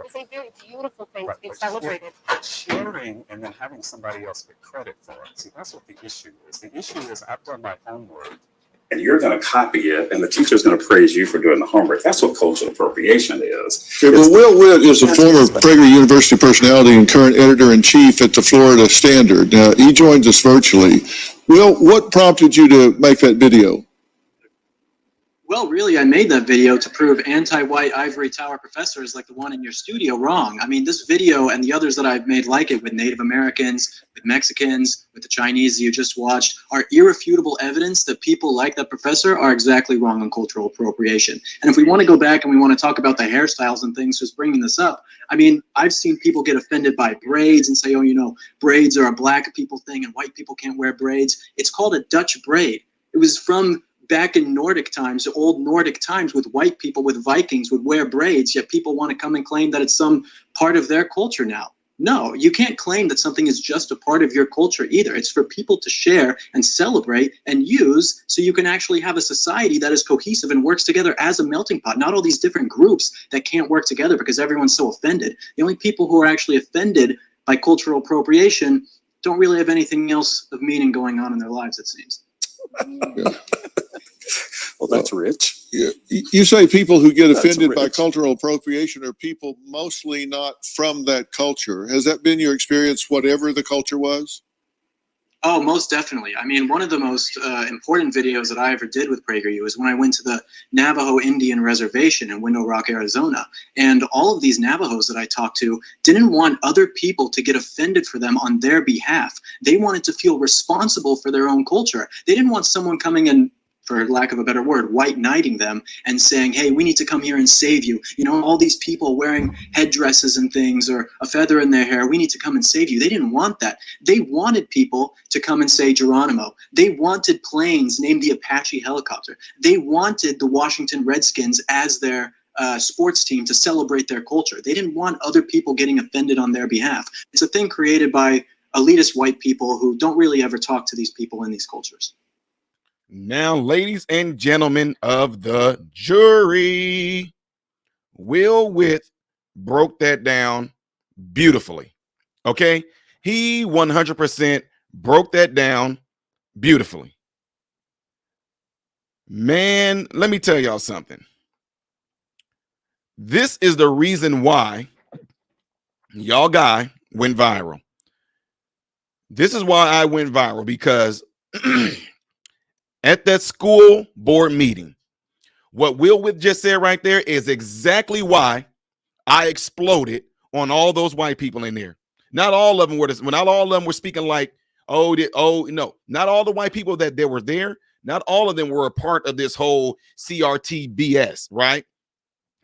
is a very beautiful thing to be celebrated. Sharing and then having somebody else get credit for it. See, that's what the issue is. The issue is I've done my homework, and you're going to copy it, and the teacher's going to praise you for doing the homework. That's what cultural appropriation is. Okay, well, Will Witt is a former Prager University personality and current editor-in-chief at the Florida Standard. He joins us virtually. Will, what prompted you to make that video? Well, really, I made that video to prove anti-white ivory tower professors like the one in your studio wrong. I mean, this video and the others that I've made like it with Native Americans, with Mexicans, with the Chinese you just watched are irrefutable evidence that people like that professor are exactly wrong on cultural appropriation. And if we want to go back and we want to talk about the hairstyles and things, just bringing this up, I mean, I've seen people get offended by braids and say, oh, you know, braids are a black people thing and white people can't wear braids. It's called a Dutch braid. It was from back in Nordic times, old Nordic times, with white people, with Vikings, would wear braids, yet people want to come and claim that it's some part of their culture now. No, you can't claim that something is just a part of your culture either. It's for people to share and celebrate and use so you can actually have a society that is cohesive and works together as a melting pot, not all these different groups that can't work together because everyone's so offended. The only people who are actually offended by cultural appropriation don't really have anything else of meaning going on in their lives, it seems. Well, that's rich. Yeah. You say people who get offended by cultural appropriation are people mostly not from that culture. Has that been your experience, whatever the culture was? Oh, most definitely. I mean, one of the most important videos that I ever did with PragerU is when I went to the Navajo Indian Reservation in Window Rock, Arizona. And all of these Navajos that I talked to didn't want other people to get offended for them on their behalf. They wanted to feel responsible for their own culture. They didn't want someone coming in, for lack of a better word, white knighting them and saying, hey, we need to come here and save you. You know, all these people wearing headdresses and things or a feather in their hair, we need to come and save you. They didn't want that. They wanted people to come and say Geronimo. They wanted planes named the Apache helicopter. They wanted the Washington Redskins as their sports team to celebrate their culture. They didn't want other people getting offended on their behalf. It's a thing created by elitist white people who don't really ever talk to these people in these cultures. Now, ladies and gentlemen of the jury, Will Witt broke that down beautifully. Okay? He 100% broke that down beautifully. Man, let me tell y'all something. This is the reason why y'all guy went viral. This is why I went viral, because at that school board meeting, what Will Witt just said right there is exactly why I exploded on all those white people in there. Not all of them were not all of them were speaking like, no, not all the white people that were there. Not all of them were a part of this whole CRT BS, right?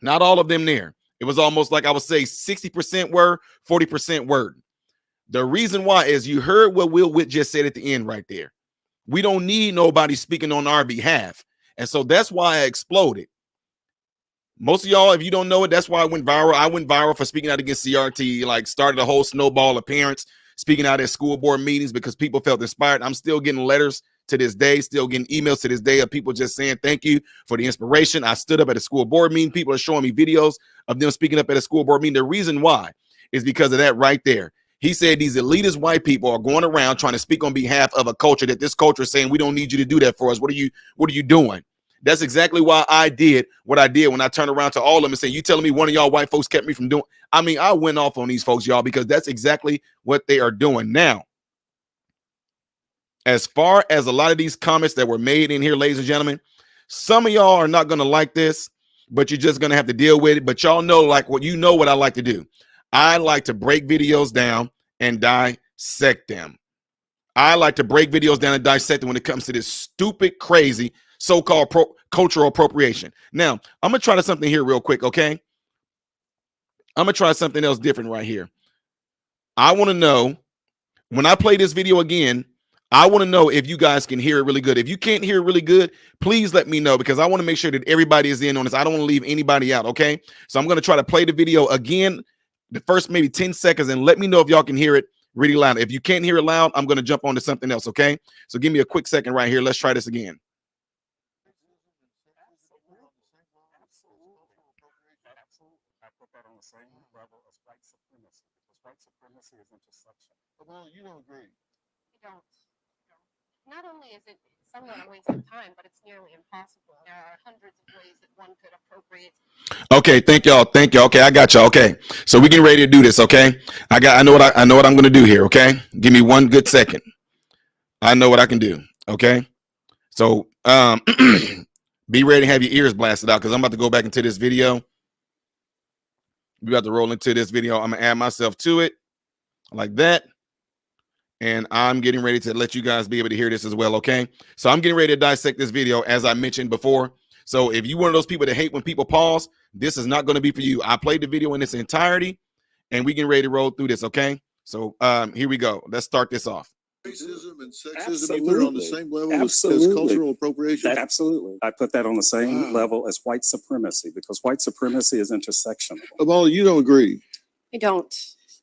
Not all of them there. It was almost like I would say 60% were, 40% weren't. The reason why is you heard what Will Witt just said at the end right there. We don't need nobody speaking on our behalf. And so that's why I exploded. Most of y'all, if you don't know it, that's why I went viral. I went viral for speaking out against CRT, like started a whole snowball of parents speaking out at school board meetings because people felt inspired. I'm still getting letters to this day, still getting emails to this day of people just saying thank you for the inspiration. I stood up at a school board meeting. People are showing me videos of them speaking up at a school board meeting. The reason why is because of that right there. He said these elitist white people are going around trying to speak on behalf of a culture that this culture is saying we don't need you to do that for us. What are you doing? That's exactly why I did what I did when I turned around to all of them and said, you telling me one of y'all white folks kept me from doing? I mean, I went off on these folks, y'all, because that's exactly what they are doing. Now, as far as a lot of these comments that were made in here, ladies and gentlemen, some of y'all are not going to like this, but you're just going to have to deal with it. But y'all know, like what I like to do. I like to break videos down and dissect them. I like to break videos down and dissect them when it comes to this stupid, crazy so-called cultural appropriation. Now, I'm going to try something here real quick, okay? I'm going to try something else different right here. I want to know, when I play this video again, I want to know if you guys can hear it really good. If you can't hear it really good, please let me know, because I want to make sure that everybody is in on this. I don't want to leave anybody out, okay? So I'm going to try to play the video again, the first maybe 10 seconds, and let me know if y'all can hear it really loud. If you can't hear it loud, I'm going to jump on to something else, okay? So give me a quick second right here. Let's try this again. I put that on the same level as white supremacy, because white supremacy is intersection. Well, you don't agree. I don't. No. Not only is it somewhat a waste of time, but it's nearly impossible. There are hundreds of ways that one could appropriate. Okay, thank y'all. Thank y'all. Okay, I got y'all. Okay, so we getting ready to do this. Okay, I know what I'm gonna do here. Okay, give me one good second. I know what I can do. Okay, so be ready to have your ears blasted out because I'm about to go back into this video. We about to roll into this video. I'm gonna add myself to it like that. And I'm getting ready to let you guys be able to hear this as well, okay? So I'm getting ready to dissect this video, as I mentioned before. So if you're one of those people that hate when people pause, this is not going to be for you. I played the video in its entirety, and we getting ready to roll through this, okay? So here we go. Let's start this off. Racism and sexism, you put it on the same level as cultural appropriation? Absolutely. I put that on the same level as white supremacy, because white supremacy is intersectional. Well, you don't agree. I don't.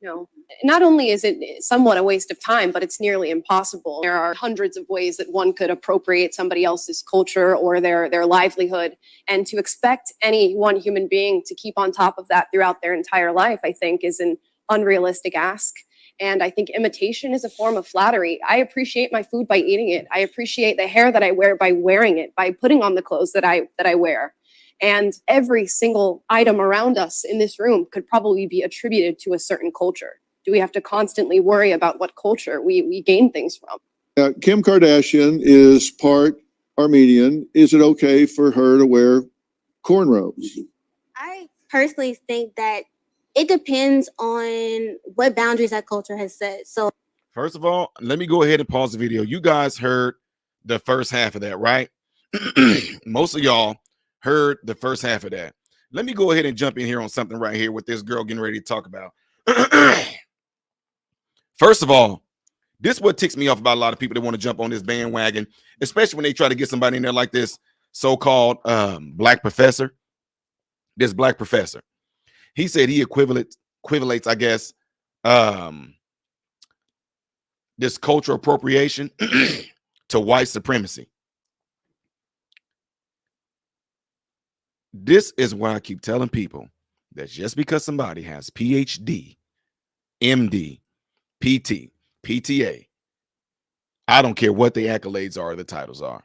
No. Not only is it somewhat a waste of time, but it's nearly impossible. There are hundreds of ways that one could appropriate somebody else's culture or their livelihood. And to expect any one human being to keep on top of that throughout their entire life, I think, is an unrealistic ask. And I think imitation is a form of flattery. I appreciate my food by eating it. I appreciate the hair that I wear by wearing it, by putting on the clothes that I wear. And every single item around us in this room could probably be attributed to a certain culture. Do we have to constantly worry about what culture we gain things from? Kim Kardashian is part Armenian. Is it okay for her to wear cornrows? I personally think that it depends on what boundaries that culture has set. So First of all, let me go ahead and pause the video. You guys heard the first half of that, right? Most of y'all heard the first half of that. Let me go ahead and jump in here on something right here with this girl getting ready to talk about. First of all, this is what ticks me off about a lot of people that want to jump on this bandwagon, especially when they try to get somebody in there like this so-called black professor. This black professor. He said he equivalates, I guess, this cultural appropriation to white supremacy. This is why I keep telling people that just because somebody has PhD, MD, PT, PTA, I don't care what the accolades are or the titles are.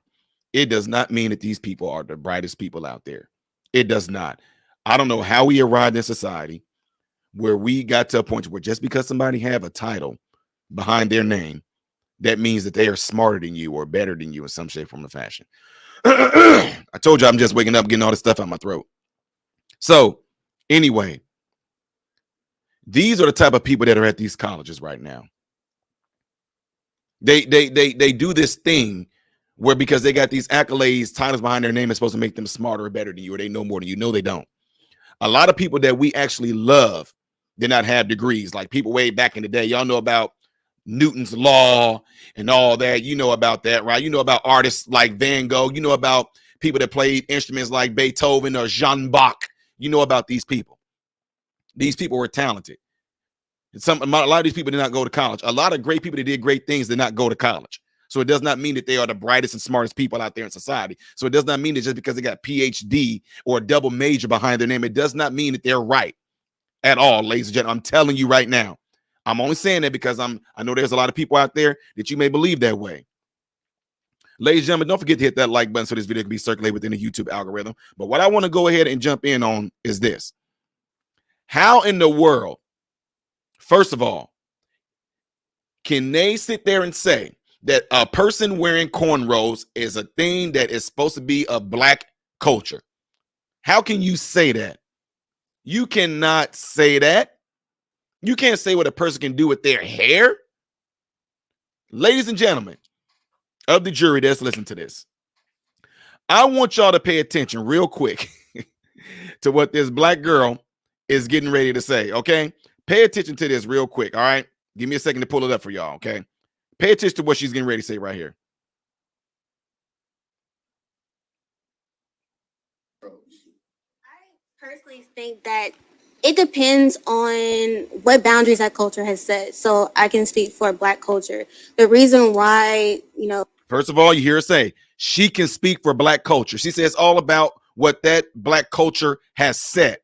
It does not mean that these people are the brightest people out there. It does not. I don't know how we arrived in society where we got to a point where just because somebody have a title behind their name, that means that they are smarter than you or better than you in some shape, form, or fashion. I told you I'm just waking up, getting all this stuff out my throat. So anyway, these are the type of people that are at these colleges right now. They do this thing where because they got these accolades, titles behind their name is supposed to make them smarter or better than you, or they know more than you. No, they don't. A lot of people that we actually love did not have degrees. Like people way back in the day, y'all know about Newton's law and all that. You know about that, right? You know about artists like Van Gogh. You know about people that played instruments like Beethoven or Jean Bach. You know about these people. These people were talented. A lot of these people did not go to college. A lot of great people that did great things did not go to college. So it does not mean that they are the brightest and smartest people out there in society. So it does not mean that just because they got PhD or a double major behind their name, it does not mean that they're right at all, ladies and gentlemen. I'm telling you right now. I'm only saying that because I know there's a lot of people out there that you may believe that way. Ladies and gentlemen, don't forget to hit that like button so this video can be circulated within the YouTube algorithm. But what I want to go ahead and jump in on is this. How in the world, first of all, can they sit there and say that a person wearing cornrows is a thing that is supposed to be a black culture? How can you say that? You cannot say that. You can't say what a person can do with their hair. Ladies and gentlemen of the jury that's listening to this, I want y'all to pay attention real quick to what this black girl is getting ready to say, okay? Pay attention to this real quick, all right? Give me a second to pull it up for y'all, okay? Pay attention to what she's getting ready to say right here. I personally think that it depends on what boundaries that culture has set. So I can speak for black culture. The reason why, First of all, you hear her say she can speak for black culture. She says all about what that black culture has set.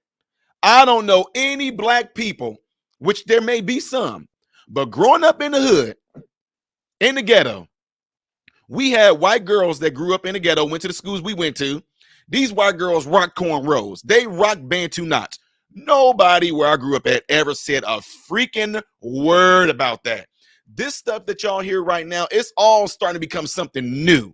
I don't know any black people, which there may be some, but growing up in the hood, in the ghetto, we had white girls that grew up in the ghetto, went to the schools we went to. These white girls rock cornrows. They rock Bantu knots. Nobody where I grew up at ever said a freaking word about that. This stuff that y'all hear right now, it's all starting to become something new.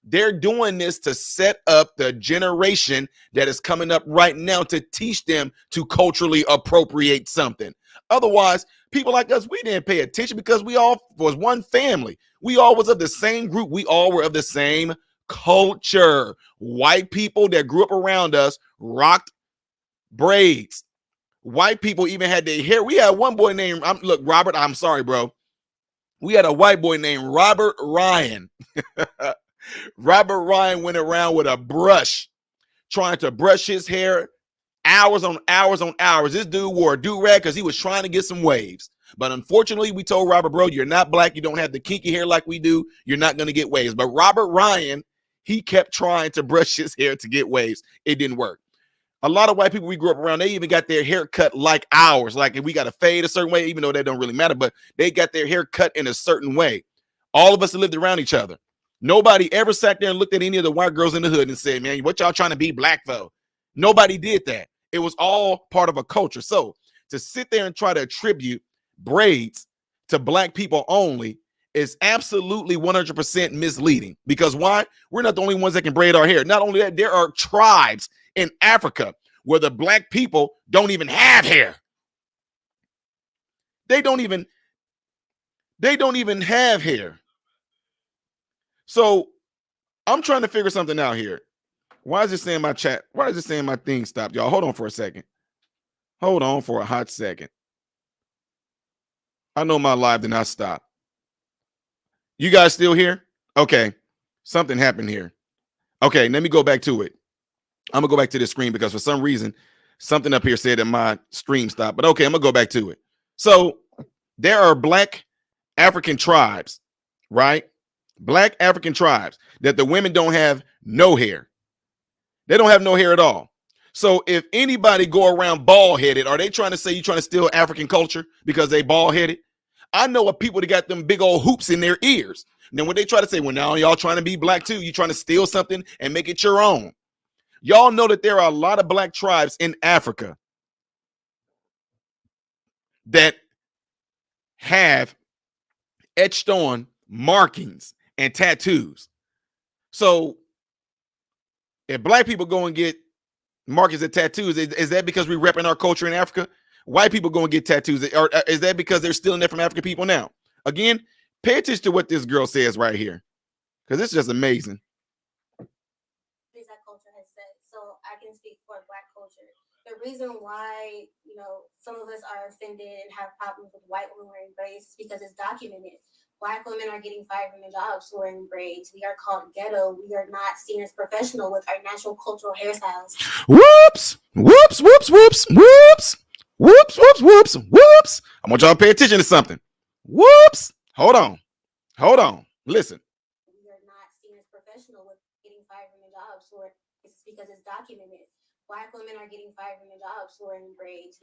They're doing this to set up the generation that is coming up right now to teach them to culturally appropriate something. Otherwise, people like us, we didn't pay attention because we all was one family. We all was of the same group. We all were of the same culture. White people that grew up around us rocked braids. White people even had their hair. We had one boy named, look, Robert, I'm sorry, bro. We had a white boy named Robert Ryan. Robert Ryan went around with a brush trying to brush his hair hours on hours on hours. This dude wore a do-rag because he was trying to get some waves. But unfortunately, we told Robert, bro, you're not black. You don't have the kinky hair like we do. You're not going to get waves. But Robert Ryan, he kept trying to brush his hair to get waves. It didn't work. A lot of white people we grew up around, they even got their hair cut like ours. Like if we got to fade a certain way, even though that don't really matter, but they got their hair cut in a certain way. All of us lived around each other. Nobody ever sat there and looked at any of the white girls in the hood and said, man, what y'all trying to be black for? Nobody did that. It was all part of a culture. So to sit there and try to attribute braids to black people only is absolutely 100% misleading. Because why? We're not the only ones that can braid our hair. Not only that, there are tribes in Africa where the black people don't even have hair. They don't even have hair. So I'm trying to figure something out here. Why is it saying my chat? Why is it saying my thing stopped? Y'all, hold on for a second. Hold on for a hot second. I know my live did not stop. You guys still here? Okay. Something happened here. Okay, let me go back to it. I'm going to go back to the screen because for some reason, something up here said that my stream stopped. But okay, I'm going to go back to it. So there are black African tribes, right? Black African tribes that the women don't have no hair. They don't have no hair at all. So if anybody go around bald-headed, are they trying to say you're trying to steal African culture because they bald-headed? I know of people that got them big old hoops in their ears. And then when they try to say, well, now y'all trying to be black too, you trying to steal something and make it your own. Y'all know that there are a lot of black tribes in Africa that have etched on markings and tattoos. So if black people go and get markings and tattoos, is that because we're repping our culture in Africa? White people go and get tattoos, or is that because they're stealing that from African people now? Again, pay attention to what this girl says right here, because it's just amazing. That culture has said. So I can speak for Black culture. The reason why, some of us are offended and have problems with white women wearing braids is because it's documented. Black women are getting fired from their jobs wearing braids. We are called ghetto. We are not seen as professional with our natural cultural hairstyles. Whoops, whoops, whoops, whoops, whoops, whoops, whoops, whoops, whoops. I want y'all to pay attention to something. Whoops. Hold on. Listen. We are not seen as professional with getting fired from their jobs. It's because it's documented. Black women are getting fired from their jobs wearing braids.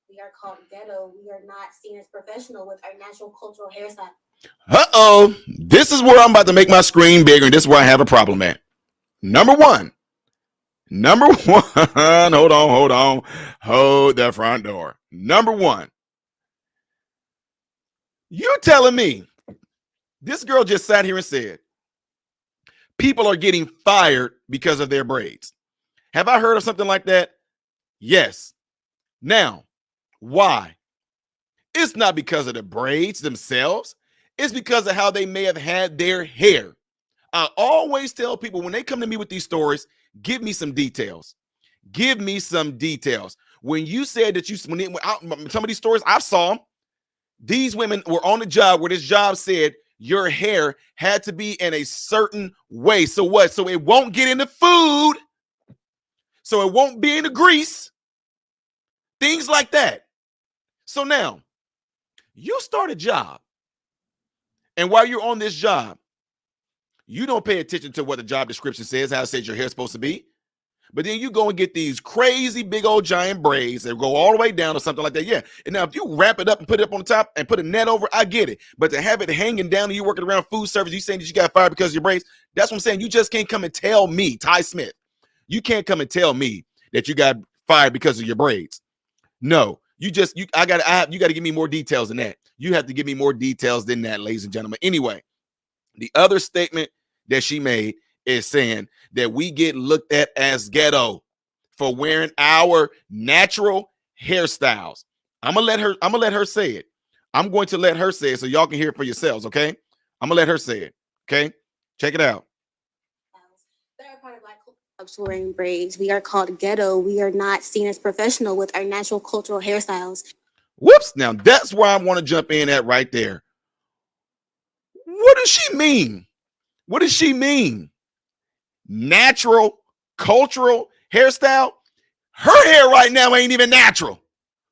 We are called ghetto. We are not seen as professional with our natural cultural hairstyle. Uh-oh. This is where I'm about to make my screen bigger, and this is where I have a problem at. Number one. Hold on. Hold the front door. Number one. You telling me this girl just sat here and said people are getting fired because of their braids. Have I heard of something like that? Yes. Now, why? It's not because of the braids themselves. It's because of how they may have had their hair. I always tell people when they come to me with these stories, give me some details. Give me some details. When you said that some of these stories, I saw them. These women were on a job where this job said your hair had to be in a certain way. So what? So it won't get in the food. So it won't be in the grease. Things like that. So now, you start a job. And while you're on this job, you don't pay attention to what the job description says, how it says your hair's supposed to be. But then you go and get these crazy big old giant braids that go all the way down or something like that. Yeah. And now if you wrap it up and put it up on the top and put a net over, I get it. But to have it hanging down and you working around food service, you saying that you got fired because of your braids, that's what I'm saying. You just can't come and tell me, Ty Smith, you can't come and tell me that you got fired because of your braids. No, you got to give me more details than that. You have to give me more details than that, ladies and gentlemen. Anyway, the other statement that she made is saying that we get looked at as ghetto for wearing our natural hairstyles. I'm gonna let her say it. I'm going to let her say it so y'all can hear it for yourselves, okay? I'm gonna let her say it. Okay, check it out. That are part of Black clubs wearing braids. We are called ghetto. We are not seen as professional with our natural cultural hairstyles. Whoops. Now that's where I want to jump in at right there. What does she mean? What does she mean? Natural cultural hairstyle? Her hair right now ain't even natural.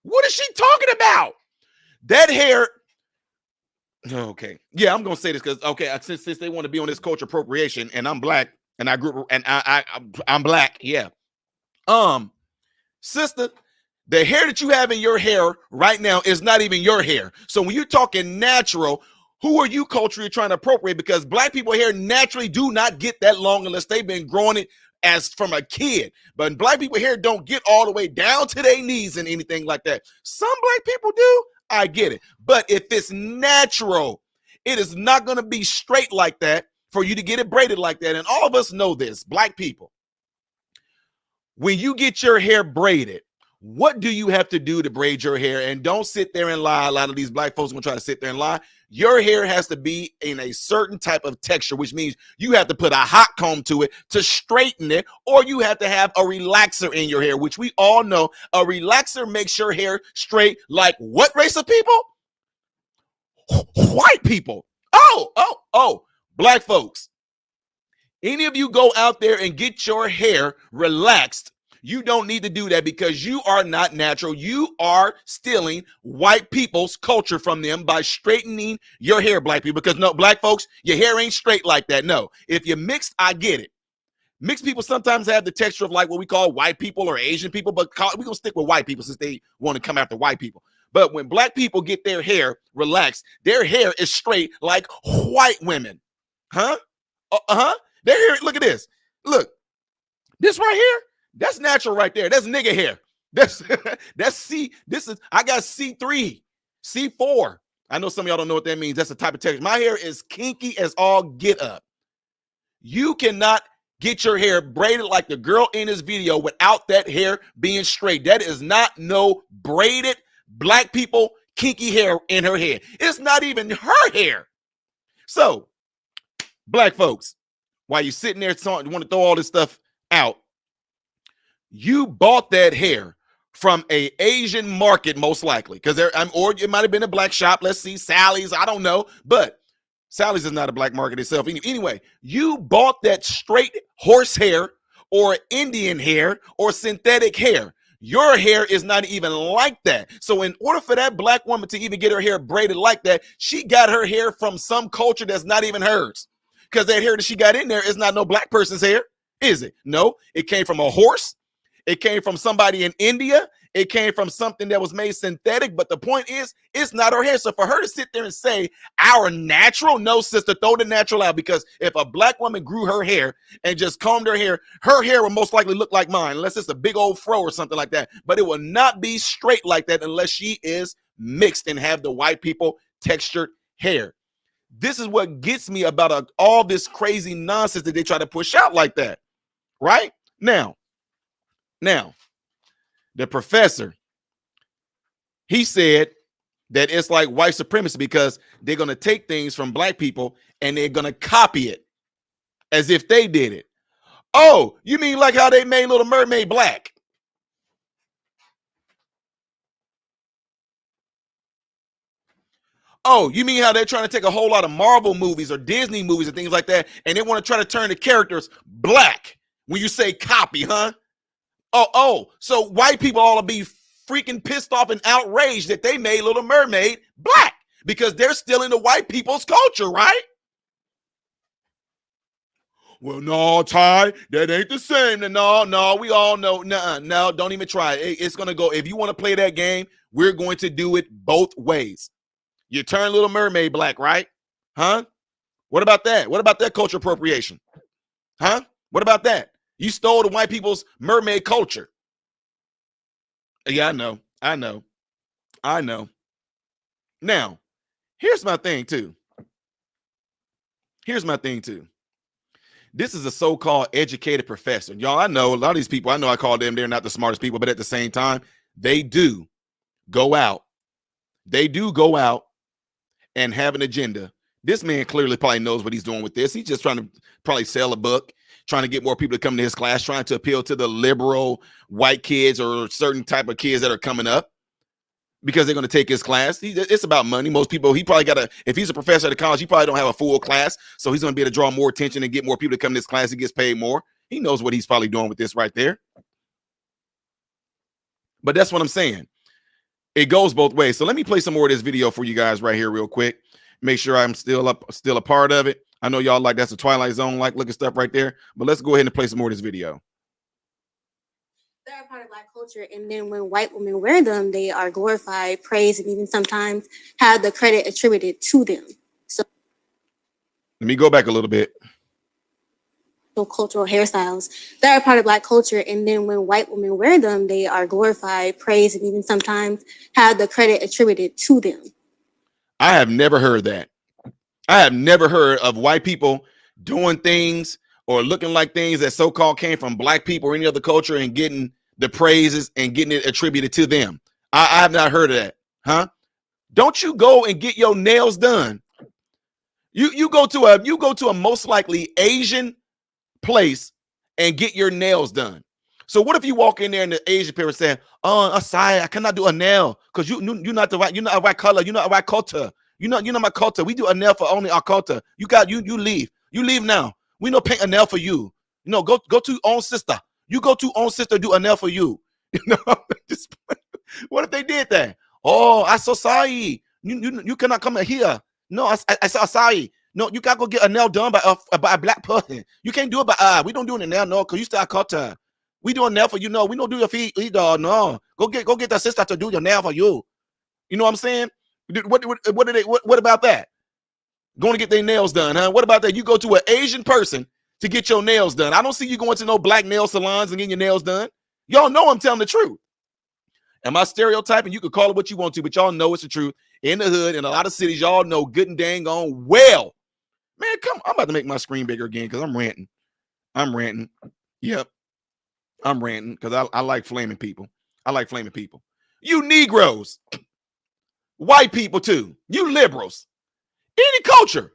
What is she talking about? That hair. Okay. Yeah, I'm gonna say this because since they want to be on this culture appropriation, and I'm black, and I grew up, and I'm black. Yeah. Sister, the hair that you have in your hair right now is not even your hair. So when you're talking natural, who are you culturally trying to appropriate? Because black people hair naturally do not get that long unless they've been growing it as from a kid. But black people hair don't get all the way down to their knees and anything like that. Some black people do. I get it. But if it's natural, it is not going to be straight like that for you to get it braided like that. And all of us know this, black people. When you get your hair braided, what do you have to do to braid your hair? And don't sit there and lie. A lot of these black folks are going to try to sit there and lie. Your hair has to be in a certain type of texture, which means you have to put a hot comb to it to straighten it, or you have to have a relaxer in your hair, which we all know a relaxer makes your hair straight. Like what race of people? White people. Oh, black folks. Any of you go out there and get your hair relaxed, you don't need to do that because you are not natural. You are stealing white people's culture from them by straightening your hair, black people. Because no, black folks, your hair ain't straight like that. No, if you're mixed, I get it. Mixed people sometimes have the texture of like what we call white people or Asian people, but we're going to stick with white people since they want to come after white people. But when black people get their hair relaxed, their hair is straight like white women. Huh? Their hair, look at this. Look, this right here, that's natural right there. That's nigga hair. That's C. I got C3, C4. I know some of y'all don't know what that means. That's the type of texture. My hair is kinky as all get up. You cannot get your hair braided like the girl in this video without that hair being straight. That is not no braided black people kinky hair in her head. It's not even her hair. So, black folks, while you're sitting there want to throw all this stuff out, you bought that hair from a Asian market, most likely, because or it might have been a black shop. Let's see, Sally's. I don't know, but Sally's is not a black market itself. Anyway, you bought that straight horse hair or Indian hair or synthetic hair. Your hair is not even like that. So in order for that black woman to even get her hair braided like that, she got her hair from some culture that's not even hers. Because that hair that she got in there is not no black person's hair, is it? No, it came from a horse. It came from somebody in India. It came from something that was made synthetic. But the point is, it's not her hair. So for her to sit there and say our natural, no, sister, throw the natural out. Because if a black woman grew her hair and just combed her hair will most likely look like mine, unless it's a big old fro or something like that. But it will not be straight like that unless she is mixed and have the white people textured hair. This is what gets me about all this crazy nonsense that they try to push out like that. Right? Now, the professor, he said that it's like white supremacy because they're going to take things from black people and they're going to copy it as if they did it. Oh, you mean like how they made Little Mermaid black? Oh, you mean how they're trying to take a whole lot of Marvel movies or Disney movies and things like that, and they want to try to turn the characters black when you say copy, huh? Oh, so white people ought to be freaking pissed off and outraged that they made Little Mermaid black because they're still in the white people's culture, right? well, no, Ty, that ain't the same. No, we all know. No, don't even try it. It's going to go. If you want to play that game, we're going to do it both ways. You turn Little Mermaid black, right? Huh? What about that? What about that culture appropriation? Huh? What about that? You stole the white people's mermaid culture. Yeah, I know. Now, here's my thing too. This is a so-called educated professor. Y'all, I know a lot of these people, I know I call them, they're not the smartest people, but at the same time, they do go out and have an agenda. This man clearly probably knows what he's doing with this. He's just trying to probably sell a book, trying to get more people to come to his class, trying to appeal to the liberal white kids or certain type of kids that are coming up because they're going to take his class. It's about money. Most people, he probably got if he's a professor at the college, he probably don't have a full class. So he's going to be able to draw more attention and get more people to come to this class. He gets paid more. He knows what he's probably doing with this right there. But that's what I'm saying. It goes both ways. So let me play some more of this video for you guys right here real quick. Make sure I'm still a part of it. I know y'all like that's the Twilight Zone, like looking stuff right there. But let's go ahead and play some more of this video. They're a part of Black culture, and then when white women wear them, they are glorified, praised, and even sometimes have the credit attributed to them. So Let me go back a little bit. cultural hairstyles, they're a part of Black culture, and then when white women wear them, they are glorified, praised, and even sometimes have the credit attributed to them. I have never heard that. I have never heard of white people doing things or looking like things that so-called came from Black people or any other culture and getting the praises and getting it attributed to them. I have not heard of that. Huh? Don't you go and get your nails done? You go to a most likely Asian place and get your nails done. So what if you walk in there and the Asian people say, "Oh, I'm sorry, I cannot do a nail because you're not the right, you're not a right color, you're not a right culture. You're not my culture. We do a nail for only our culture. You leave. You leave now. We no paint a nail for you. Go to own sister. You go to own sister, do a nail for you." What if they did that? Oh, I'm so sorry. You cannot come in here. No, I saw sorry. No, you gotta go get a nail done by a Black person. You can't do it by we don't do a nail, no, because you still a culture. We do a nail for you, no. We don't do your feet either, no. Go get the sister to do your nail for you. You know what I'm saying? What about that? Going to get their nails done, huh? What about that? You go to an Asian person to get your nails done. I don't see you going to no Black nail salons and getting your nails done. Y'all know I'm telling the truth. Am I stereotyping? You can call it what you want to, but y'all know it's the truth. In the hood, in a lot of cities, y'all know good and dang on well. Man, come, I'm about to make my screen bigger again because I'm ranting. Yep. I'm ranting because I like flaming people. You Negroes, white people too, you liberals, any culture.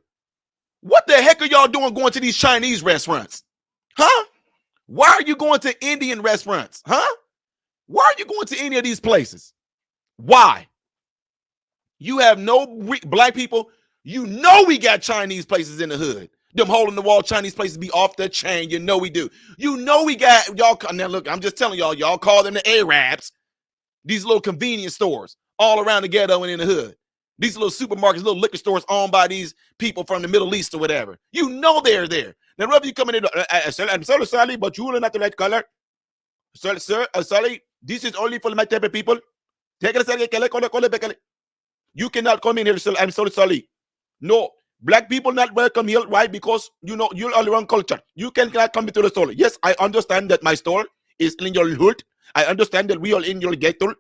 What the heck are y'all doing going to these Chinese restaurants? Huh? Why are you going to Indian restaurants? Huh? Why are you going to any of these places? Why? You have no Black people. You know we got Chinese places in the hood. Them hole in the wall Chinese places be off the chain. You know we do. You know we got y'all. Now look, I'm just telling y'all call them the Arabs. These little convenience stores all around the ghetto and in the hood. These little supermarkets, little liquor stores owned by these people from the Middle East or whatever. You know they're there. Now, whether you come in, I'm sorry, but you will not the right color. Sir, sorry, this is only for my type of people. You cannot come in here, sir. I'm sorry. No, Black people not welcome here. Why? Because you're all the wrong culture. You cannot come into the store. Yes, I understand that my store is in your hood. I understand that we are in your ghetto.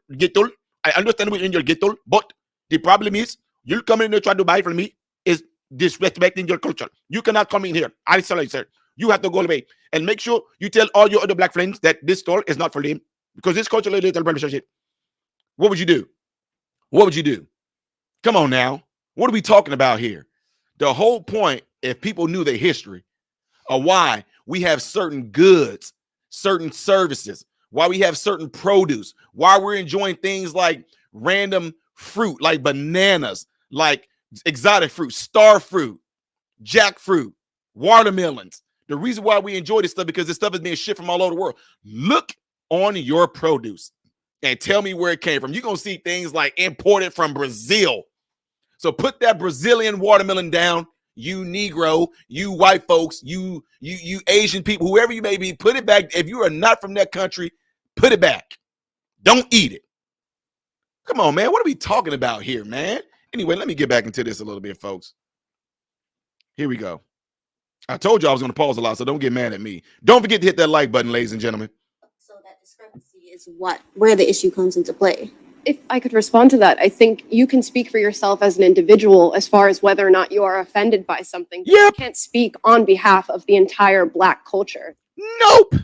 I understand we're in your ghetto, but the problem is you'll come in and try to buy from me is disrespecting your culture. You cannot come in here. I'm sorry, sir. You have to go away and make sure you tell all your other Black friends that this store is not for them because this cultural little relationship. What would you do? What would you do? Come on now. What are we talking about here? The whole point, if people knew their history of why we have certain goods, certain services, why we have certain produce, why we're enjoying things like random fruit, like bananas, like exotic fruit, star fruit, jackfruit, watermelons. The reason why we enjoy this stuff because this stuff is being shipped from all over the world. Look on your produce and tell me where it came from. You're going to see things like imported from Brazil. So put that Brazilian watermelon down. you Negro, you white folks, you Asian people, whoever you may be, put it back. If you are not from that country, put it back. Don't eat it. Come on, man. What are we talking about here, man? Anyway, let me get back into this a little bit, folks. Here we go. I told you I was going to pause a lot, so don't get mad at me. Don't forget to hit that like button, ladies and gentlemen. So that discrepancy is where the issue comes into play. If I could respond to that, I think you can speak for yourself as an individual as far as whether or not you are offended by something. But Yep. You can't speak on behalf of the entire Black culture. Nope.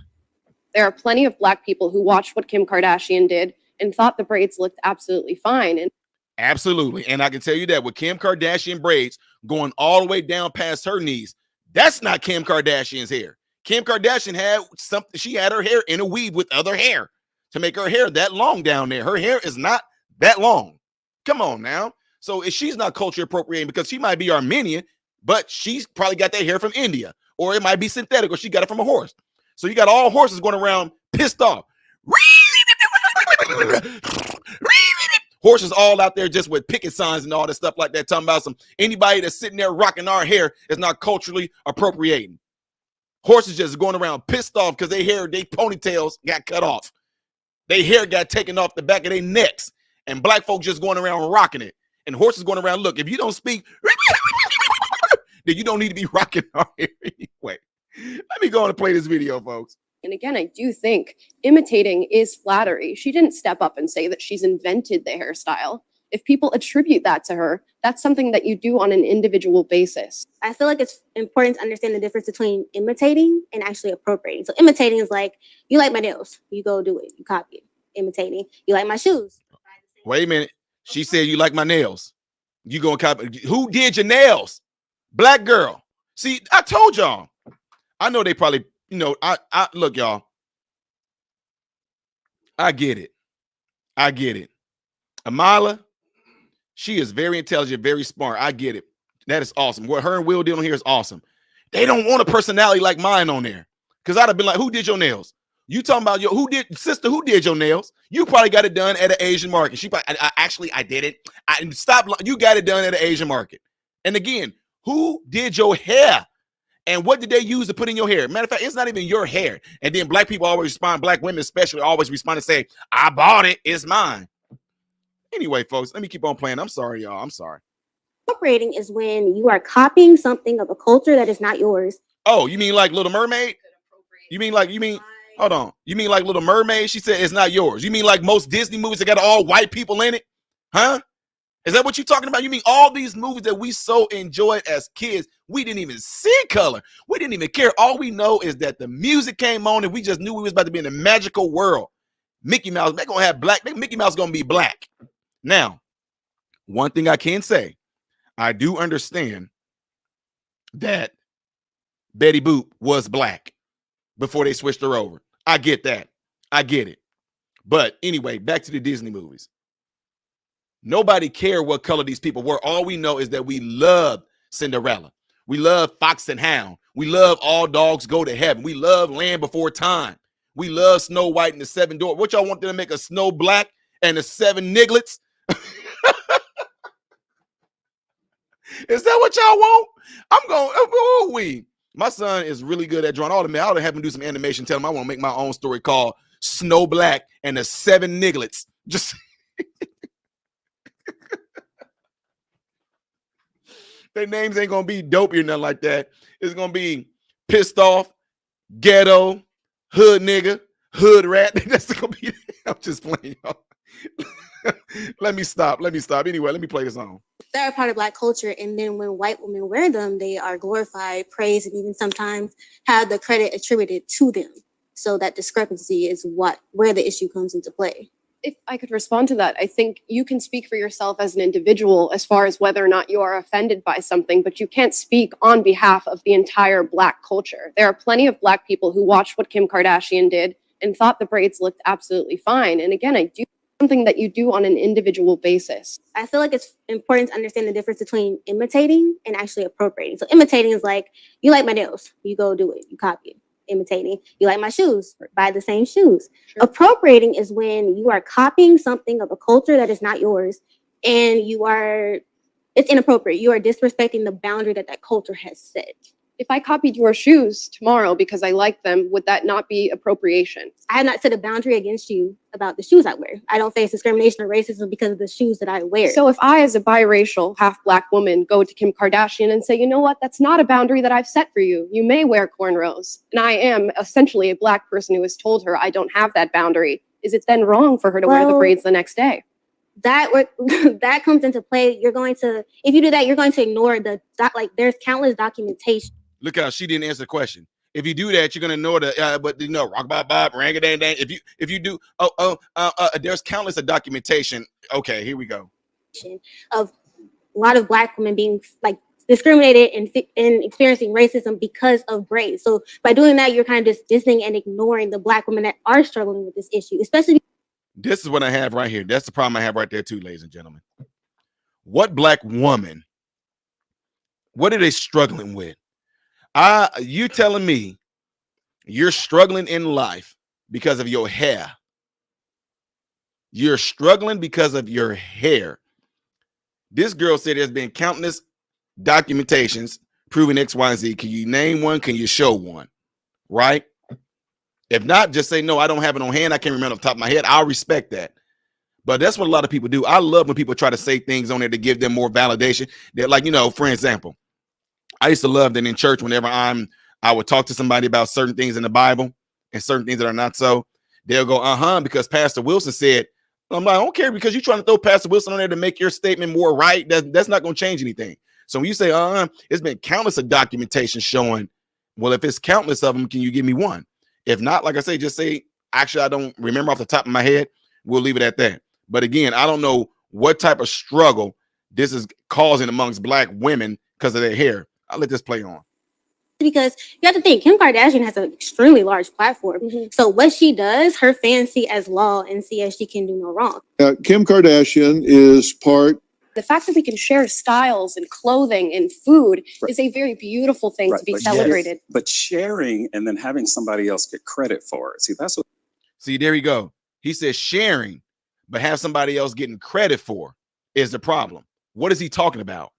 There are plenty of Black people who watched what Kim Kardashian did and thought the braids looked absolutely fine. And Absolutely. And I can tell you that with Kim Kardashian braids going all the way down past her knees, that's not Kim Kardashian's hair. Kim Kardashian had something, she had her hair in a weave with other hair to make her hair that long down there. Her hair is not that long. Come on now. So if she's not culture appropriating, because she might be Armenian, but she's probably got that hair from India, or it might be synthetic, or she got it from a horse. So you got all horses going around pissed off. Horses all out there just with picket signs and all this stuff like that, talking about anybody that's sitting there rocking our hair is not culturally appropriating. Horses just going around pissed off because their ponytails got cut off. Their hair got taken off the back of their necks, and Black folks just going around rocking it. And horses going around, look, if you don't speak, then you don't need to be rocking our hair anyway. Let me go on and play this video, folks. And again, I do think imitating is flattery. She didn't step up and say that she's invented the hairstyle. If people attribute that to her, that's something that you do on an individual basis. I feel like it's important to understand the difference between imitating and actually appropriating. So imitating is like, you like my nails, you go do it, you copy it. Imitating, you like my shoes. Wait a minute. She said you like my nails. You gonna copy? Who did your nails? Black girl. See, I told y'all. I know they probably, I look, y'all. I get it. Amala, she is very intelligent, very smart. I get it. That is awesome. What her and Will did on here is awesome. They don't want a personality like mine on there. Because I'd have been like, who did your nails? You talking about who did your nails? You probably got it done at an Asian market. She probably, I did it. You got it done at an Asian market. And again, who did your hair? And what did they use to put in your hair? Matter of fact, it's not even your hair. And then Black people always respond, Black women especially always respond and say, I bought it, it's mine. Anyway, folks, let me keep on playing. I'm sorry, y'all. I'm sorry. Appropriating is when you are copying something of a culture that is not yours. Oh, you mean like Little Mermaid? Hold on. You mean like Little Mermaid? She said it's not yours. You mean like most Disney movies that got all white people in it? Huh? Is that what you're talking about? You mean all these movies that we so enjoyed as kids, we didn't even see color. We didn't even care. All we know is that the music came on and we just knew we was about to be in a magical world. Mickey Mouse, they're going to have black. Mickey Mouse going to be black. Now, one thing I can say, I do understand that Betty Boop was black before they switched her over. I get that. I get it. But anyway, back to the Disney movies. Nobody cared what color these people were. All we know is that we love Cinderella. We love Fox and Hound. We love All Dogs Go to Heaven. We love Land Before Time. We love Snow White and the Seven Dwarfs. What y'all want them to make a Snow Black and the Seven Nigglets? Is that what y'all want? I'm going, my son is really good at drawing all the men. I'll have him do some animation. Tell him I want to make my own story called Snow Black and the Seven Nigglets. Just their names ain't gonna be dopey or nothing like that. It's gonna be pissed off, ghetto, hood nigga, hood rat. That's gonna be. I'm just playing, y'all. Let me stop. Anyway, let me play this on. They're a part of Black culture, and then when white women wear them, they are glorified, praised, and even sometimes have the credit attributed to them. So that discrepancy is where the issue comes into play. If I could respond to that, I think you can speak for yourself as an individual as far as whether or not you are offended by something, but you can't speak on behalf of the entire Black culture. There are plenty of Black people who watched what Kim Kardashian did and thought the braids looked absolutely fine. And again, I do something that you do on an individual basis. I feel like it's important to understand the difference between imitating and actually appropriating. So imitating is like, you like my nails, you go do it, you copy it. Imitating, you like my shoes, buy the same shoes. Sure. Appropriating is when you are copying something of a culture that is not yours, and you are It's inappropriate. You are disrespecting the boundary that that culture has set. If I copied your shoes tomorrow because I like them, would that not be appropriation? I have not set a boundary against you about the shoes I wear. I don't face discrimination or racism because of the shoes that I wear. So if I, as a biracial, half-black woman, go to Kim Kardashian and say, you know what, that's not a boundary that I've set for you. You may wear cornrows. And I am essentially a black person who has told her I don't have that boundary. Is it then wrong for her to wear the Well, braids the next day? That comes into play. You're going to, if you do that, you're going to ignore there's countless documentation. Look how she didn't answer the question. If you do that, you're gonna know the but you know, rock bop bop, rang a dang dang. If you do, there's countless of documentation. Okay, here we go. Of a lot of black women being like discriminated and experiencing racism because of braids. So by doing that, you're kind of just dismissing and ignoring the black women that are struggling with this issue, especially. This is what I have right here. That's the problem I have right there too, ladies and gentlemen. What black woman? What are they struggling with? You telling me you're struggling in life because of your hair? You're struggling because of your hair. This girl said there's been countless documentations proving X, Y, and Z. Can you name one? Can you show one? Right? If not, just say, no, I don't have it on hand. I can't remember off the top of my head. I'll respect that. But that's what a lot of people do. I love when people try to say things on there to give them more validation. They're like, you know, for example, I used to love that in church whenever I would talk to somebody about certain things in the Bible and certain things that are not so. They'll go, because Pastor Wilson said. I'm like, I don't care, because you're trying to throw Pastor Wilson on there to make your statement more right. That's not going to change anything. So when you say, it's been countless of documentation showing, well, if it's countless of them, can you give me one? If not, like I say, just say, actually, I don't remember off the top of my head. We'll leave it at that. But again, I don't know what type of struggle this is causing amongst black women because of their hair. I'll let this play on. Because you have to think, Kim Kardashian has an extremely large platform. Mm-hmm. So what she does, her fans see as law and see as she can do no wrong. Kim Kardashian is part. The fact that we can share styles and clothing and food is a very beautiful thing to be celebrated. Yes, but sharing and then having somebody else get credit for it. See, there you go. He says sharing, but have somebody else getting credit for is the problem. What is he talking about?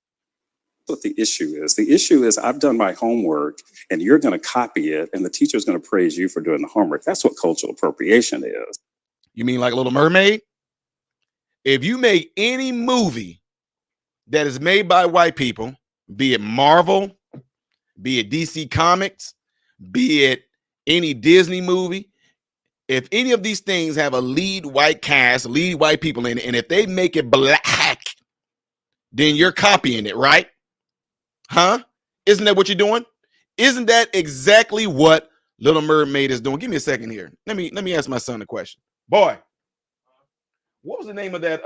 What the issue is. The issue is I've done my homework and you're going to copy it and the teacher's going to praise you for doing the homework. That's what cultural appropriation is. You mean like Little Mermaid? If you make any movie that is made by white people, be it Marvel, be it DC Comics, be it any Disney movie, if any of these things have a lead white cast, lead white people in it, and if they make it black, then you're copying it, right? Huh? Isn't that what you're doing? Isn't that exactly what Little Mermaid is doing? Give me a second here. Let me ask my son a question. Boy, what was the name of that?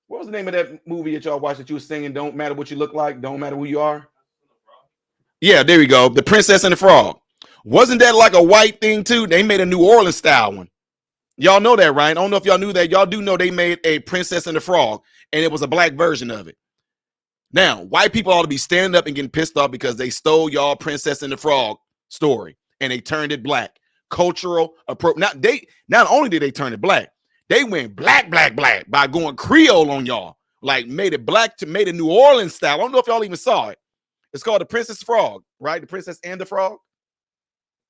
What was the name of that movie that y'all watched that you were singing? Don't matter what you look like, don't matter who you are. Yeah, there we go. The Princess and the Frog. Wasn't that like a white thing too? They made a New Orleans style one. Y'all know that, right? I don't know if y'all knew that. Y'all do know they made a Princess and the Frog, and it was a black version of it. Now, white people ought to be standing up and getting pissed off because they stole y'all Princess and the Frog story and they turned it black. Cultural appropriation. Not only did they turn it black, they went black by going Creole on y'all. Like made it black to made a New Orleans style. I don't know if y'all even saw it. It's called the Princess Frog, right? The Princess and the Frog.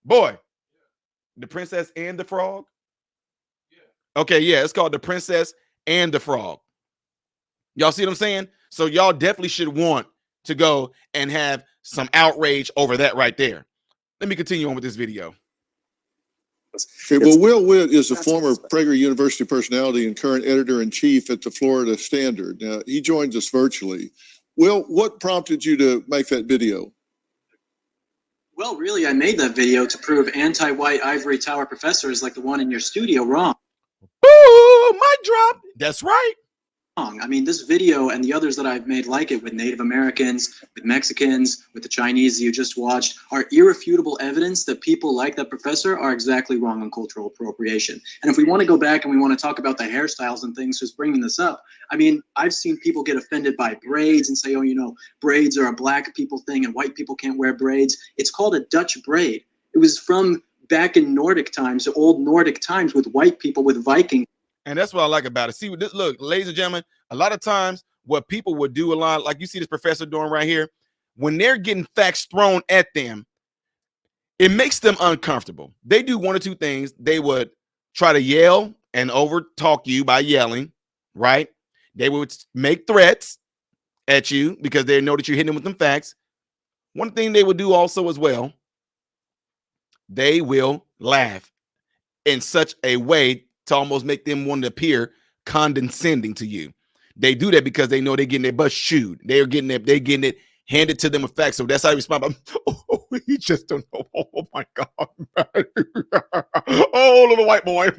Boy, the Princess and the Frog. Okay, yeah, it's called the Princess and the Frog. Y'all see what I'm saying? So y'all definitely should want to go and have some outrage over that right there. Let me continue on with this video. Okay, well, Will Witt is a former Prager University personality and current editor-in-chief at the Florida Standard. He joins us virtually. Will, what prompted you to make that video? Well, really, I made that video to prove anti-white ivory tower professors like the one in your studio wrong. Ooh, mic drop. That's right. I mean, this video and the others that I've made like it with Native Americans, with Mexicans, with the Chinese you just watched are irrefutable evidence that people like that professor are exactly wrong on cultural appropriation. And if we want to go back and we want to talk about the hairstyles and things, just bringing this up, I mean, I've seen people get offended by braids and say, oh, you know, braids are a black people thing and white people can't wear braids. It's called a Dutch braid. It was from back in Nordic times, old Nordic times with white people, with Vikings. And that's what I like about it. See, look, ladies and gentlemen, a lot of times what people would do a lot, like you see this professor doing right here, when they're getting facts thrown at them, it makes them uncomfortable. They do one or two things. They would try to yell and over talk you by yelling, right? They would make threats at you because they know that you're hitting them with them facts. One thing they would do also as well, they will laugh in such a way to almost make them want to appear condescending to you. They do that because they know they're getting their butt chewed. They're getting it handed to them with facts. So that's how I respond. Oh, you just don't know. Oh my God. Oh, little white boy.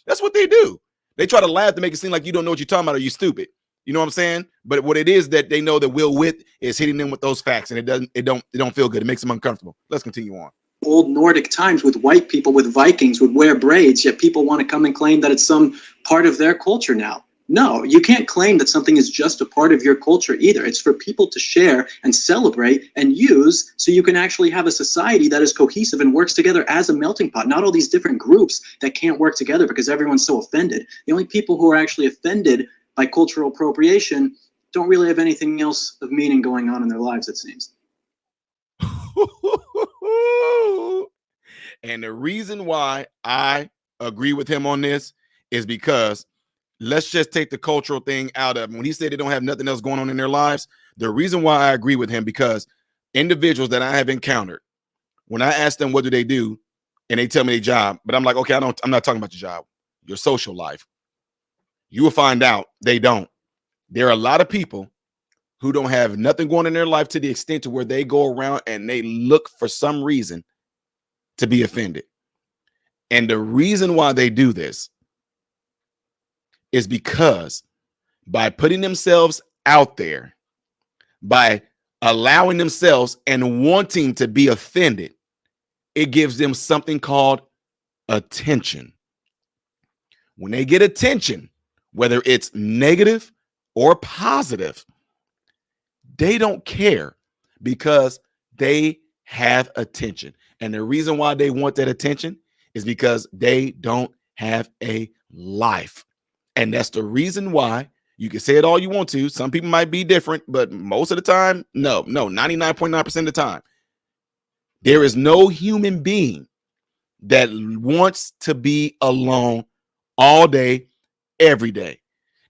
That's what they do. They try to laugh to make it seem like you don't know what you're talking about or you stupid. You know what I'm saying? But what it is that they know that Will Witt is hitting them with those facts, and it don't feel good. It makes them uncomfortable. Let's continue on. Old Nordic times with white people, with Vikings, would wear braids, yet people want to come and claim that it's some part of their culture now. No, you can't claim that something is just a part of your culture either. It's for people to share and celebrate and use so you can actually have a society that is cohesive and works together as a melting pot, not all these different groups that can't work together because everyone's so offended. The only people who are actually offended by cultural appropriation don't really have anything else of meaning going on in their lives, it seems. And the reason why I agree with him on this is because let's just take the cultural thing out of him. When he said they don't have nothing else going on in their lives, the reason why I agree with him, because individuals that I have encountered, when I ask them what do they do, and they tell me their job, but I'm like, okay, I'm not talking about your job, your social life. You will find out they don't. There are a lot of people who don't have nothing going on in their life to the extent to where they go around and they look for some reason to be offended. And the reason why they do this is because by putting themselves out there, by allowing themselves and wanting to be offended, it gives them something called attention. When they get attention, whether it's negative or positive, they don't care because they have attention. And the reason why they want that attention is because they don't have a life. And that's the reason why you can say it all you want to. Some people might be different, but most of the time, no, 99.9% of the time, there is no human being that wants to be alone all day, every day.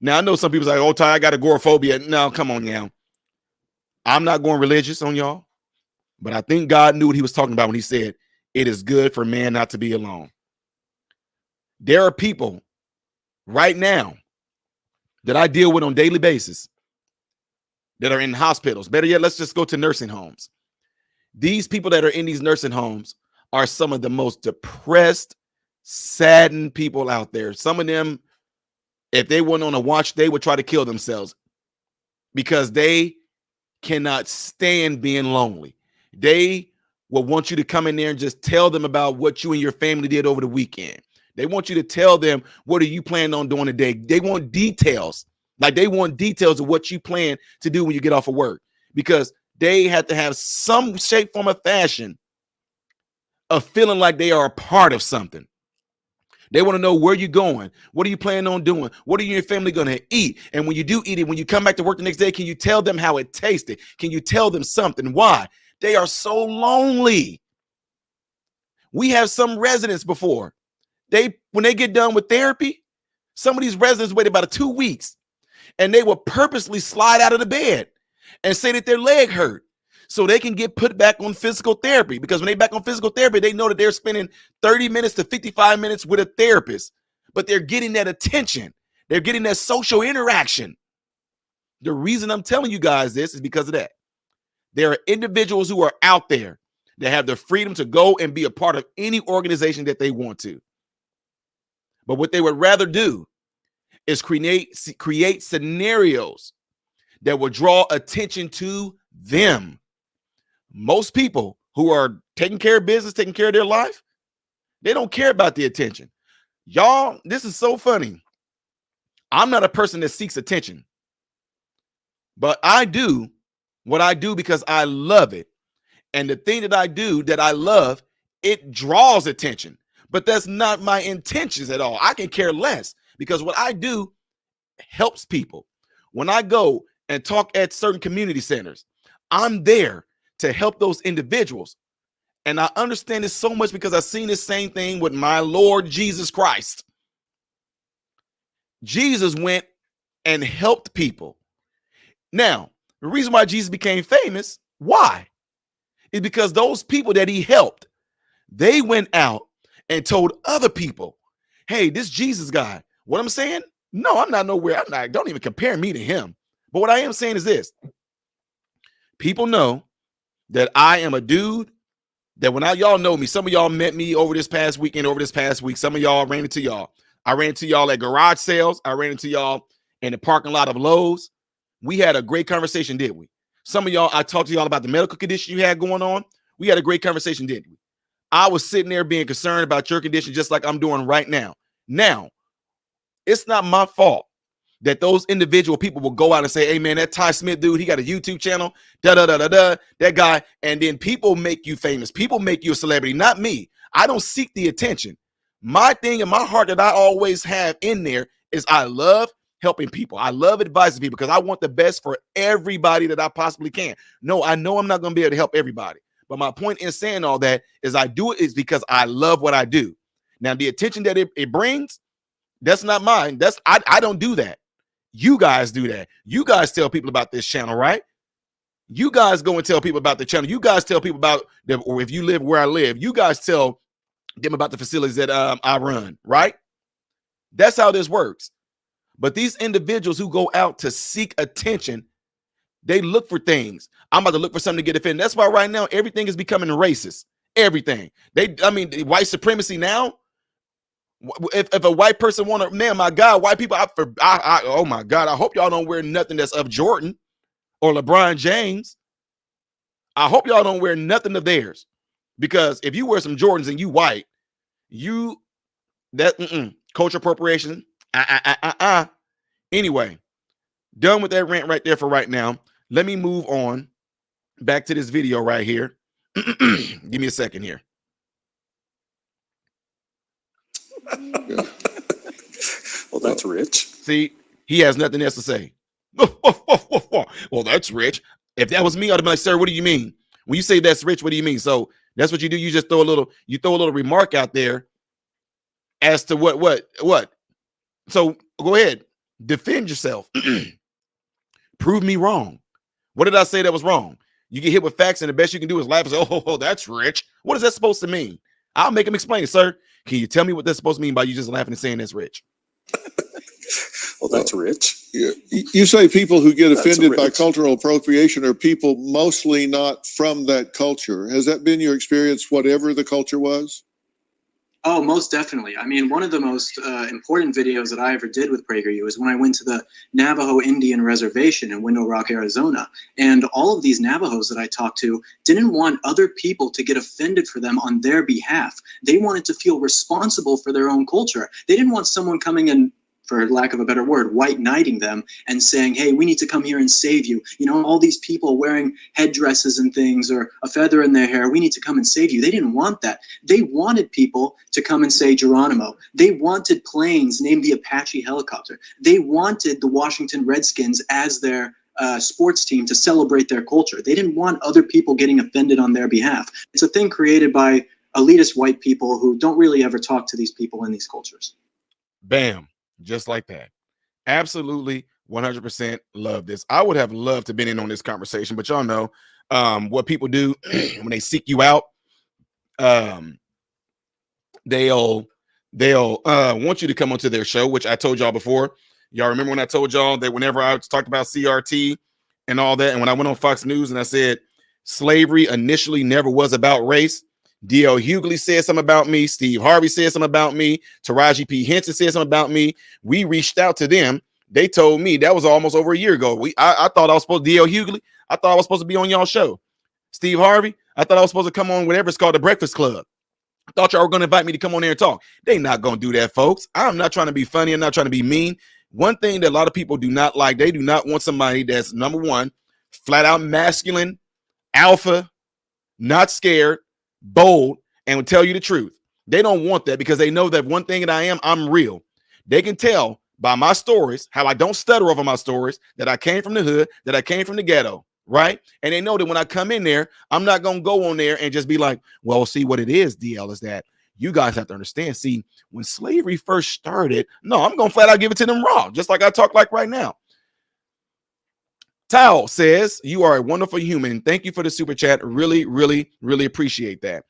Now, I know some people say, oh, Ty, I got agoraphobia. No, come on now. I'm not going religious on y'all, but I think God knew what he was talking about when he said, it is good for man not to be alone. There are people right now that I deal with on a daily basis that are in hospitals. Better yet, let's just go to nursing homes. These people that are in these nursing homes are some of the most depressed, saddened people out there. Some of them, if they weren't on a watch, they would try to kill themselves because they cannot stand being lonely. They will want you to come in there and just tell them about what you and your family did over the weekend. They want you to tell them, what are you planning on doing today? They want details. Like they want details of what you plan to do when you get off of work, because they have to have some shape, form, or fashion of feeling like they are a part of something. They want to know where you're going. What are you planning on doing? What are you and your family going to eat? And when you do eat it, when you come back to work the next day, can you tell them how it tasted? Can you tell them something? Why? They are so lonely. We have some residents before. When they get done with therapy, some of these residents wait about 2 weeks, and they will purposely slide out of the bed and say that their leg hurt so they can get put back on physical therapy. Because when they back on physical therapy, they know that they're spending 30 minutes to 55 minutes with a therapist, but they're getting that attention. They're getting that social interaction. The reason I'm telling you guys this is because of that. There are individuals who are out there that have the freedom to go and be a part of any organization that they want to. But what they would rather do is create scenarios that will draw attention to them. Most people who are taking care of business, taking care of their life, they don't care about the attention. Y'all, this is so funny. I'm not a person that seeks attention, but I do what I do because I love it. And the thing that I do that I love, it draws attention, but that's not my intentions at all. I can care less, because what I do helps people. When I go and talk at certain community centers, I'm there to help those individuals. And I understand this so much because I've seen the same thing with my Lord Jesus Christ. Jesus went and helped people. Now, the reason why Jesus became famous, why? Is because those people that he helped, they went out and told other people, hey, this Jesus guy, what I'm saying? No, I'm not nowhere. Don't even compare me to him. But what I am saying is this. People know that I am a dude that when y'all know me, some of y'all met me over this past weekend, over this past week. Some of y'all ran into y'all. I ran into y'all at garage sales. I ran into y'all in the parking lot of Lowe's. We had a great conversation, didn't we? Some of y'all, I talked to y'all about the medical condition you had going on. We had a great conversation, didn't we? I was sitting there being concerned about your condition just like I'm doing right now. Now, it's not my fault that those individual people will go out and say, hey, man, that Ty Smith dude, he got a YouTube channel, that guy. And then people make you famous. People make you a celebrity, not me. I don't seek the attention. My thing in my heart that I always have in there is I love helping people. I love advising people because I want the best for everybody that I possibly can. No, I know I'm not going to be able to help everybody. But my point in saying all that is I do it is because I love what I do. Now, the attention that it brings, that's not mine. I don't do that. You guys do that. You guys tell people about this channel, right? You guys go and tell people about the channel. You guys tell people about them, or if you live where I live, you guys tell them about the facilities that I run, right? That's how this works. But these individuals who go out to seek attention, they look for things. I'm about to look for something to get offended. That's why right now everything is becoming racist. Everything. White supremacy now. If a white person want to, man, my God, white people, oh my God, I hope y'all don't wear nothing that's of Jordan or LeBron James. I hope y'all don't wear nothing of theirs, because if you wear some Jordans and you white, culture appropriation. Anyway, done with that rant right there for right now. Let me move on back to this video right here. Give me a second here. Well, that's rich. See, he has nothing else to say. Well, that's rich. If that was me, I'd be like, sir, what do you mean? When you say that's rich, what do you mean? So that's what you do. You just throw a little remark out there as to what. So go ahead, defend yourself. Prove me wrong. What did I say that was wrong? You get hit with facts, and the best you can do is laugh and say, oh, that's rich. What is that supposed to mean? I'll make him explain it, sir. Can you tell me what that's supposed to mean by you just laughing and saying that's rich? Well, that's rich. You say people who get That's offended by rich. cultural appropriation are people mostly not from that culture. Has that been your experience, whatever the culture was? Oh, most definitely. I mean, one of the most important videos that I ever did with PragerU is when I went to the Navajo Indian Reservation in Window Rock, Arizona. And all of these Navajos that I talked to didn't want other people to get offended for them on their behalf. They wanted to feel responsible for their own culture. They didn't want someone coming in, for lack of a better word, white knighting them and saying, hey, we need to come here and save you. You know, all these people wearing headdresses and things or a feather in their hair, we need to come and save you. They didn't want that. They wanted people to come and say Geronimo. They wanted planes named the Apache helicopter. They wanted the Washington Redskins as their sports team to celebrate their culture. They didn't want other people getting offended on their behalf. It's a thing created by elitist white people who don't really ever talk to these people in these cultures. Bam. Just like that. Absolutely 100% love this. I would have loved to have been in on this conversation, but y'all know what people do when they seek you out. They'll want you to come onto their show, which I told y'all before. Y'all remember when I told y'all that whenever I talked about CRT and all that, and when I went on Fox News and I said slavery initially never was about race, D.L. Hughley said something about me. Steve Harvey said something about me. Taraji P. Henson said something about me. We reached out to them. They told me that was almost over a year ago. I thought I was supposed to, D.L. Hughley, I thought I was supposed to be on y'all show. Steve Harvey, I thought I was supposed to come on whatever it's called, the Breakfast Club. I thought y'all were going to invite me to come on there and talk. They not going to do that, folks. I'm not trying to be funny. I'm not trying to be mean. One thing that a lot of people do not like, they do not want somebody that's, number one, flat out masculine, alpha, not scared, bold, and will tell you the truth. They don't want that because they know that one thing that I am, I'm real. They can tell by my stories, how I don't stutter over my stories, that I came from the hood, that I came from the ghetto, right? And they know that when I come in there, I'm not going to go on there and just be like, well, see what it is, DL, is that you guys have to understand. See, when slavery first started, no, I'm going to flat out give it to them raw, just like I talk like right now. Tao says, you are a wonderful human. Thank you for the super chat. Really, really, really appreciate that.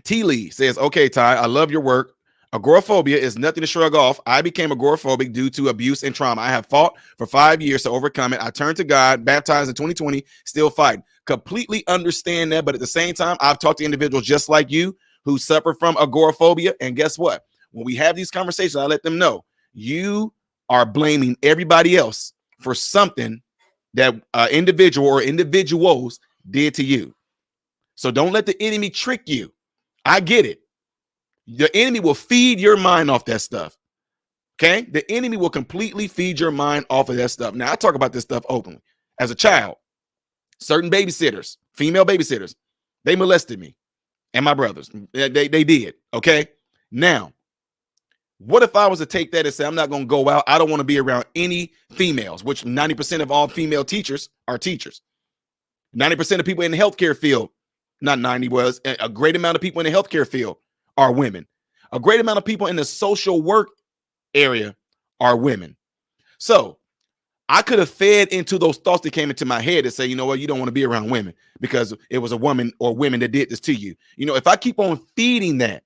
T. Lee says, okay, Ty, I love your work. Agoraphobia is nothing to shrug off. I became agoraphobic due to abuse and trauma. I have fought for 5 years to overcome it. I turned to God, baptized in 2020, still fighting. Completely understand that, but at the same time, I've talked to individuals just like you who suffer from agoraphobia, and guess what? When we have these conversations, I let them know you are blaming everybody else for something that individual or individuals did to you. So don't let the enemy trick you. I get it. The enemy will feed your mind off that stuff. Okay? The enemy will completely feed your mind off of that stuff. Now, I talk about this stuff openly. As a child, certain babysitters, female babysitters, they molested me and my brothers. They did. Okay? Now, what if I was to take that and say, I'm not going to go out. I don't want to be around any females, which 90% of all female teachers are teachers. 90% of people in the healthcare field, not 90 was, a great amount of people in the healthcare field are women. A great amount of people in the social work area are women. So I could have fed into those thoughts that came into my head and say, you know what, you don't want to be around women because it was a woman or women that did this to you. You know, if I keep on feeding that,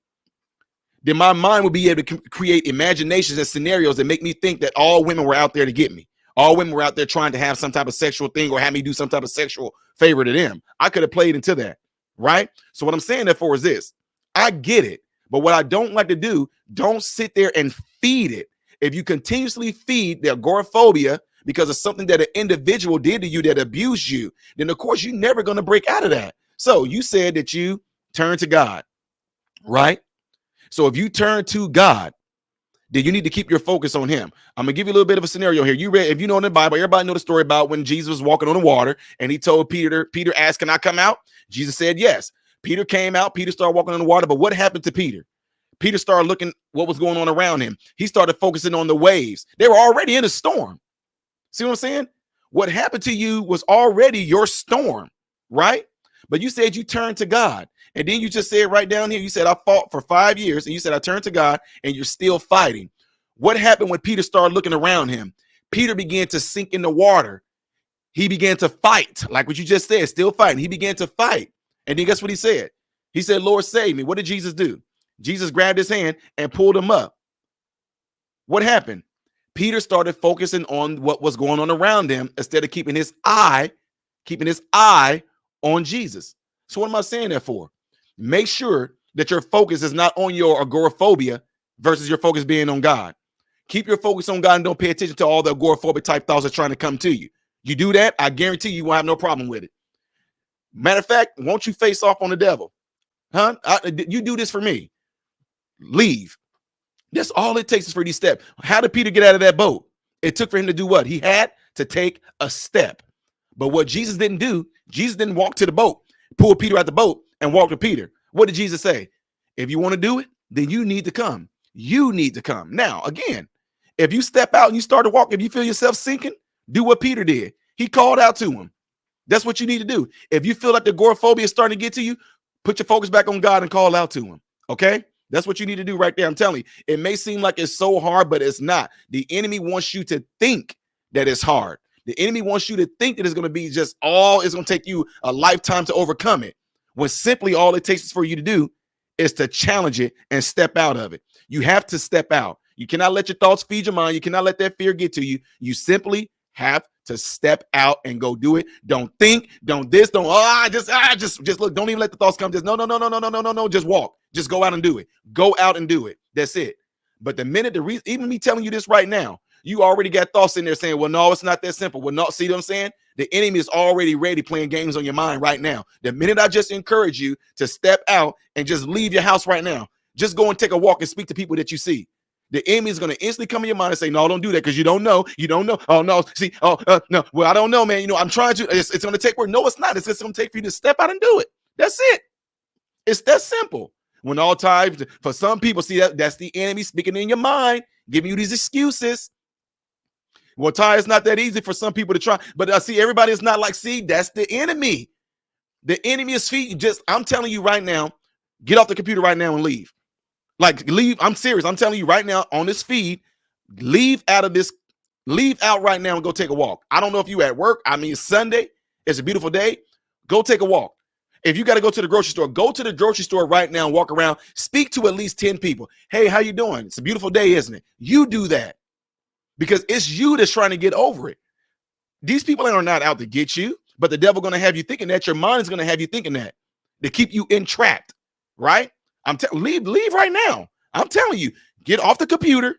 then my mind will be able to create imaginations and scenarios that make me think that all women were out there to get me. All women were out there trying to have some type of sexual thing or have me do some type of sexual favor to them. I could have played into that, right? So what I'm saying therefore is this. I get it. But what I don't like to do, don't sit there and feed it. If you continuously feed the agoraphobia because of something that an individual did to you that abused you, then of course you're never going to break out of that. So you said that you turn to God, right? So if you turn to God, then you need to keep your focus on him. I'm going to give you a little bit of a scenario here. You read, if you know in the Bible, everybody know the story about when Jesus was walking on the water and he told Peter asked, can I come out? Jesus said, yes. Peter came out. Peter started walking on the water. But what happened to Peter? Peter started looking what was going on around him. He started focusing on the waves. They were already in a storm. See what I'm saying? What happened to you was already your storm, right? But you said you turned to God. And then you just said right down here, you said, I fought for 5 years. And you said, I turned to God and you're still fighting. What happened when Peter started looking around him? Peter began to sink in the water. He began to fight, like what you just said, still fighting. He began to fight. And then guess what he said? He said, Lord, save me. What did Jesus do? Jesus grabbed his hand and pulled him up. What happened? Peter started focusing on what was going on around him instead of keeping his eye on Jesus. So what am I saying that for? Make sure that your focus is not on your agoraphobia versus your focus being on God. Keep your focus on God and don't pay attention to all the agoraphobic type thoughts that are trying to come to you. You do that, I guarantee you won't have no problem with it. Matter of fact, won't you face off on the devil? Huh? You do this for me. Leave. That's all it takes is for these steps. How did Peter get out of that boat? It took for him to do what? He had to take a step. But what Jesus didn't do, Jesus didn't walk to the boat, pull Peter out the boat and walk to Peter. What did Jesus say? If you want to do it, then you need to come. You need to come. Now, again, if you step out and you start to walk, if you feel yourself sinking, do what Peter did. He called out to him. That's what you need to do. If you feel like the agoraphobia is starting to get to you, put your focus back on God and call out to him. Okay? That's what you need to do right there. I'm telling you, it may seem like it's so hard, but it's not. The enemy wants you to think that it's hard. The enemy wants you to think that it's going to be just it's going to take you a lifetime to overcome it. When simply all it takes is for you to do is to challenge it and step out of it. You have to step out. You cannot let your thoughts feed your mind. You cannot let that fear get to you. You simply have to step out and go do it. Don't think, don't this, don't, just look, don't even let the thoughts come. Just no, just walk. Just go out and do it. Go out and do it. That's it. But the minute even me telling you this right now, you already got thoughts in there saying, well, no, it's not that simple. Well, no, see what I'm saying? The enemy is already ready playing games on your mind right now. The minute I just encourage you to step out and just leave your house right now, just go and take a walk and speak to people that you see. The enemy is going to instantly come in your mind and say, no, don't do that because you don't know. You don't know. Oh, no. See, no. Well, I don't know, man. You know, I'm trying to. It's going to take work. No, it's not. It's just going to take for you to step out and do it. That's it. It's that simple. When all times, for some people, see that's the enemy speaking in your mind, giving you these excuses. Well, Ty, it's not that easy for some people to try, but I see everybody is not like, see, that's the enemy. The enemy is feeding. I'm telling you right now, get off the computer right now and leave. Like, leave. I'm serious. I'm telling you right now on this feed, leave out right now and go take a walk. I don't know if you at work. I mean, it's Sunday. It's a beautiful day. Go take a walk. If you got to go to the grocery store, go to the grocery store right now and walk around. Speak to at least 10 people. Hey, how you doing? It's a beautiful day, isn't it? You do that because it's you that's trying to get over it. These people are not out to get you, but the devil going to have you thinking that. Your mind is going to have you thinking that to keep you entrapped, right? Leave right now. I'm telling you, get off the computer,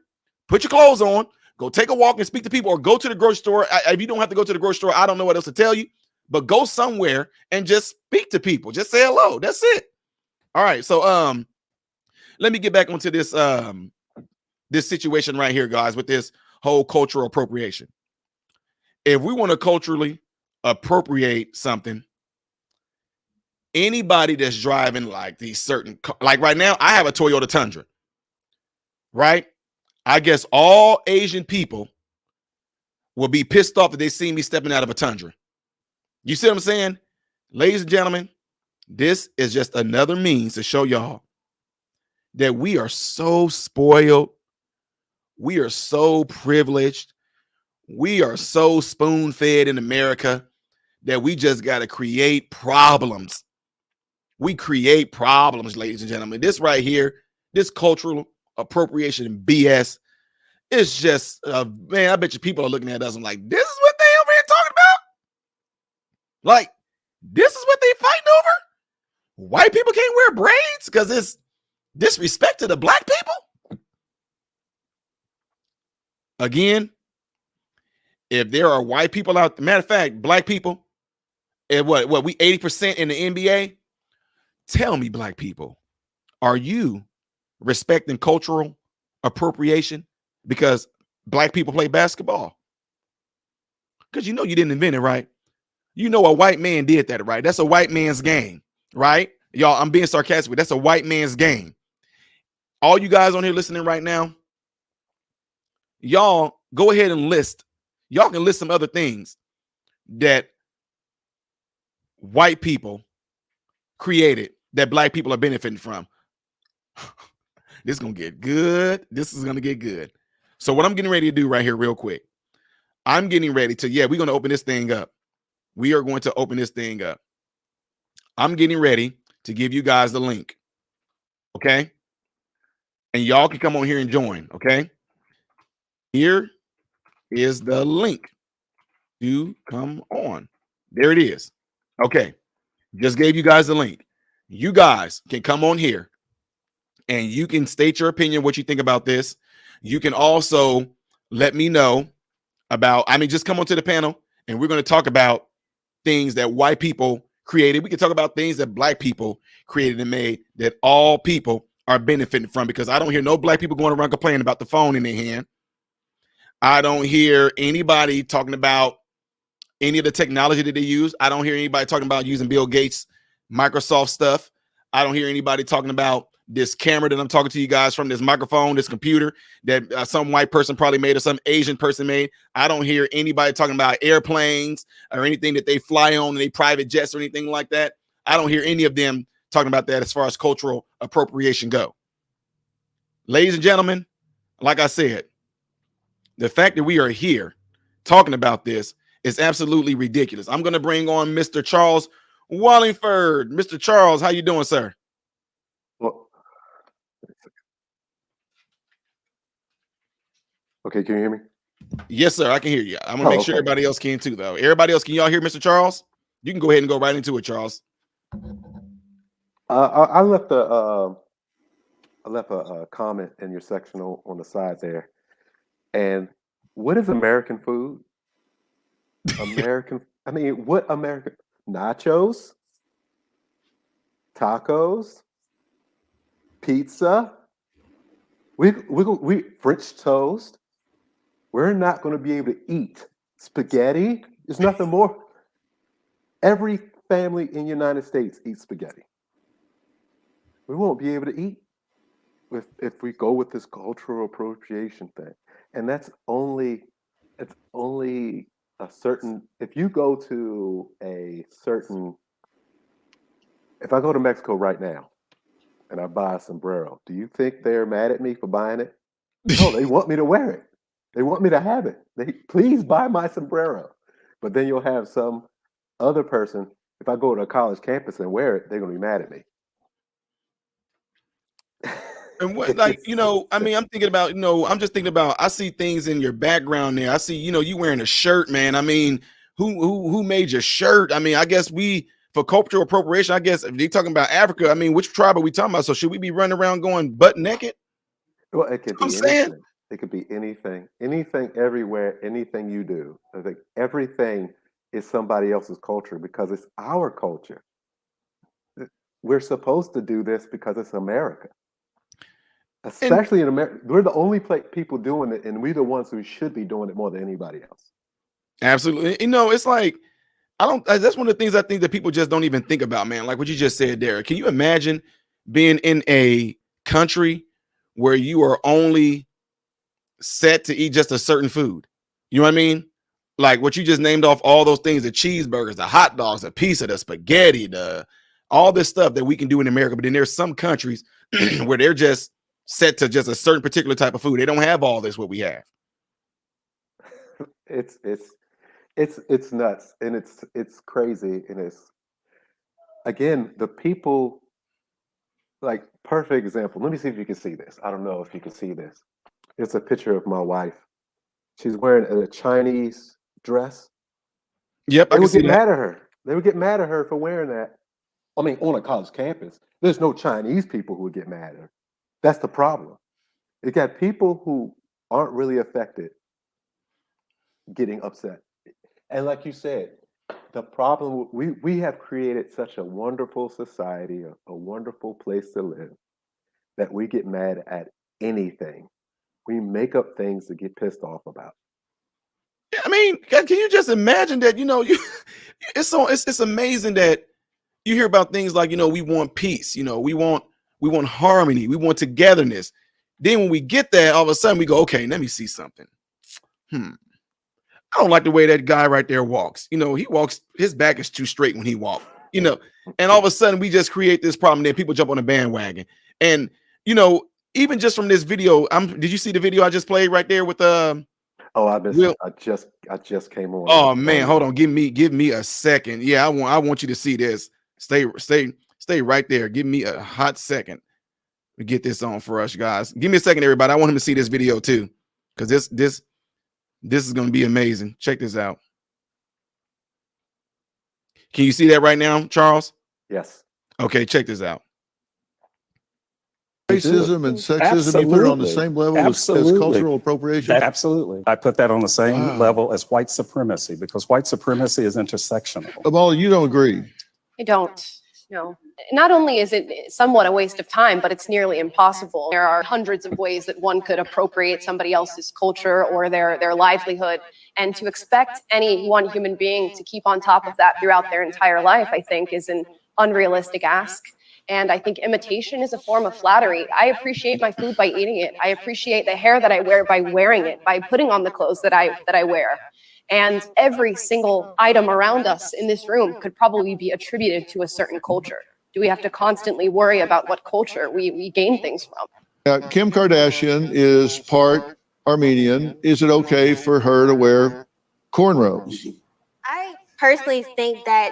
put your clothes on, go take a walk and speak to people, or go to the grocery store. If you don't have to go to the grocery store, I don't know what else to tell you, but go somewhere and just speak to people. Just say hello. That's it. All right. So let me get back onto this this situation right here, guys, with this whole cultural appropriation. If we want to culturally appropriate something, anybody that's driving like these certain, like right now, I have a Toyota Tundra, right? I guess all Asian people will be pissed off if they see me stepping out of a Tundra. You see what I'm saying? Ladies and gentlemen, this is just another means to show y'all that we are so spoiled. We are so privileged. We are so spoon-fed in America that we just got to create problems. We create problems, ladies and gentlemen. This right here, this cultural appropriation BS, it's just, man, I bet you people are looking at us and like, this is what they over here talking about? Like, this is what they fighting over? White people can't wear braids because it's disrespect to the black people? Again, if there are white people out, matter of fact, black people, and what we 80% in the NBA, tell me, black people, are you respecting cultural appropriation because black people play basketball? Because you know you didn't invent it, right? You know a white man did that, right? That's a white man's game, right? Y'all, I'm being sarcastic. That's a white man's game. All you guys on here listening right now, y'all go ahead and list. Y'all can list some other things that white people created that black people are benefiting from. This is going to get good. This is going to get good. So what I'm getting ready to do right here real quick, I'm getting ready to, we're going to open this thing up. We are going to open this thing up. I'm getting ready to give you guys the link. Okay. And y'all can come on here and join. Okay. Here is the link to come on. There it is. Okay. Just gave you guys the link. You guys can come on here and you can state your opinion, what you think about this. You can also let me know about, just come onto the panel and we're going to talk about things that white people created. We can talk about things that black people created and made that all people are benefiting from, because I don't hear no black people going around complaining about the phone in their hand. I don't hear anybody talking about any of the technology that they use. I don't hear anybody talking about using Bill Gates' Microsoft stuff. I don't hear anybody talking about this camera that I'm talking to you guys from, this microphone, this computer that some white person probably made or some Asian person made. I don't hear anybody talking about airplanes or anything that they fly on, any private jets or anything like that. I don't hear any of them talking about that as far as cultural appropriation go. Ladies and gentlemen, like I said, the fact that we are here talking about this is absolutely ridiculous. I'm going to bring on Mr. Charles Wallingford. Mr. Charles, how you doing, sir? Well, okay, can you hear me? Yes, sir. I can hear you. I'm gonna make sure everybody else can too, though. Everybody else, can y'all hear Mr. Charles? You can go ahead and go right into it, Charles. I left a comment in your section on the side there. And what is American food? What American nachos, tacos, pizza, we French toast. We're not going to be able to eat spaghetti. There's nothing more. Every family in the United States eats spaghetti. We won't be able to eat if we go with this cultural appropriation thing. And it's only a certain, if you go to a certain, if I go to Mexico right now and I buy a sombrero, do you think they're mad at me for buying it? No, they want me to wear it. They want me to have it. They please buy my sombrero. But then you'll have some other person, if I go to a college campus and wear it, they're gonna be mad at me. And what, like, I mean, I'm thinking about, I'm just thinking about, I see things in your background there. I see, you wearing a shirt, man. I mean, who made your shirt? I mean, I guess for cultural appropriation, I guess if they're talking about Africa, I mean, which tribe are we talking about? So should we be running around going butt naked? Well, it could I'm be saying. anything. It could be anything, everywhere, anything you do. I think everything is somebody else's culture because it's our culture. We're supposed to do this because it's America. And Especially in America, we're the only people doing it, and we're the ones who should be doing it more than anybody else. absolutely, it's like, that's one of the things I think that people just don't even think about, man. Like what you just said, Derek. Can you imagine being in a country where you are only set to eat just a certain food? You know what I mean? Like what you just named off, all those things, the cheeseburgers, the hot dogs, the pizza, the spaghetti, all this stuff that we can do in America. But then there's some countries where they're just set to just a certain particular type of food. They don't have all this what we have. It's nuts, and it's crazy, and it's, again, the people, like, perfect example. Let me see if you can see this. I don't know if you can see this. It's a picture of my wife. She's wearing a Chinese dress. Yep, They I can would see get that. mad at her. They would get mad at her for wearing that. I mean, on a college campus, there's no Chinese people who would get mad at her. That's the problem. You got people who aren't really affected getting upset. And like you said, the problem, we have created such a wonderful society, a wonderful place to live, that we get mad at anything. We make up things to get pissed off about. I mean, can you just imagine that? It's amazing that you hear about things like, we want peace, we want harmony, we want togetherness. Then when we get there, all of a sudden we go, okay, let me see something. I don't like the way that guy right there walks. He walks, his back is too straight when he walks, and all of a sudden we just create this problem. Then people jump on the bandwagon. And, even just from this video, did you see the video I just played right there with Oh, I missed Will? it. I just came on. Oh man, hold on. Give me a second. Yeah, I want you to see this. Stay right there. Give me a hot second to get this on for us, guys. Give me a second, everybody. I want him to see this video too, because this is going to be amazing. Check this out. Can you see that right now, Charles? Yes. Okay, check this out. Racism and sexism, you put it on the same level as cultural appropriation? Absolutely. I put that on the same Wow. level as white supremacy, because white supremacy is intersectional. Amal, you don't agree? I don't. No. Not only is it somewhat a waste of time, but it's nearly impossible. There are hundreds of ways that one could appropriate somebody else's culture or their livelihood. And to expect any one human being to keep on top of that throughout their entire life, I think, is an unrealistic ask. And I think imitation is a form of flattery. I appreciate my food by eating it. I appreciate the hair that I wear by wearing it, by putting on the clothes that I wear. And every single item around us in this room could probably be attributed to a certain culture. Do we have to constantly worry about what culture we gain things from? Kim Kardashian is part Armenian. Is it okay for her to wear cornrows? I personally think that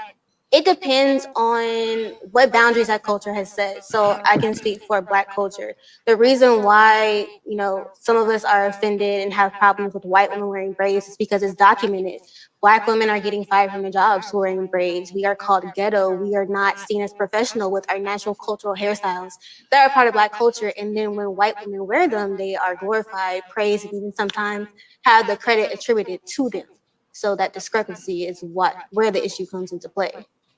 it depends on what boundaries that culture has set. So I can speak for Black culture. The reason why, some of us are offended and have problems with white women wearing braids is because it's documented. Black women are getting fired from their jobs wearing braids. We are called ghetto. We are not seen as professional with our natural cultural hairstyles that are part of Black culture. And then when white women wear them, they are glorified, praised, and even sometimes have the credit attributed to them. So that discrepancy is where the issue comes into play.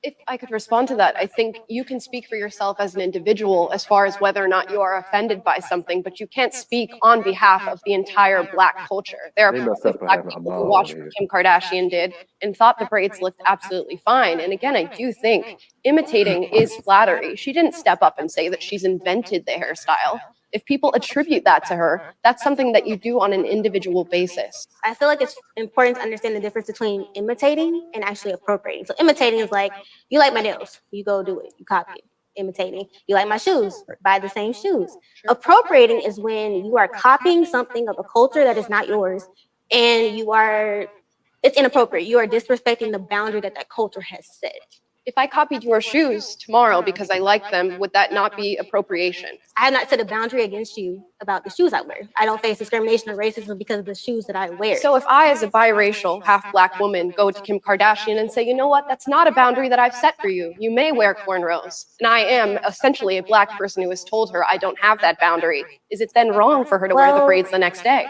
If I could respond to that, I think you can speak for yourself as an individual as far as whether or not you are offended by something, but you can't speak on behalf of the entire Black culture. There are They messed plenty up of for Black having people Amal who on watched here. what Kim Kardashian did and thought the braids looked absolutely fine. And again, I do think imitating is flattery. She didn't step up and say that she's invented the hairstyle. If people attribute that to her, that's something that you do on an individual basis. I feel like it's important to understand the difference between imitating and actually appropriating. So imitating is like, you like my nails, you go do it, you copy it. Imitating. You like my shoes, buy the same shoes. Appropriating is when you are copying something of a culture that is not yours, and it's inappropriate. You are disrespecting the boundary that that culture has set. If I copied your shoes tomorrow because I like them, would that not be appropriation? I have not set a boundary against you about the shoes I wear. I don't face discrimination or racism because of the shoes that I wear. So if I, as a biracial, half-Black woman, go to Kim Kardashian and say, you know what, that's not a boundary that I've set for you. You may wear cornrows. And I am essentially a Black person who has told her I don't have that boundary. Is it then wrong for her to wear the braids the next day?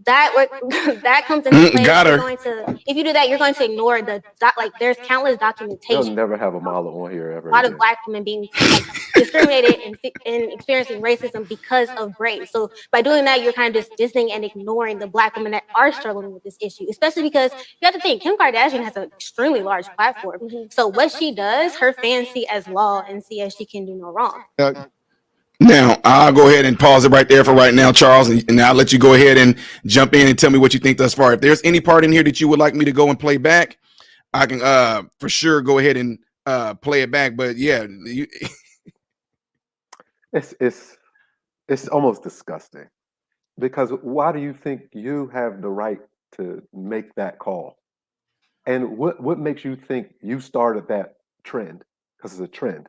That comes into play. Got her. If you do that, you're going to ignore there's countless They'll documentation. never have Amala on here ever A lot of again. Black women being discriminated and experiencing racism because of braids. So by doing that, you're kind of just distancing and ignoring the Black women that are struggling with this issue, especially because you have to think Kim Kardashian has an extremely large platform. So what she does, her fans see as law and see as she can do no wrong. Now, I'll go ahead and pause it right there for right now, Charles, and I'll let you go ahead and jump in and tell me what you think thus far. If there's any part in here that you would like me to go and play back, I can for sure go ahead and play it back. But yeah, It's almost disgusting, because why do you think you have the right to make that call? And what makes you think you started that trend? Because it's a trend.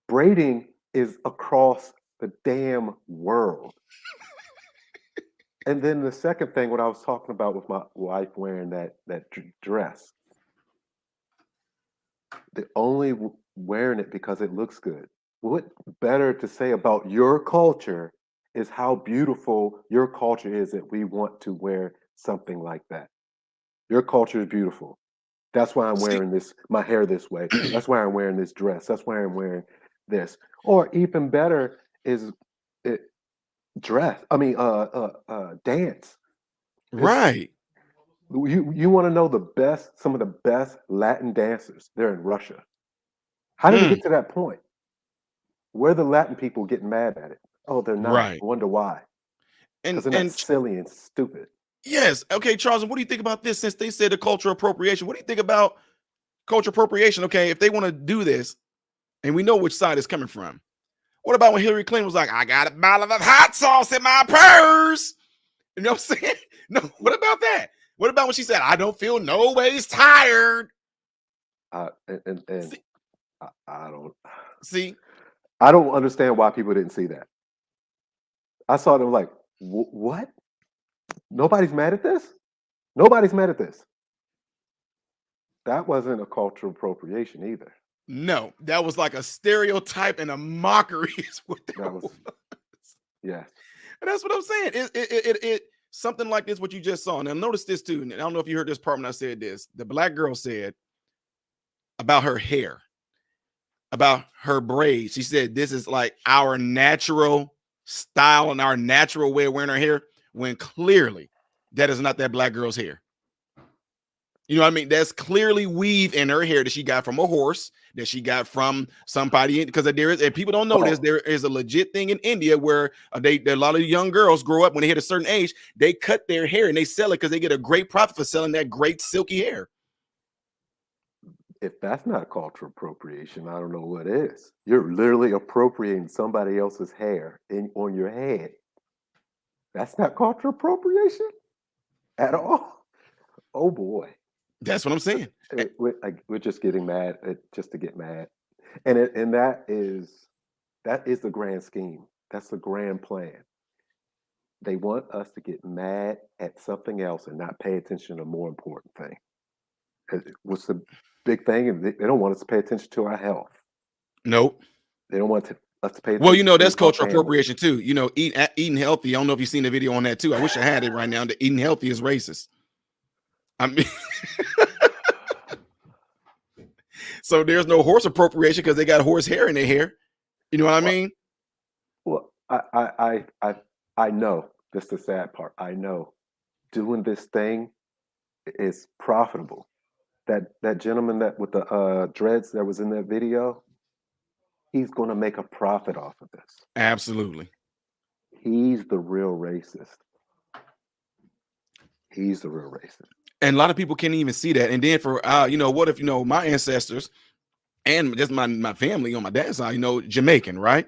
Braiding is across the damn world. And then the second thing, what I was talking about with my wife wearing that dress, the only wearing it because it looks good. What better to say about your culture is how beautiful your culture is that we want to wear something like that. Your culture is beautiful. That's why I'm wearing my hair this way. That's why I'm wearing this dress. That's why I'm wearing this. Or even better is dance. right. You want to know some of the best Latin dancers? They're in Russia. How did it get to that point? Where are the Latin people getting mad at it? Oh, they're not. Right. I wonder why. Because they're not silly and stupid. Yes. Okay, Charles, what do you think about this? Since they said the cultural appropriation, what do you think about cultural appropriation? Okay, if they want to do this, and we know which side it's coming from. What about when Hillary Clinton was like, I got a bottle of hot sauce in my purse? You know what I'm saying? No, what about that? What about when she said, I don't feel no ways tired? I don't see. I don't understand why people didn't see that. I saw them like, what? Nobody's mad at this? Nobody's mad at this. That wasn't a cultural appropriation either. No, that was like a stereotype and a mockery is what that was. Yeah. And that's what I'm saying. It something like this, what you just saw. Now notice this too. And I don't know if you heard this part when I said this. The Black girl said about her hair, about her braids. She said, this is like our natural style and our natural way of wearing our hair, when clearly that is not that Black girl's hair. You know what I mean? That's clearly weave in her hair that she got from a horse, that she got from somebody, because there is, and people don't know this, there is a legit thing in India where a lot of young girls grow up when they hit a certain age, they cut their hair and they sell it because they get a great profit for selling that great silky hair. If that's not cultural appropriation, I don't know what is. You're literally appropriating somebody else's hair on your head. That's not cultural appropriation at all. Oh boy. That's what I'm saying. We're just getting mad just to get mad, and that is the grand scheme. That's the grand plan. They want us to get mad at something else and not pay attention to a more important thing. What's the big thing? And they don't want us to pay attention to our health. Nope. They don't want us to pay attention. Well, you know, that's cultural appropriation too. You know, eating healthy. I don't know if you've seen the video on that too. I wish I had it right now. That eating healthy is racist. I mean, So there's no horse appropriation because they got horse hair in their hair. You know what I mean? Well, I know. That's the sad part. I know doing this thing is profitable. That gentleman that with the dreads that was in that video, he's going to make a profit off of this. Absolutely. He's the real racist. He's the real racist. And a lot of people can't even see that. And then for you know, what if my ancestors and just my family on my dad's side, Jamaican, right?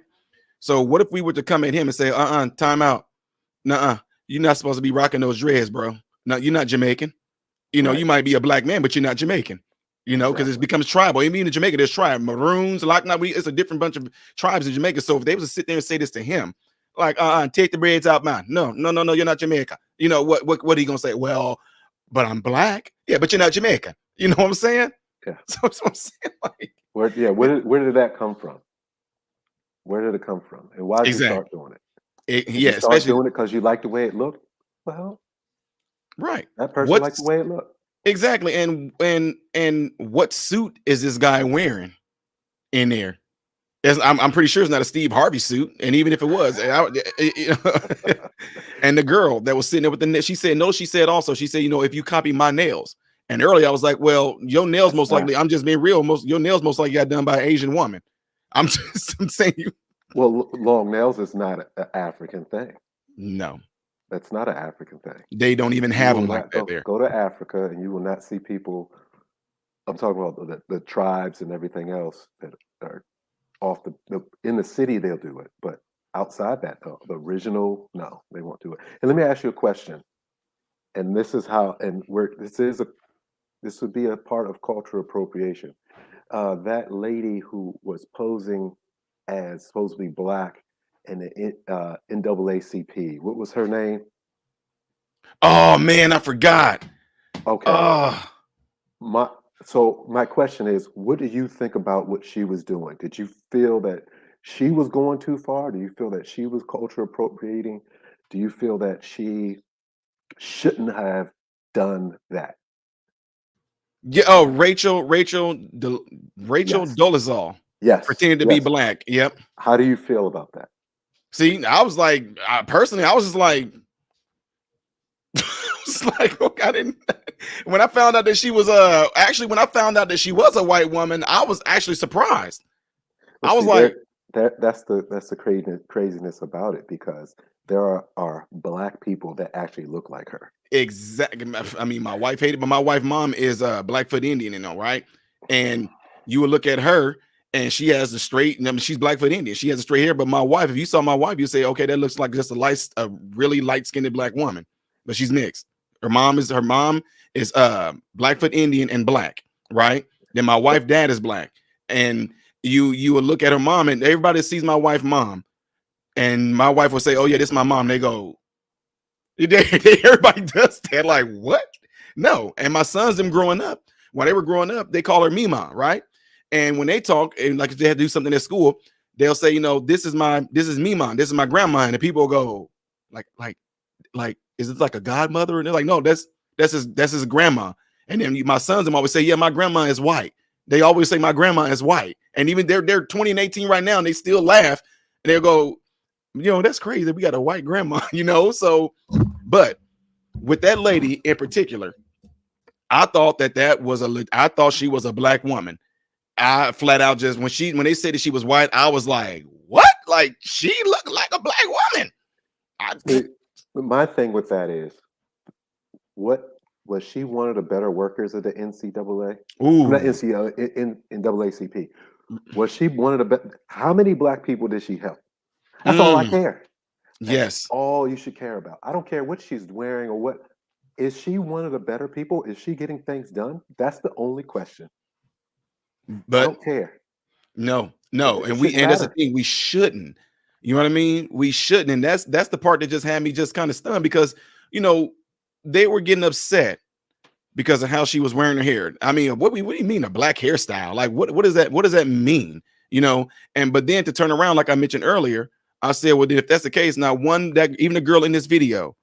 So what if we were to come at him and say, time out. Nuh-uh. You're not supposed to be rocking those dreads, bro. No, you're not Jamaican. Right. You might be a black man, but you're not Jamaican. Because it becomes tribal. I mean, in Jamaica, there's tribe, Maroons, it's a different bunch of tribes in Jamaica. So if they was to sit there and say this to him, like, take the braids out, man. No, you're not Jamaica. What are you gonna say? Well, but I'm black. Yeah, but you're not Jamaican. You know what I'm saying? Yeah. So that's what I'm saying. Like, where did that come from? Where did it come from? And why did you start doing it? Yeah, you start especially doing it because you like the way it looked. Well, right. that person liked the way it looked. Exactly. And what suit is this guy wearing in there? I'm pretty sure it's not a Steve Harvey suit. And even if it was, and the girl that was sitting there with the she said, no, she said also, if you copy my nails. And earlier I was like, well, your nails most likely, I'm just being real, your nails most likely got done by an Asian woman. I'm saying you. Well, long nails is not an African thing. No. That's not an African thing. They don't even have them like that there. Go to Africa and you will not see people. I'm talking about the tribes and everything else that are off in the city. They'll do it, but outside that, the original, no, they won't do it. And let me ask you a question. And this is how, and where this would be a part of cultural appropriation. That lady who was posing as supposed to be black in the NAACP. What was her name? Oh man, I forgot. Okay. My question is, what do you think about what she was doing? Did you feel that she was going too far? Do you feel that she was culture appropriating? Do you feel that she shouldn't have done that? Yeah. Oh, Rachel Dolezal. Yes. Pretended to be black. Yep. How do you feel about that? See, I was like, personally, I was just like, I didn't. When I found out that she was when I found out that she was a white woman, I was actually surprised. Well, I was like, that's the craziness about it, because there are black people that actually look like her. Exactly. I mean, my wife hated, but my wife's mom is Blackfoot Indian, right? And you would look at her, and she has the straight. I mean, she's Blackfoot Indian. She has a straight hair. But my wife, if you saw my wife, you say, okay, that looks like just a really light-skinned black woman, but she's mixed. Her mom is Blackfoot Indian and black, right? Then my wife's dad is black, and you would look at her mom, and everybody sees my wife's mom, and my wife will say, "Oh yeah, this is my mom." They go, everybody does that. Like, what? No. And my sons, them growing up, while they were growing up, they call her Mima, right? And when they talk, and like if they had to do something at school, they'll say, this is Mima, this is my grandma, and the people go, like, is it like a godmother? And they're like, no, that's his grandma. And then my sons, them always say, yeah, my grandma is white. They always say my grandma is white. And even they're 20 and 18 right now, and they still laugh, and they'll go, that's crazy. We got a white grandma, So, but with that lady in particular, I thought I thought she was a black woman. I flat out just when they said that she was white, I was like, what? Like, she looked like a black woman. My thing with that is, what was she one of the better workers of the NCAA? Ooh. Not NCAA, in NAACP. Was she one of the best? How many black people did she help? That's all I care. Yes. That's all you should care about. I don't care what she's wearing or what. Is she one of the better people? Is she getting things done? That's the only question. But I don't care. No. And that's the thing. We shouldn't. You know what I mean? We shouldn't. And that's the part that just had me just kind of stunned, because, they were getting upset because of how she was wearing her hair. I mean, what do you mean a black hairstyle? Like, what does that mean? But then to turn around, like I mentioned earlier, I said, well, if that's the case, now even the girl in this video,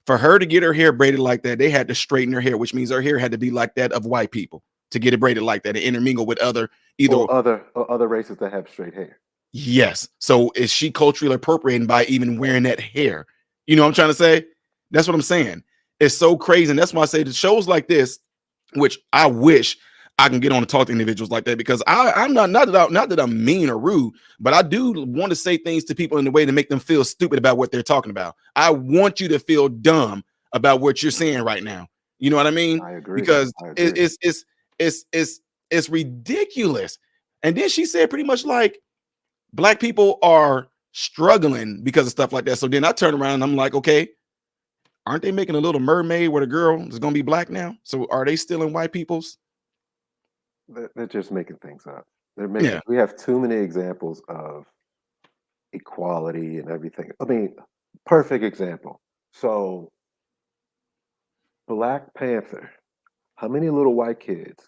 for her to get her hair braided like that, they had to straighten her hair, which means her hair had to be like that of white people to get it braided like that and intermingle with other either or other races that have straight hair. Yes. So is she culturally appropriating by even wearing that hair? You know what I'm trying to say? That's what I'm saying. It's so crazy. And that's why I say the shows like this, which I wish I can get on and talk to individuals like that, because I'm not that I'm mean or rude, but I do want to say things to people in a way to make them feel stupid about what they're talking about. I want you to feel dumb about what you're saying right now. You know what I mean? I agree. Because I agree. it's ridiculous. And then she said pretty much like Black people are struggling because of stuff like that. So then I turn around and I'm like, okay, aren't they making a Little Mermaid where the girl is going to be Black now? So are they still in white people's? They're just making things up. They're making. Yeah. We have too many examples of equality and everything. I mean, perfect example. So, Black Panther. How many little white kids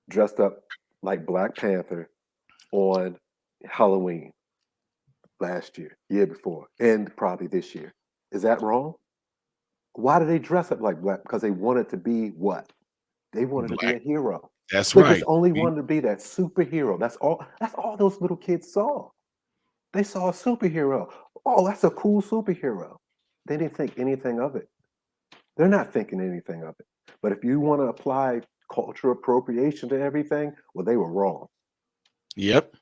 dressed up like Black Panther on Halloween last year before, and probably this year? Is that wrong? Why do they dress up like Black? Because they wanted to be what? They wanted to be Black. a hero. That's They right. just only wanted to be that superhero. That's all those little kids saw. They saw a superhero. Oh, that's a cool superhero. They didn't think anything of it. They're not thinking anything of it. But if you want to apply cultural appropriation to everything, well, they were wrong. Yep.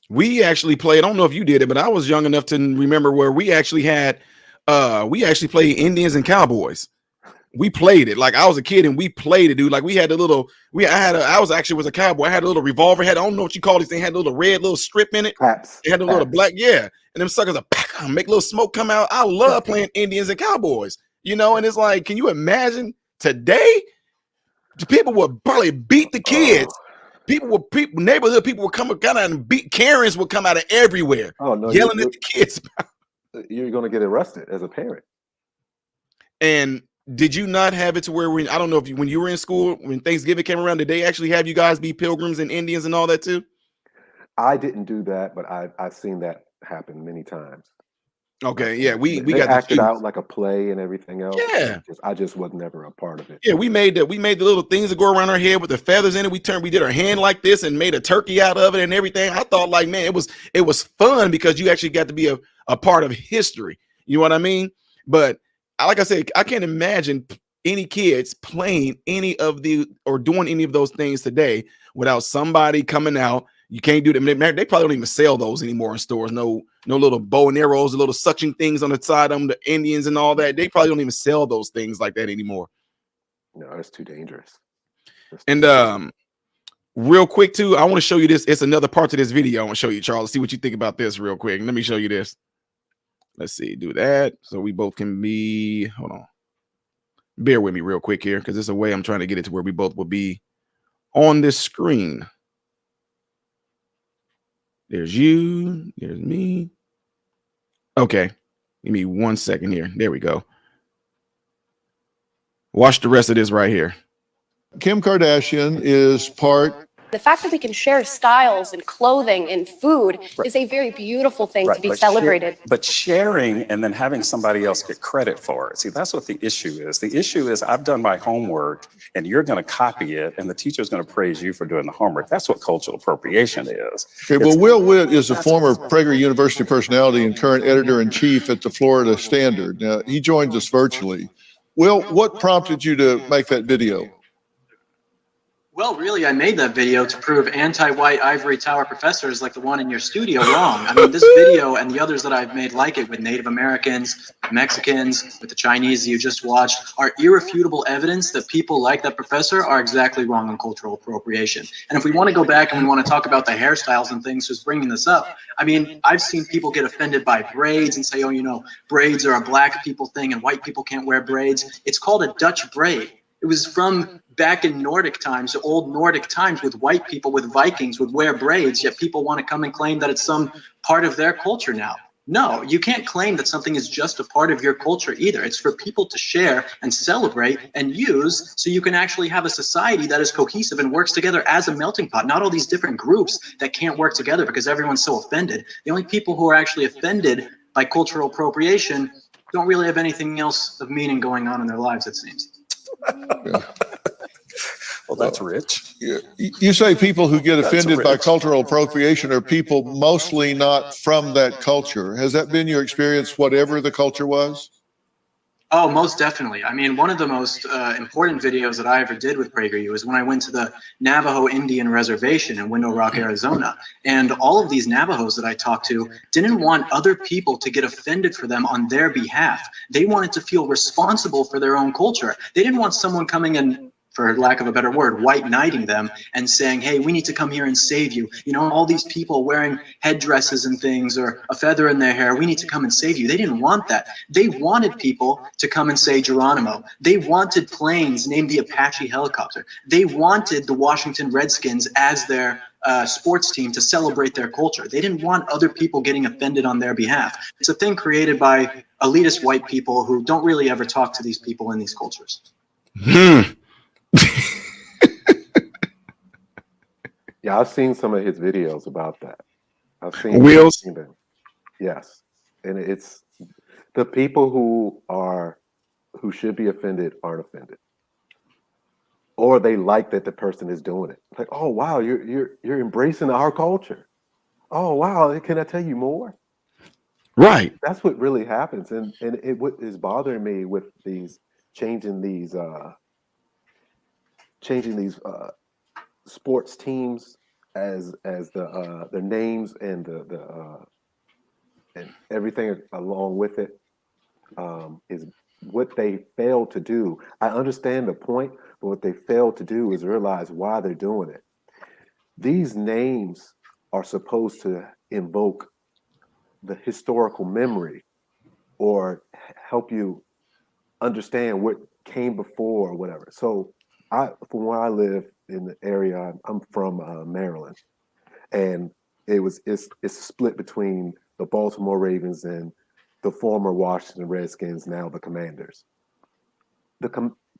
We actually played, I don't know if you did it, but I was young enough to remember where we actually played Indians and Cowboys. We played it like I was a kid and we played it, dude. Like we had I was a cowboy. I had a little revolver. I don't know what you call these things. Had a little red little strip in it. Caps. It had a little black, yeah. And them suckers make little smoke come out. I love playing Indians and Cowboys, you know. And it's like, can you imagine today? The people would probably beat the kids. Neighborhood people would come out and beat. Karens would come out of everywhere. Oh no, yelling at the kids. You're gonna get arrested as a parent. And did you not have it to where I don't know if when you were in school, when Thanksgiving came around, did they actually have you guys be pilgrims and Indians and all that too? I didn't do that, but I've seen that happen many times. Okay, yeah, we they got acted out like a play and everything else. Yeah, I just was never a part of it. Yeah, we made the little things that go around our head with the feathers in it. We did our hand like this and made a turkey out of it and everything. I thought like, man, it was fun because you actually got to be a part of history. You know what I mean? But like I said, I can't imagine any kids playing doing any of those things today without somebody coming out. You can't do them. They probably don't even sell those anymore in stores. No little bow and arrows, the little suction things on the side of them, the Indians and all that. They probably don't even sell those things like that anymore. No, it's too dangerous. And real quick too, I want to show you this. It's another part to this video. I want to show you, Charles. See what you think about this real quick. Let me show you this. Let's see. Do that so we both can be. Hold on. Bear with me real quick here because it's a way I'm trying to get it to where we both will be on this screen. There's you. There's me. Okay. Give me 1 second here. There we go. Watch the rest of this right here. Kim Kardashian is part. The fact that we can share styles and clothing and food is a very beautiful thing to be celebrated. But sharing and then having somebody else get credit for it. See, that's what the issue is. The issue is I've done my homework and you're going to copy it and the teacher's going to praise you for doing the homework. That's what cultural appropriation is. Okay, well, Will Witt is a former Prager University personality and current editor-in-chief at the Florida Standard. Now, he joins us virtually. Will, what prompted you to make that video? Well, really, I made that video to prove anti-white ivory tower professors like the one in your studio wrong. I mean, this video and the others that I've made like it with Native Americans, Mexicans, with the Chinese you just watched are irrefutable evidence that people like that professor are exactly wrong on cultural appropriation. And if we want to go back and we want to talk about the hairstyles and things, who's bringing this up, I mean, I've seen people get offended by braids and say, oh, you know, braids are a black people thing and white people can't wear braids. It's called a Dutch braid. It was from back in Nordic times, old Nordic times, with white people, with Vikings, would wear braids, yet people want to come and claim that it's some part of their culture now. No, you can't claim that something is just a part of your culture either. It's for people to share and celebrate and use so you can actually have a society that is cohesive and works together as a melting pot, not all these different groups that can't work together because everyone's so offended. The only people who are actually offended by cultural appropriation don't really have anything else of meaning going on in their lives, it seems. Well, that's rich. You say people who get That's offended by rich. cultural appropriation are people mostly not from that culture. Has that been your experience, whatever the culture was? Oh, most definitely. I mean, one of the most important videos that I ever did with PragerU is when I went to the Navajo Indian Reservation in Window Rock, Arizona. And all of these Navajos that I talked to didn't want other people to get offended for them on their behalf. They wanted to feel responsible for their own culture. They didn't want someone coming in, for lack of a better word, white knighting them and saying, hey, we need to come here and save you. You know, all these people wearing headdresses and things or a feather in their hair, we need to come and save you. They didn't want that. They wanted people to come and say Geronimo. They wanted planes named the Apache helicopter. They wanted the Washington Redskins as their sports team to celebrate their culture. They didn't want other people getting offended on their behalf. It's a thing created by elitist white people who don't really ever talk to these people in these cultures. Yeah, I've seen some of his videos about that. I've Wheels. seen them. Yes, and it's the people who should be offended aren't offended, or they like that the person is doing it. Like, oh wow, you're embracing our culture. Oh wow, can I tell you more? Right. That's what really happens, and what is bothering me with these changing these sports teams as their names and the and everything along with it is what they fail to do. I understand the point, but what they fail to do is realize why they're doing it. These names are supposed to invoke the historical memory or help you understand what came before or whatever. So from where I live in the area, I'm from Maryland, and it's split between the Baltimore Ravens and the former Washington Redskins, now the Commanders.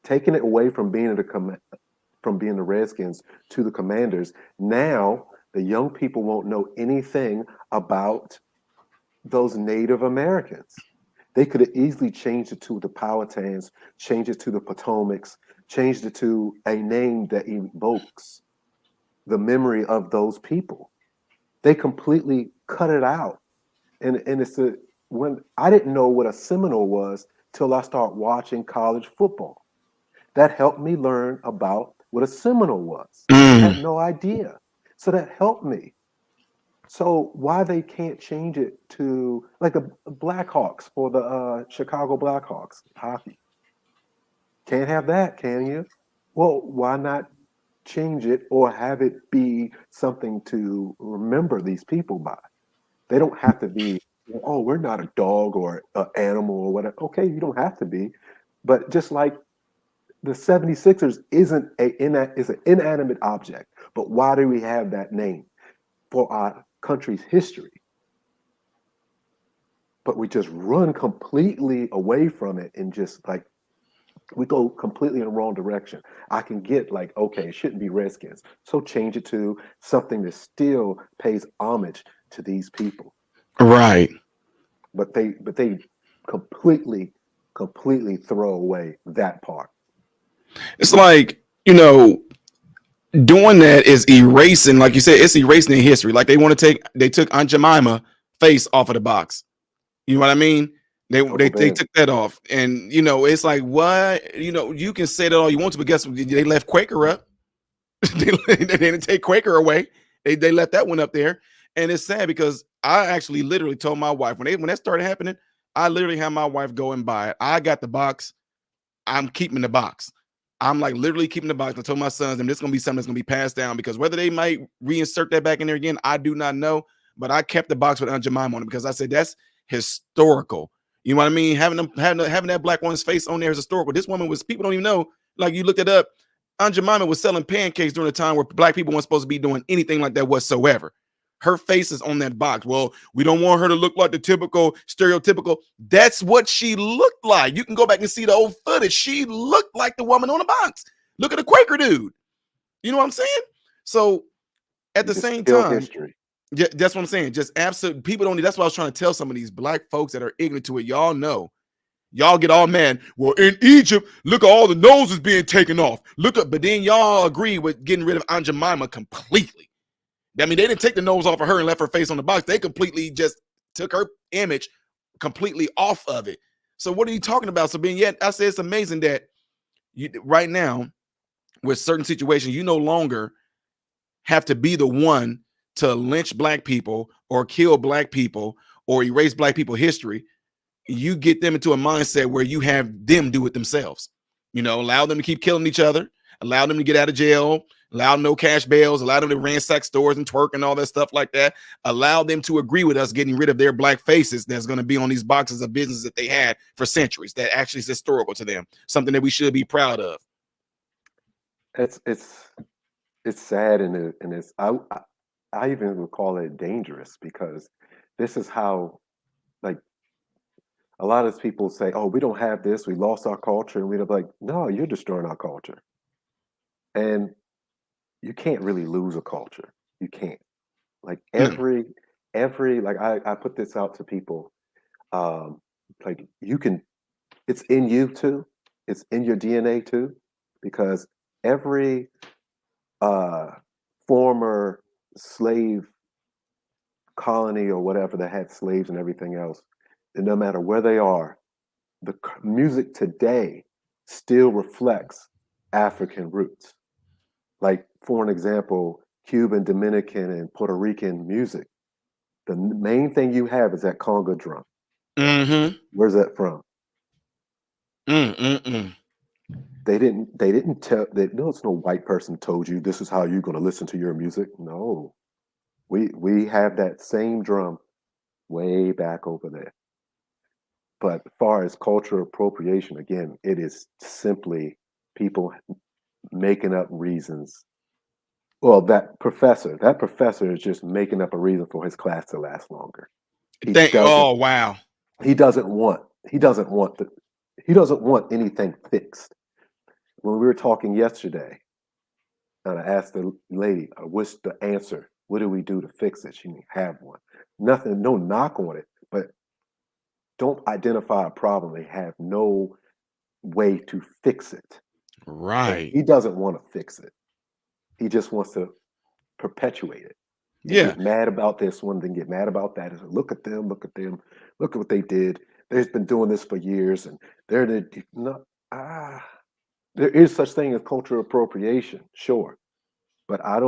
Taking it away from being the Redskins to the Commanders, now the young people won't know anything about those Native Americans. They could have easily changed it to the Powhatans, changed it to the Potomacs, changed it to a name that evokes the memory of those people. They completely cut it out. And when I didn't know what a Seminole was till I started watching college football. That helped me learn about what a Seminole was. I had no idea. So that helped me. So why they can't change it to like the Blackhawks for the Chicago Blackhawks hockey? Can't have that, can you? Well, why not change it or have it be something to remember these people by? They don't have to be, oh, we're not a dog or an animal or whatever. Okay, you don't have to be. But just like the 76ers is an inanimate object. But why do we have that name? For our country's history. But we just run completely away from it and just like we go completely in the wrong direction. I can get like, okay, it shouldn't be Redskins. So change it to something that still pays homage to these people. Right. But they completely throw away that part. It's like, doing that is erasing, like you said, it's erasing their history. Like they took Aunt Jemima face off of the box. You know what I mean? They took that off. And it's like, what? You can say that all you want to, but guess what? They left Quaker up. they didn't take Quaker away. They left that one up there. And it's sad because I actually literally told my wife when that started happening, I literally had my wife go and buy it. I got the box. I'm keeping the box. I'm like literally keeping the box. I told my sons, and this is going to be something that's going to be passed down because whether they might reinsert that back in there again, I do not know. But I kept the box with Aunt Jemima on it because I said that's historical. You know what I mean? Having that black woman's face on there is historical. This woman was, people don't even know. Like you looked it up, Aunt Jemima was selling pancakes during a time where black people weren't supposed to be doing anything like that whatsoever. Her face is on that box. Well, we don't want her to look like the typical, stereotypical. That's what she looked like. You can go back and see the old footage. She looked like the woman on the box. Look at the Quaker dude. You know what I'm saying? So at the same time, history. Yeah, that's what I'm saying. Just absolute people don't. That's what I was trying to tell some of these black folks that are ignorant to it. Y'all know Y'all get all mad. Well, in Egypt, look at all the noses being taken off. But then y'all agree with getting rid of Aunt Jemima completely. I mean, they didn't take the nose off of her and left her face on the box. They completely just took her image completely off of it. So what are you talking about? So being yet, I say it's amazing that right now, with certain situations, you no longer have to be the one to lynch black people or kill black people or erase black people history. You get them into a mindset where you have them do it themselves. Allow them to keep killing each other, allow them to get out of jail, allow no cash bails, allow them to ransack stores and twerk and all that stuff like that. Allow them to agree with us getting rid of their black faces that's going to be on these boxes of business that they had for centuries, that actually is historical to them, something that we should be proud of. It's sad, and it's I even would call it dangerous, because this is how, like, a lot of people say, "Oh, we don't have this. We lost our culture," and we're like, "No, you're destroying our culture." And you can't really lose a culture. You can't. Like every like I put this out to people. Like you can. It's in you too. It's in your DNA too, because every former slave colony or whatever that had slaves and everything else, and no matter where they are, the music today still reflects African roots. Like, for an example, Cuban, Dominican, and Puerto Rican music. The main thing you have is that conga drum. Mm-hmm. Where's that from? Mm-mm-mm. They didn't tell that. No, it's no white person told you this is how you're going to listen to your music. No, we have that same drum way back over there. But as far as cultural appropriation, again, it is simply people making up reasons. Well, that professor is just making up a reason for his class to last longer. Oh wow. He doesn't want anything fixed. When we were talking yesterday, and I asked the lady, what's the answer? What do we do to fix it? She didn't have one. Nothing, no knock on it, but don't identify a problem and have no way to fix it. Right. And he doesn't want to fix it. He just wants to perpetuate it. Get mad about this one, then get mad about that. And look at them, look at what they did. They've been doing this for years, and there is such thing as cultural appropriation, sure, but I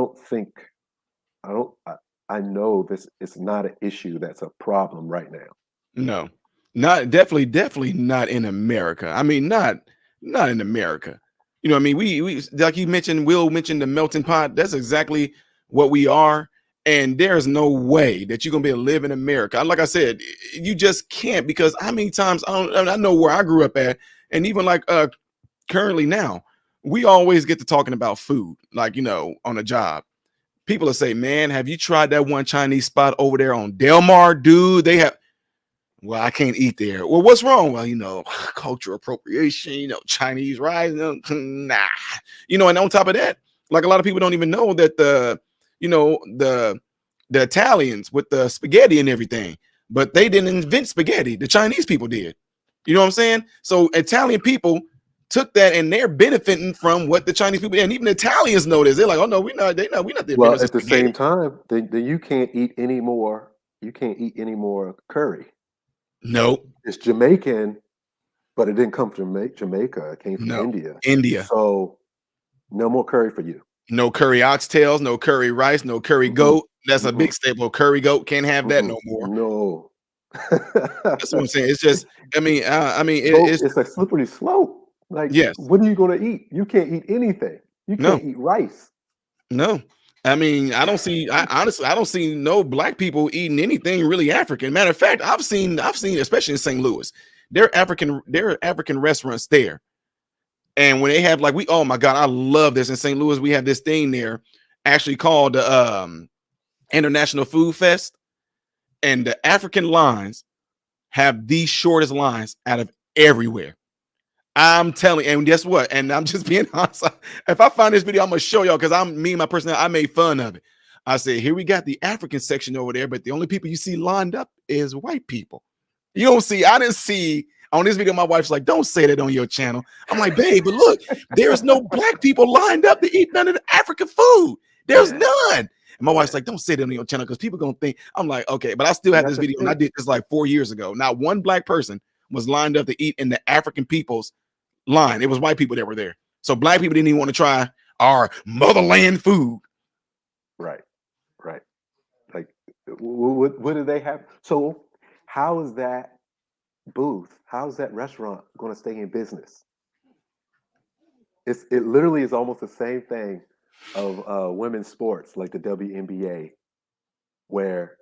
know this is not an issue that's a problem right now. No, definitely not in America. I mean, not in America. I mean, we like you mentioned, Will mentioned the melting pot. That's exactly what we are. And there's no way that you're gonna be able to live in America. Like I said, you just can't, because how many times I know where I grew up at, and even like currently now, we always get to talking about food, like on a job. People will say, "Man, have you tried that one Chinese spot over there on Del Mar, dude? They have." Well, I can't eat there. Well, what's wrong? Well, cultural appropriation, Chinese rice, nah. And on top of that, like a lot of people don't even know that the Italians with the spaghetti and everything, but they didn't invent spaghetti. The Chinese people did. You know what I'm saying? So Italian people took that, and they're benefiting from what the Chinese people, and even the Italians know this. They're like, oh no, we're not there. Well, at the same time, then you can't eat any more. You can't eat any more curry. Nope. It's Jamaican, but it didn't come from Jamaica. It came from India. So no more curry for you. No curry oxtails, no curry rice, no curry goat. That's a big staple. Curry goat, can't have that no more. No. That's what I'm saying. It's just, it's a slippery slope. Like, yes. What are you going to eat? You can't eat anything. You can't eat rice. No. I mean, honestly, I don't see no black people eating anything really African. Matter of fact, I've seen, especially in St. Louis, there are African restaurants there. And when they have oh my God, I love this. In St. Louis, we have this thing there actually called the International Food Fest. And the African lines have the shortest lines out of everywhere. I'm telling you, and guess what? And I'm just being honest. If I find this video, I'm gonna show y'all, because my personality, I made fun of it. I said, here we got the African section over there, but the only people you see lined up is white people. I didn't see On this video, my wife's like, don't say that on your channel. I'm like, babe, but look, there's no black people lined up to eat none of the African food. There's none. And my wife's like, don't say that on your channel because people gonna think. I'm like, okay, but I still have this video, and I did this like 4 years ago. Not one black person was lined up to eat in the African people's line. It was white people that were there. So black people didn't even want to try our motherland food. Right. Like, what do they have? So how is that booth? How's that restaurant going to stay in business? It literally is almost the same thing of women's sports, like the WNBA, where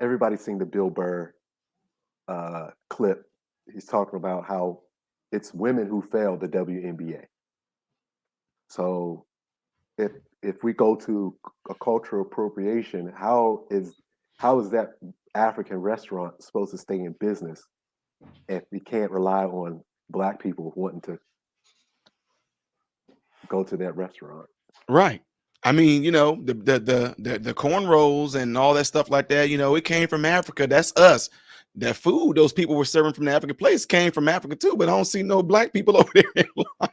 everybody's seen the Bill Burr clip. He's talking about how it's women who failed the WNBA. So if we go to a cultural appropriation, how is that African restaurant supposed to stay in business if we can't rely on black people wanting to go to that restaurant? Right. I mean, you know, the cornrows and all that stuff like that, you know, it came from Africa. That's us. That food those people were serving from the African place came from Africa too, but I don't see no black people over there in line.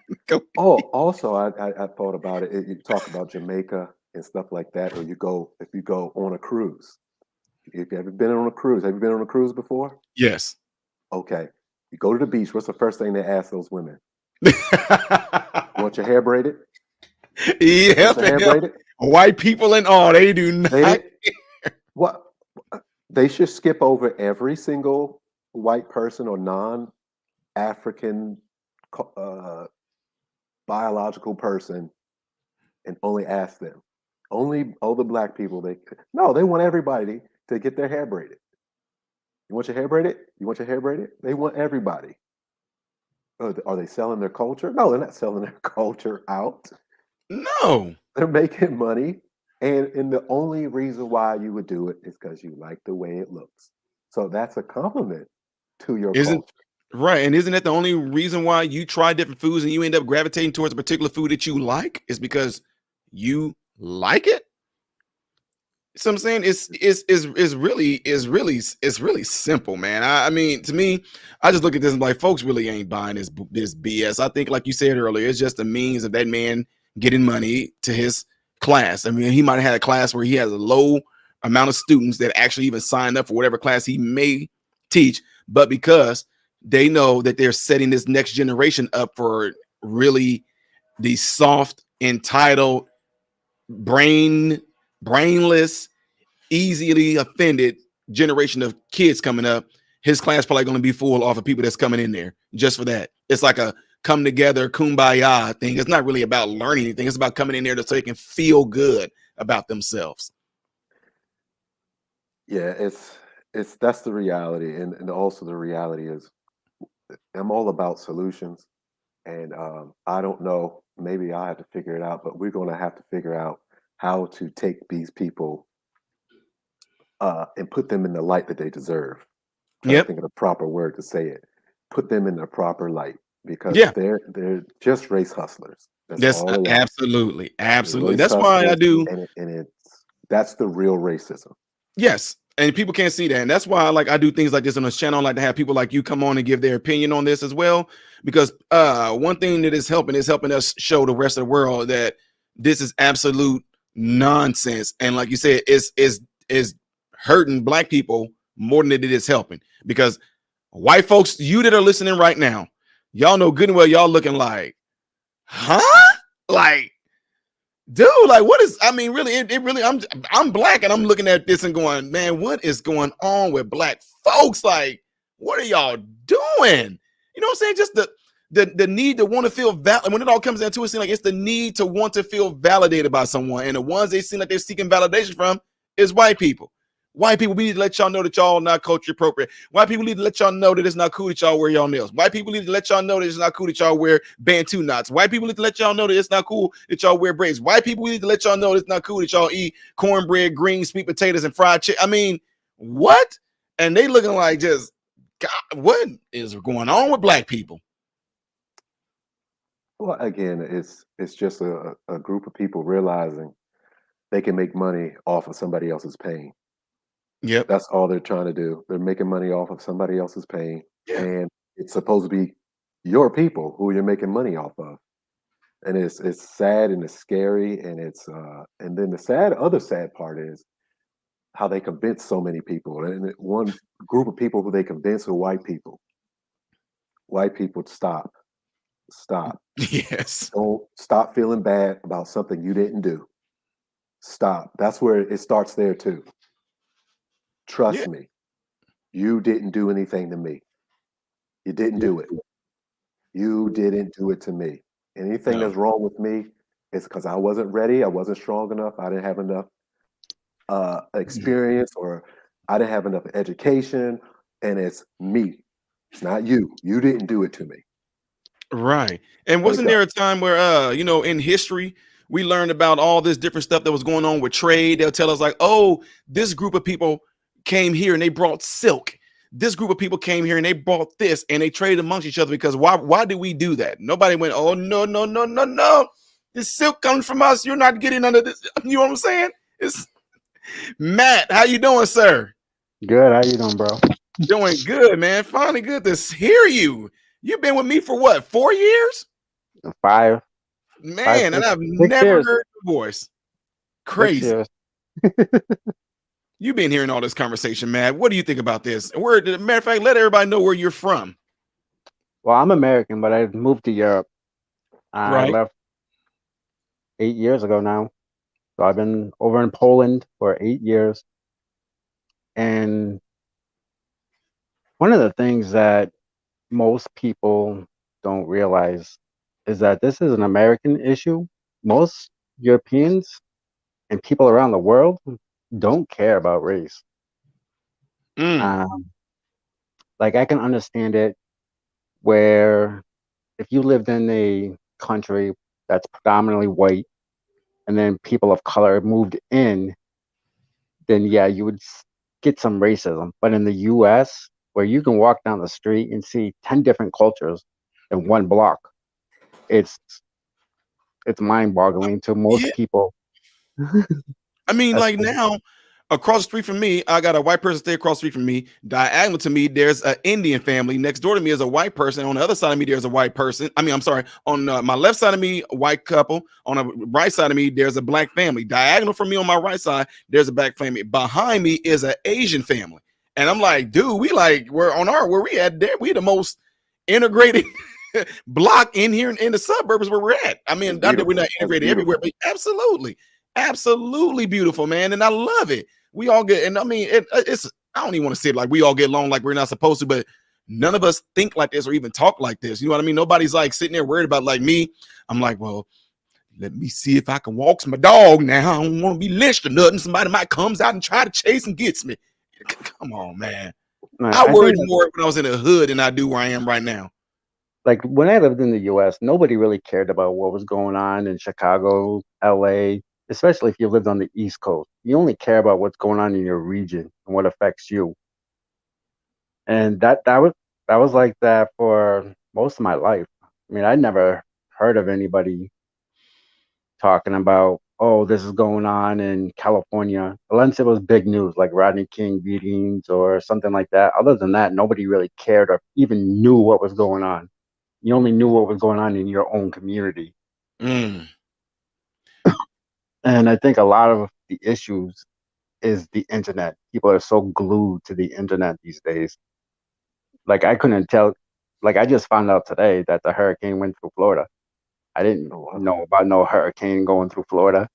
Oh, also, I thought about it. You talk about Jamaica and stuff like that, or if you go on a cruise. If you ever been on a cruise, have you been on a cruise before? Yes. Okay. You go to the beach. What's the first thing they ask those women? Want your hair braided? Yeah, hair braided? White people and all, they do not. What? They should skip over every single white person or non-African biological person and only ask them. Only the black people. They want everybody to get their hair braided. You want your hair braided? You want your hair braided? They want everybody. Are they selling their culture? No, they're not selling their culture out. No. They're making money. And the only reason why you would do it is because you like the way it looks. So that's a compliment to your culture. Right. And isn't that the only reason why you try different foods and you end up gravitating towards a particular food that you like? Is because you like it? So I'm saying it's really simple, man. I mean, to me, I just look at this and like, folks really ain't buying this BS. I think, like you said earlier, it's just a means of that man getting money to his class. I mean, he might have had a class where he has a low amount of students that actually even sign up for whatever class he may teach, but because they know that they're setting this next generation up for really the soft, entitled, brainless, easily offended generation of kids coming up, his class probably going to be full off of people that's coming in there just for that. It's like a come together kumbaya thing. It's not really about learning anything. It's about coming in there so they can feel good about themselves. Yeah, that's the reality. And also the reality is I'm all about solutions. And I don't know, maybe I have to figure it out, but we're going to have to figure out how to take these people and put them in the light that they deserve. I think of the proper word to say it. Put them in the proper light because they're just race hustlers. That's all they absolutely. That's why I do. And that's the real racism. Yes. And people can't see that. And that's why I do things like this on this channel. I like to have people like you come on and give their opinion on this as well. Because one thing that is helping us show the rest of the world that this is absolute nonsense. And like you said, is hurting black people more than it is helping. Because white folks, you that are listening right now, y'all know good and well y'all looking like, huh? Like, dude, like what is, I mean, really, it really, I'm black and I'm looking at this and going, man, what is going on with black folks? Like, what are y'all doing? You know what I'm saying? Just the need to want to feel valid. When it all comes down to it, seems like it's the need to want to feel validated by someone. And the ones they seem like they're seeking validation from is white people. White people, we need to let y'all know that y'all not culture appropriate. White people need to let y'all know that it's not cool that y'all wear y'all nails. White people need to let y'all know that it's not cool that y'all wear Bantu knots. White people need to let y'all know that it's not cool that y'all wear braids. White people need to let y'all know that it's not cool that y'all eat cornbread, greens, sweet potatoes, and fried chicken. I mean, what? And they looking like just, God, what is going on with black people? Well, again, it's just a group of people realizing they can make money off of somebody else's pain. Yep. That's all they're trying to do. They're making money off of somebody else's pain. Yeah. And it's supposed to be your people who you're making money off of. And it's sad and it's scary, and it's and then the other sad part is how they convince so many people. And one group of people who they convince are white people. White people, stop. Yes. Don't stop feeling bad about something you didn't do. Stop. That's where it starts there too. Yeah. Trust me. You didn't do anything to me. You didn't do it. You didn't do it to me. Anything No. that's wrong with me is because I wasn't ready. I wasn't strong enough. I didn't have enough experience, or I didn't have enough education. And it's me. It's not you. You didn't do it to me. Right. And Wake wasn't up. there a time where in history we learned about all this different stuff that was going on with trade? They'll tell us like, "Oh, this group of people came here and they brought silk. This group of people came here and they brought this and they traded amongst each other because why did we do that?" Nobody went, "Oh, no, no, no, no, no. This silk comes from us. You're not getting under this." You know what I'm saying? It's Matt, how you doing, sir? Good. How you doing, bro? Doing good, man. Finally good to hear you. You've been with me for what, 4 years? Five, Man, and six, I've 6 years. never heard your voice. 6 Crazy. years. You've been hearing all this conversation, Matt. What do you think about this? Matter of fact, let everybody know where you're from. Well, I'm American, but I moved to Europe. I Right. left 8 years ago now. So I've been over in Poland for 8 years. And one of the things that most people don't realize is that this is an American issue. Most Europeans and people around the world don't care about race. Mm. Like I can understand it where if you lived in a country that's predominantly white and then people of color moved in, then yeah, you would get some racism. But in the US, where you can walk down the street and see 10 different cultures in one block, it's mind-boggling to Yeah. most people. I mean, That's like now, across the street from me, I got a white person stay across the street from me. Diagonal to me, there's an Indian family. Next door to me is a white person. On the other side of me, there's a white person. I mean, I'm sorry. On my left side of me, a white couple. On the right side of me, there's a black family. Diagonal from me on my right side, there's a black family. Behind me is an Asian family. And I'm like, dude, we're on where we at there. We the most integrated block in here in the suburbs where we're at. I mean, not that we're not That's integrated beautiful. everywhere, but absolutely beautiful, man. And I love it. We all get, and I mean, it's, I don't even want to say it like we all get along like we're not supposed to, but none of us think like this or even talk like this. You know what I mean? Nobody's like sitting there worried about like me. I'm like, well, let me see if I can walk my dog now. I don't want to be lynched or nothing. Somebody might comes out and try to chase and gets me. Come on, man. I I worried think more when I was in the hood than I do where I am right now. like when I lived in the US, nobody really cared about what was going on in Chicago, LA, especially if you lived on the East Coast. You only care about what's going on in your region and what affects you. And that was like that for most of my life. I mean, I never heard of anybody talking about, oh, this is going on in California, unless it was big news like Rodney King beatings or something like that. Other than that, nobody really cared or even knew what was going on. You only knew what was going on in your own community. Mm. And I think a lot of the issues is the internet. People are so glued to the internet these days. Like I couldn't tell, like I just found out today that the hurricane went through Florida. I didn't Oh, wow. know about no hurricane going through Florida.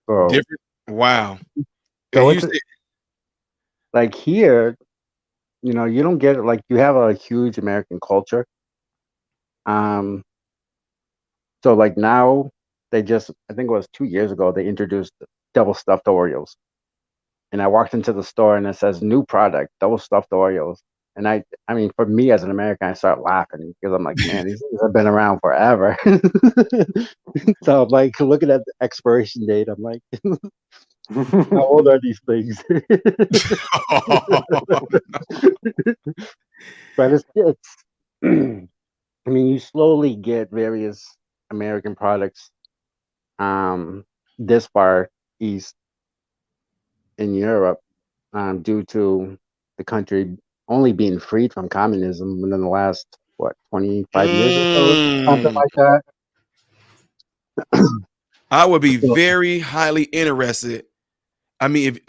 So, Different. Wow. And so you it's said, like here, you don't get it. Like you have a huge American culture. Um, so like now I think it was 2 years ago, they introduced double stuffed Oreos. And I walked into the store and it says new product, double stuffed Oreos. And I mean, for me as an American, I start laughing because I'm like, man, these things have been around forever. So I'm like looking at the expiration date. I'm like, how old are these things? But it's I mean, you slowly get various American products this far east in Europe due to the country only being freed from communism within the last, what, 25 years or so, something Mm. like that. I would be So very highly interested. If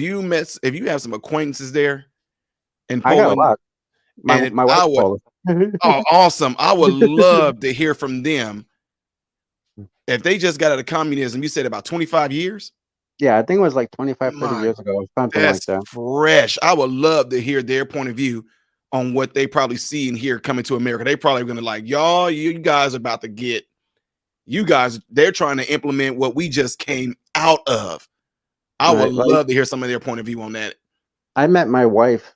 you have some acquaintances there in I got a Poland, lot. and My I wife's would, Polish. oh, awesome. I would love to hear from them if they just got out of communism. You said about 25 years. Yeah, I think it was like 25, 30 My, years ago, something like that's that. fresh. I would love to hear their point of view on what they probably see and hear coming to America. They probably gonna like, y'all, you guys are about to get, you guys, they're trying to implement what we just came out of. I would Right. Like love to hear some of their point of view on that. I met my wife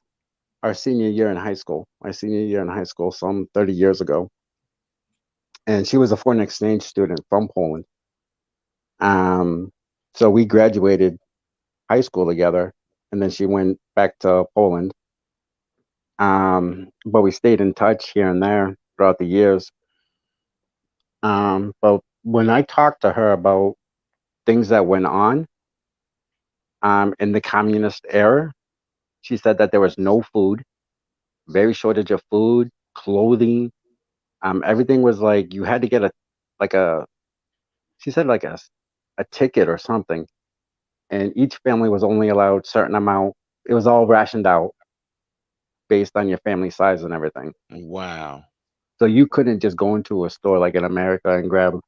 our senior year in high school. My senior year in high school, some 30 years ago. And she was a foreign exchange student from Poland. Um, so we graduated high school together, and then she went back to Poland. But we stayed in touch here and there throughout the years. But when I talked to her about things that went on in the communist era, she said that there was no food, very shortage of food, clothing. Everything was like you had to get like a she said like a ticket or something, and each family was only allowed certain amount. It was all rationed out based on your family size and everything. Wow. So you couldn't just go into a store like in America and grab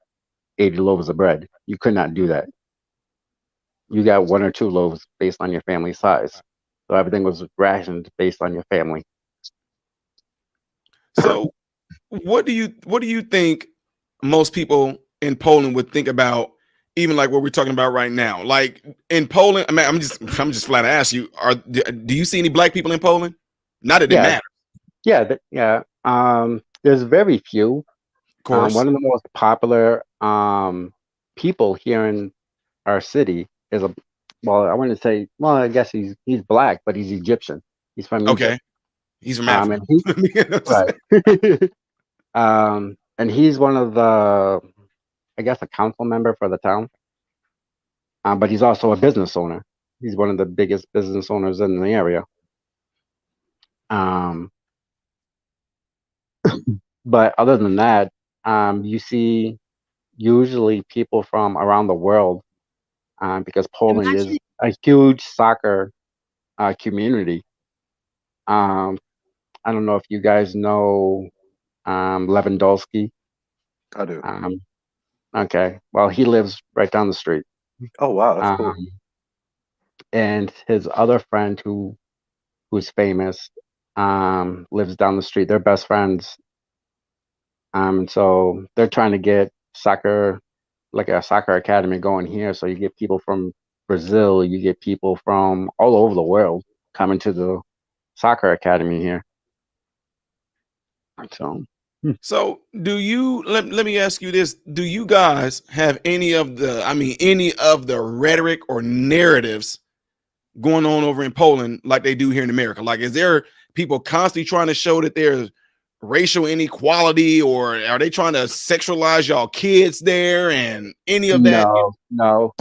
80 loaves of bread. You could not do that. You got one or two loaves based on your family size. So everything was rationed based on your family. So what do you think most people in Poland would think about, even like what we're talking about right now? Like in Poland, I mean, I'm just flat to ask you, do you see any black people in Poland? Not that it Yeah, matters, yeah. There's very few. of course. One of the most popular people here in our city is a well, I want to say, well, I guess he's black, but he's Egyptian. He's from Egypt. Okay. He's from Africa. And he right. And he's one of the, I guess, a council member for the town. But he's also a business owner. He's one of the biggest business owners in the area. Um, but other than that, you see usually people from around the world, because Poland is Imagine a huge soccer community. Um, I don't know if you guys know Lewandowski. I do. Okay, well, he lives right down the street. Oh wow, that's cool. Um, and his other friend who's famous lives down the street. They're best friends. So they're trying to get soccer, like a soccer academy going here. So you get people from Brazil, you get people from all over the world coming to the soccer academy here. So So let me ask you this. Do you guys have any of the rhetoric or narratives going on over in Poland like they do here in America? Like, is there people constantly trying to show that there's racial inequality, or are they trying to sexualize y'all kids there and any of that? no.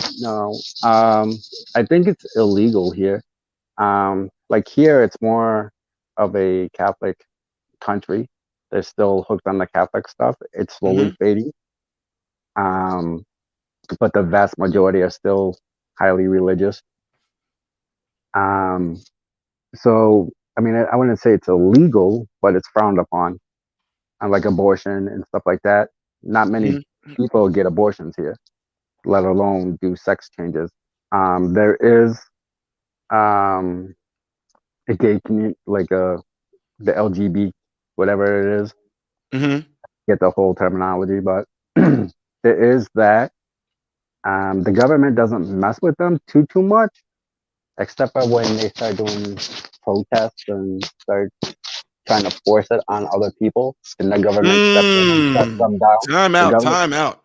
I think it's illegal here. Like here, it's more of a Catholic country. They're still hooked on the Catholic stuff. It's slowly Mhm. fading. Um, but the vast majority are still highly religious. Um, so I mean, I wouldn't say it's illegal, but it's frowned upon, like abortion and stuff like that. Not many Mhm. people get abortions here, let alone do sex changes. There is um, a gay community, like the LGBT, whatever it is, Mhm. get the whole terminology, but there is that. The government doesn't mess with them too much, except for when they start doing protests and start trying to force it on other people. Then the government steps in and shuts Mm. them down. Time The out. government, Time out.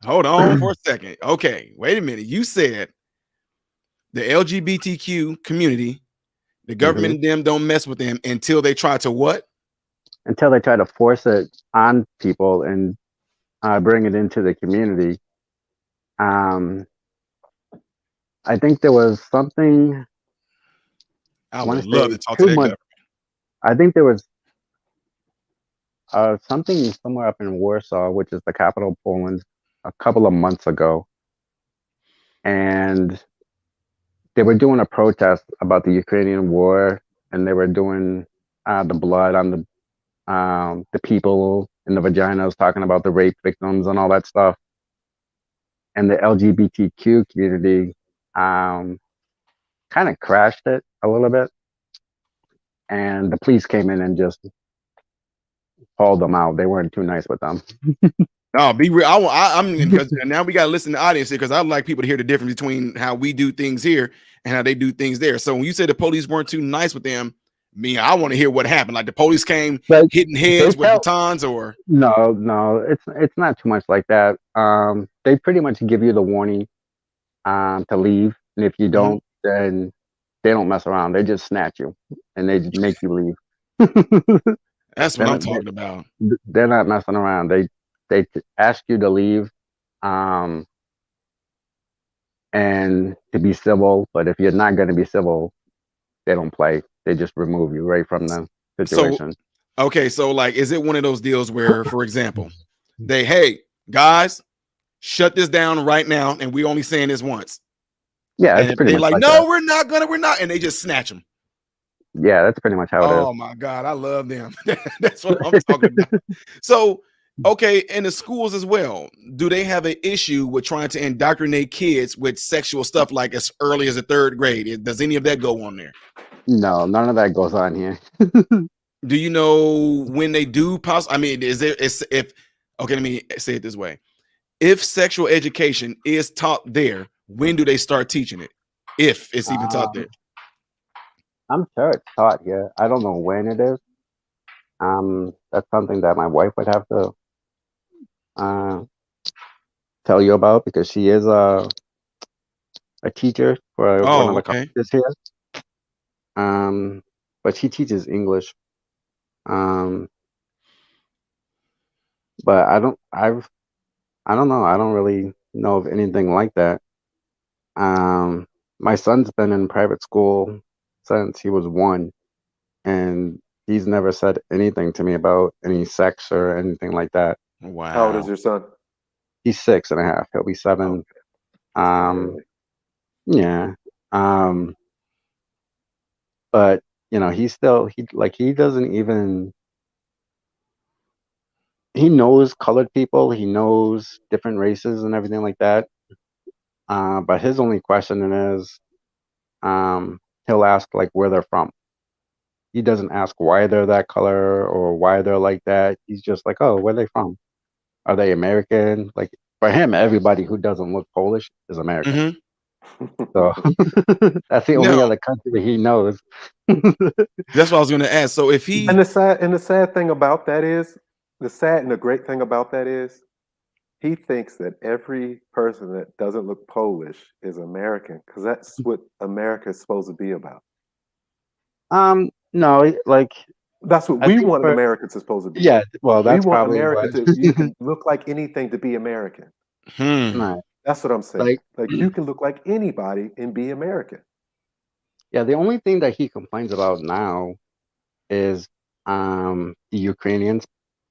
Hold on for a second. Okay, wait a minute. You said the LGBTQ community, the Mhm. government and them don't mess with them until they try to what? Until they try to force it on people and bring it into the community. Um, I think there was something. I I would want to love say to talk to two that months government. I think there was something somewhere up in Warsaw, which is the capital of Poland, a couple of months ago, and they were doing a protest about the Ukrainian war, and they were doing the blood on the people in the vaginas, talking about the rape victims and all that stuff. And the LGBTQ community kind of crashed it a little bit, and the police came in and just hauled them out. They weren't too nice with them. No, be real. I'm because now we got to listen to the audience here because I'd like people to hear the difference between how we do things here and how they do things there. So when you say the police weren't too nice with them, I want to hear what happened. Like the police came But hitting heads with batons, or no, it's not too much like that. They pretty much give you the warning to leave, and if you don't, then they don't mess around. They just snatch you and they just make you leave. that's what I'm talking about. They're not messing around. They ask you to leave, and to be civil. But if you're not going to be civil, they don't play. They just remove you right from the situation. Okay, so like, is it one of those deals where, for example, hey guys, shut this down right now, and we only saying this once? Yeah, and it's pretty much like, like no, that. we're not, and they just snatch them. Yeah, that's pretty much how it is. Oh my God, I love them. That's what I'm talking about. So, okay, in the schools as well, do they have an issue with trying to indoctrinate kids with sexual stuff like as early as the 3rd grade? Does any of that go on there? No, none of that goes on here. Do you know when they do I mean, okay, let me say it this way. If sexual education is taught there, when do they start teaching it? If it's even taught there. I'm sure it's taught here. I don't know when it is. That's something that my wife would have to tell you about because she is a teacher for one of the colleges here. But she teaches English. But I don't know. I don't really know of anything like that. My son's been in private school since he was 1, and he's never said anything to me about any sex or anything like that. Wow. How old is your son? He's 6.5. He'll be 7. Yeah. But he doesn't even, he knows colored people, he knows different races and everything like that. But his only question is, he'll ask like where they're from. He doesn't ask why they're that color or why they're like that. He's just like, oh, where are they from? Are they American? Like for him, everybody who doesn't look Polish is American. So that's the only other country he knows. That's what I was going to ask. So if he and the sad thing about that is the great thing about that is he thinks that every person that doesn't look Polish is American because that's what America is supposed to be about. No, like that's what we want Americans are supposed to be. Yeah, well, that's we want probably America to you can look like anything to be American. Right. That's what I'm saying. Like you can look like anybody and be American. Yeah, the only thing that he complains about now is the Ukrainians,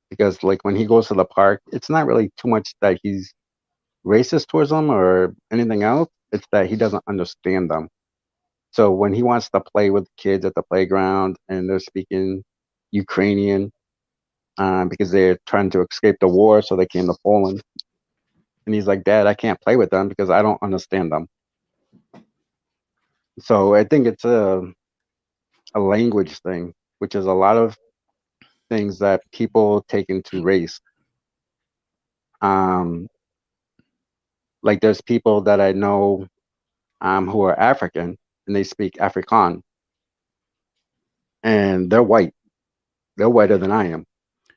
because like when he goes to the park, it's not really too much that he's racist towards them or anything else. It's that he doesn't understand them. So when he wants to play with kids at the playground and they're speaking Ukrainian because they're trying to escape the war, so they came to Poland. And he's like, Dad, I can't play with them because I don't understand them. So I think it's a language thing, which is a lot of things that people take into race. Like there's people that I know who are African and they speak Afrikaans, and they're white. They're whiter than I am.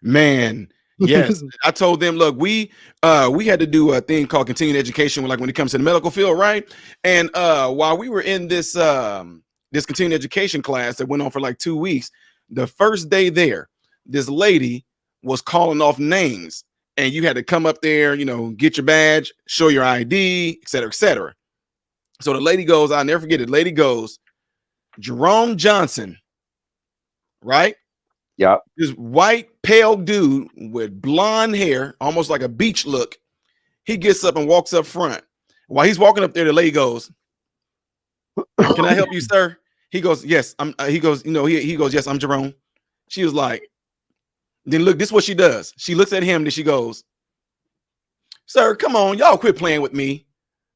Man, yes. I told them, look, we had to do a thing called continuing education when it comes to the medical field, right? And while we were in this this continuing education class that went on for like 2 weeks, the first day there, this lady was calling off names, and you had to come up there, get your badge, show your ID, et cetera, et cetera. So the lady goes, I'll never forget it. Lady goes, Jerome Johnson, right? Yep. This white, pale dude with blonde hair, almost like a beach look. He gets up and walks up front. While he's walking up there, the lady goes, "Can I help you, sir?" He goes, "Yes." He goes, he goes, "Yes, I'm Jerome." She was like, then look, this is what she does. She looks at him, then she goes, "Sir, come on, y'all quit playing with me."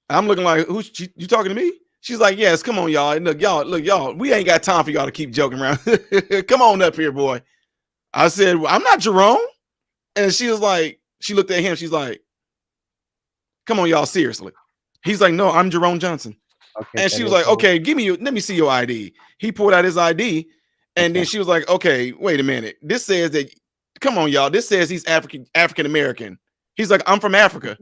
I'm looking like, you talking to me? She's like, "Yes, come on, y'all. Look, y'all, we ain't got time for y'all to keep joking around. Come on up here, boy." I said, "I'm not Jerome." And she was like, she looked at him, she's like, "Come on, y'all, seriously." He's like, "No, I'm Jerome Johnson." Okay, And that she was is like, so. "Okay, let me see your ID." He pulled out his ID, and then Okay. she was like, "Okay, wait a minute. This says that, come on, y'all. This says he's African American." He's like, "I'm from Africa."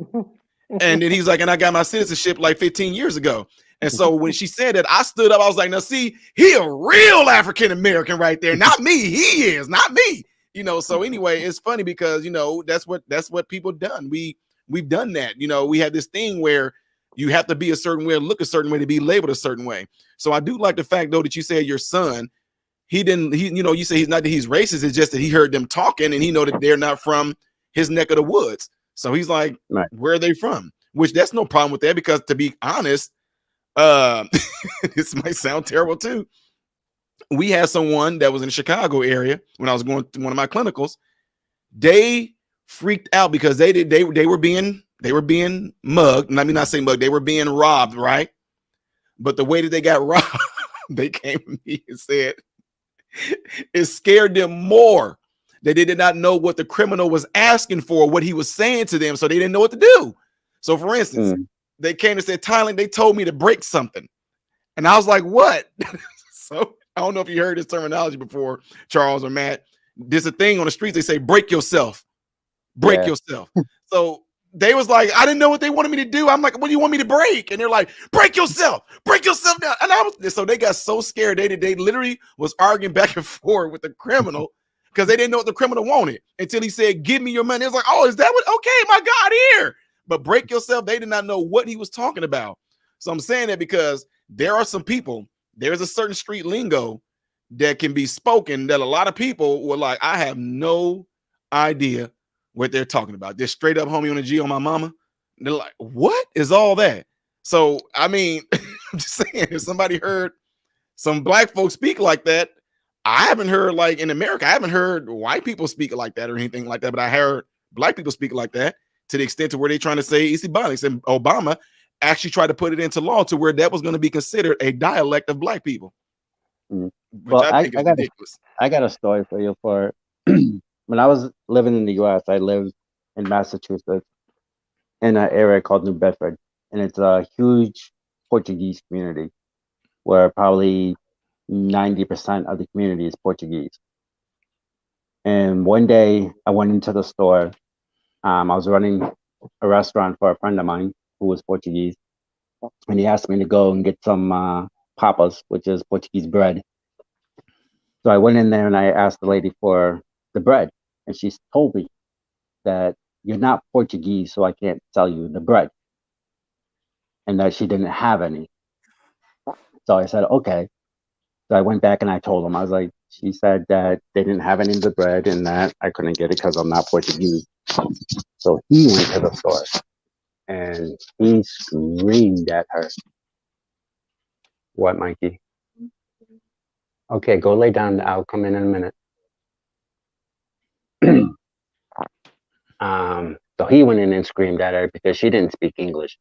And then he's like, "And I got my citizenship like 15 years ago." And so when she said that, I stood up. I was like, "Now, see, he a real African American right there. Not me. He is, not me." So anyway, it's funny because that's what people done. We've done that. We have this thing where you have to be a certain way, look a certain way to be labeled a certain way. So I do like the fact though that you said your son, you say he's not that he's racist, it's just that he heard them talking and he know that they're not from his neck of the woods. So he's like, Right. where are they from? Which that's no problem with that, because to be honest, uh this might sound terrible too. We had someone that was in the Chicago area when I was going to one of my clinicals. They freaked out because they were being mugged. Let me not say mugged, they were being robbed, right? But the way that they got robbed, they came to me and said it scared them more that they did not know what the criminal was asking for, what he was saying to them, so they didn't know what to do. So for instance, they came and said, "Tyler, they told me to break something." And I was like, "What?" So I don't know if you heard this terminology before, Charles or Matt. There's a thing on the streets, they say, "Break yourself." Break Yeah. yourself. So they was like, I didn't know what they wanted me to do. I'm like, "What do you want me to break?" And they're like, "Break yourself now." And so they got so scared. They literally was arguing back and forth with the criminal because they didn't know what the criminal wanted until he said, "Give me your money." It was like, "Oh, is that what? Okay, my God, here." But break yourself, they did not know what he was talking about. So I'm saying that because there are some people, there's a certain street lingo that can be spoken that a lot of people were like, I have no idea what they're talking about. They're straight up homie on the G on my mama. And they're like, "What is all that?" So, I mean, I'm just saying, if somebody heard some black folks speak like that, I haven't heard, like in America, I haven't heard white people speak like that or anything like that, but I heard black people speak like that to the extent to where they're trying to say East Ebonics, and Obama actually tried to put it into law to where that was going to be considered a dialect of black people, Mm. which Well, I think is ridiculous. I got a story for you. For when I was living in the U.S., I lived in Massachusetts in an area called New Bedford, and it's a huge Portuguese community where probably 90% of the community is Portuguese. And one day I went into the store. I was running a restaurant for a friend of mine who was Portuguese, and he asked me to go and get some papas, which is Portuguese bread. So I went in there and I asked the lady for the bread, and she told me that you're not Portuguese, so I can't sell you the bread, and that she didn't have any. So I said, okay. So I went back and I told him, I was like, she said that they didn't have any of the bread and that I couldn't get it because I'm not Portuguese. So he went to the store and he screamed at her. What, Mikey? Okay, go lay down. I'll come in a minute. So he went in and screamed at her because she didn't speak English.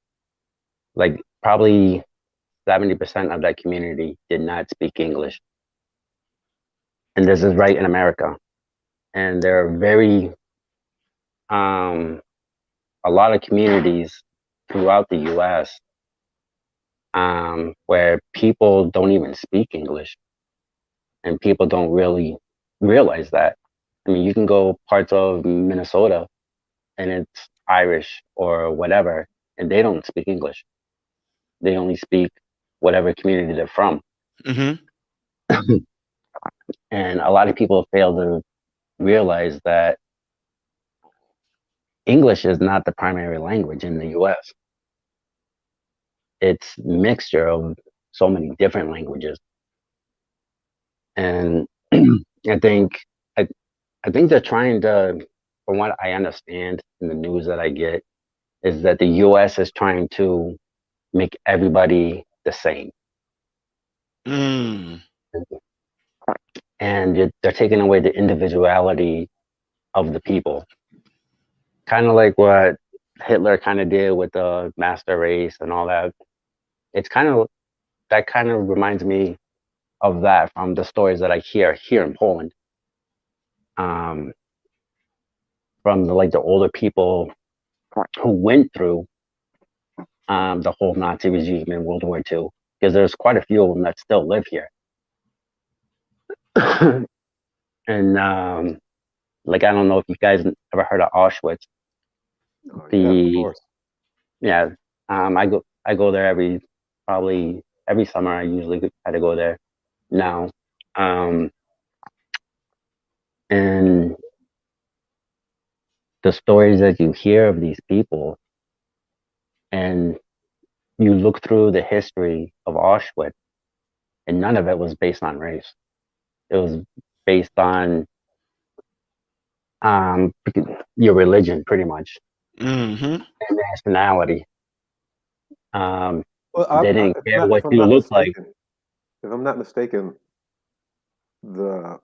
Like probably 70% of that community did not speak English. And this is right in America. And there are a lot of communities throughout the US where people don't even speak English and people don't really realize that. I mean, you can go parts of Minnesota and it's Irish or whatever, and they don't speak English. They only speak whatever community they're from. Mm-hmm. And a lot of people fail to realize that English is not the primary language in the US. It's a mixture of so many different languages. And I think I think they're trying to, from what I understand in the news that I get, is that the US is trying to make everybody the same. Mm. And they're taking away the individuality of the people. Kind of like what Hitler kind of did with the master race and all that. It's kind of, that kind of reminds me of that from the stories that I hear here in Poland. From the older people who went through the whole Nazi regime in World War II, because there's quite a few of them that still live here. And like, I don't know if you guys ever heard of Auschwitz. Oh, yeah, of course. Yeah, I go there probably every summer. I usually try to go there now. And the stories that you hear of these people, and you look through the history of Auschwitz, and none of it was based on race. It was based on your religion, pretty much, Mm-hmm. and nationality. Well, They didn't care what you look like. If I'm not mistaken, the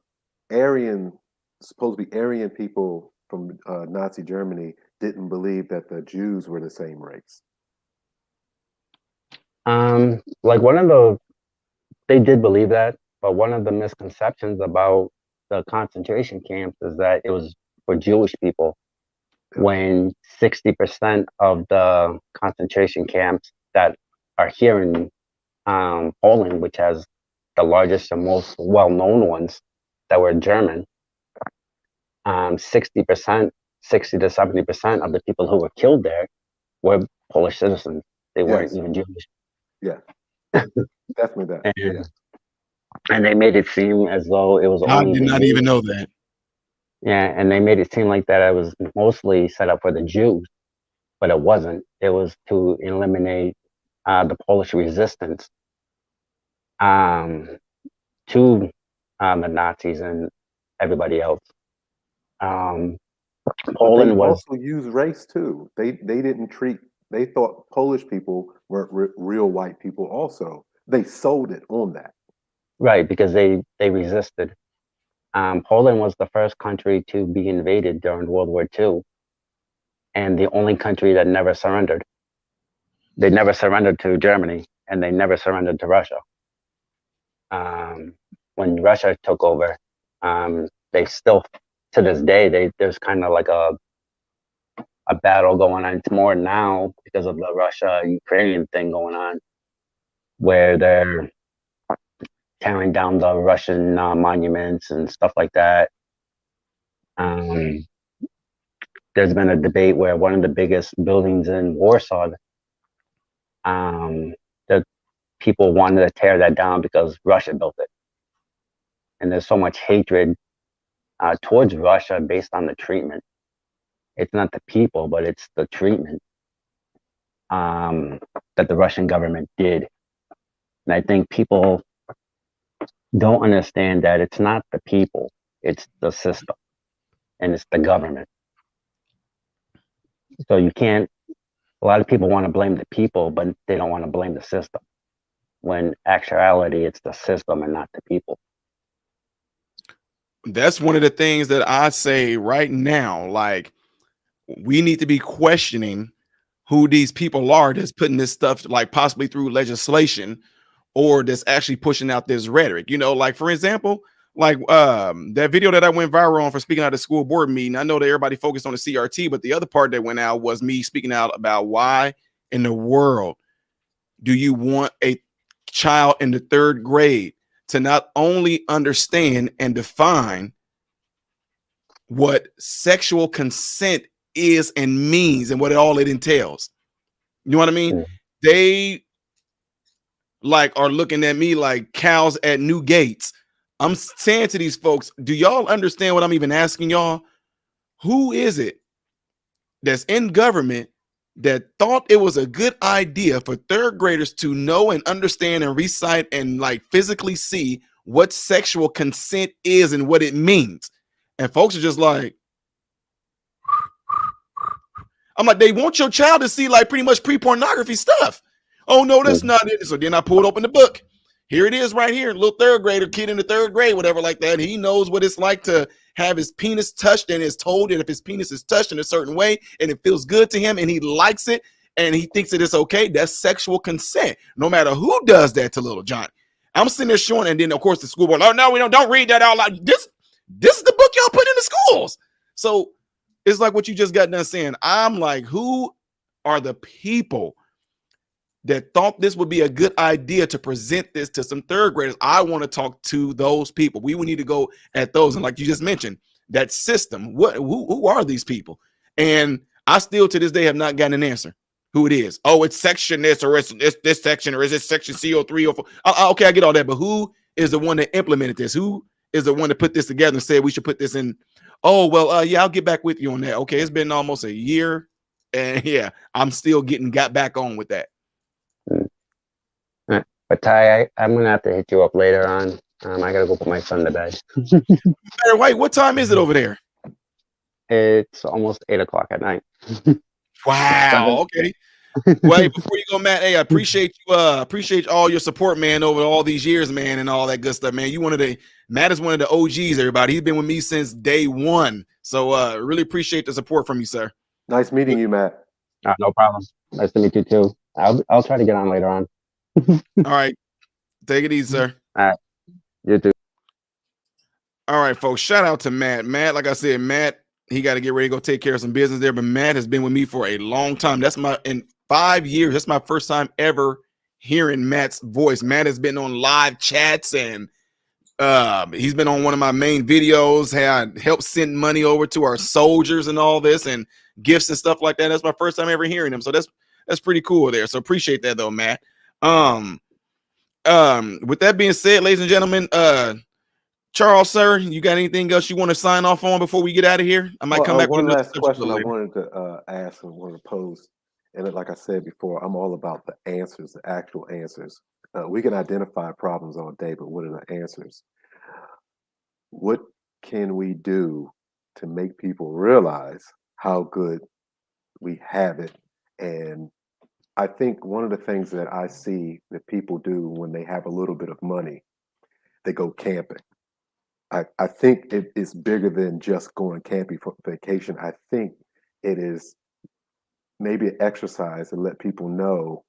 supposed to be Aryan people from Nazi Germany didn't believe that the Jews were the same race. Like they did believe that, but one of the misconceptions about the concentration camps is that it was for Jewish people, when 60% of the concentration camps that are here in Poland, which has the largest and most well-known ones that were German, 60%, 60 to 70% of the people who were killed there were Polish citizens. They weren't even Jewish. Yeah, definitely that. And they made it seem as though it was I only did not even know that. Yeah, and they made it seem like that it was mostly set up for the Jews, but it wasn't. It was to eliminate the Polish resistance to the Nazis and everybody else. Poland they was also used race too. They didn't treat. They thought Polish people weren't real white people. Also, they sold it on that. right, because they resisted. Poland was the first country to be invaded during World War II, and the only country that never surrendered. They never surrendered to Germany, and they never surrendered to Russia. When Russia took over, they still, to this day, there's kind of like a battle going on. It's more now because of the Russia-Ukrainian thing going on, where they're tearing down the Russian monuments and stuff like that. There's been a debate where one of the biggest buildings in Warsaw, that people wanted to tear that down because Russia built it. And there's so much hatred towards Russia based on the treatment. It's not the people, but it's the treatment that the Russian government did. And I think people don't understand that it's not the people, it's the system, and it's the government. So you can't, a lot of people want to blame the people, but they don't want to blame the system. When actuality, it's the system and not the people. That's one of the things that I say right now. Like, we need to be questioning who these people are that's putting this stuff, like possibly through legislation, or that's actually pushing out this rhetoric. You know, like, for example, like that video that I went viral on for speaking out of the school board meeting. I know that everybody focused on the CRT, but the other part that went out was me speaking out about why in the world do you want a child in the 3rd grade to not only understand and define what sexual consent is and means and what all it entails. You know what I mean? Mm. They like are looking at me like cows at new gates. I'm saying to these folks, do y'all understand what I'm even asking y'all? Who is it that's in government that thought it was a good idea for 3rd graders to know and understand and recite and like physically see what sexual consent is and what it means? And folks are just like, I'm like, they want your child to see like pretty much pre-pornography stuff. Oh no, that's not it. So then I pulled open the book. Here it is right here. Little third grader, kid in the third grade, whatever like that. He knows what it's like to have his penis touched and is told that if his penis is touched in a certain way and it feels good to him and he likes it and he thinks that it's okay, that's sexual consent. No matter who does that to little Johnny. I'm sitting there showing, and then of course the school board, oh no, we don't read that out loud. This is the book y'all put in the schools. So it's like what you just got done saying. I'm like, who are the people that thought this would be a good idea to present this to some third graders? I want to talk to those people. We would need to go at those. And like you just mentioned, that system, who are these people? And I still to this day have not gotten an answer who it is. Oh, it's section this, or it's this section, or is it section CO3 or 4? Okay, I get all that. But who is the one that implemented this? Who is the one that put this together and said we should put this in? Oh, well, yeah, I'll get back with you on that. Okay, it's been almost a year. And yeah, I'm still got back on with that. But Ty, I'm gonna have to hit you up later on. I gotta go put my son to bed. Matter White, what time is it over there? It's almost 8 o'clock at night. Wow. Okay. Wait, before you go, Matt, hey, I appreciate you. Appreciate all your support, man, over all these years, man, and all that good stuff, man. Matt is one of the OGs, everybody. He's been with me since day one. So really appreciate the support from you, sir. Nice meeting you, Matt. No problem. Nice to meet you too. I'll try to get on later on. All right. Take it easy, sir. All right. You too. All right, folks. Shout out to Matt. Matt, like I said, Matt, he got to get ready to go take care of some business there. But Matt has been with me for a long time. In 5 years, that's my first time ever hearing Matt's voice. Matt has been on live chats and he's been on one of my main videos. Had helped send money over to our soldiers and all this and gifts and stuff like that. That's my first time ever hearing him. So that's pretty cool there. So appreciate that though, Matt. With that being said, ladies and gentlemen, Charles, sir, you got anything else you want to sign off on before we get out of here? I might come back one with last question I wanted to ask and wanted to pose. And like I said before, I'm all about the answers, the actual answers. We can identify problems all day, but what are the answers? What can we do to make people realize how good we have it? And I think one of the things that I see that people do when they have a little bit of money, they go camping. I think it is bigger than just going camping for vacation. I think it is maybe an exercise to let people know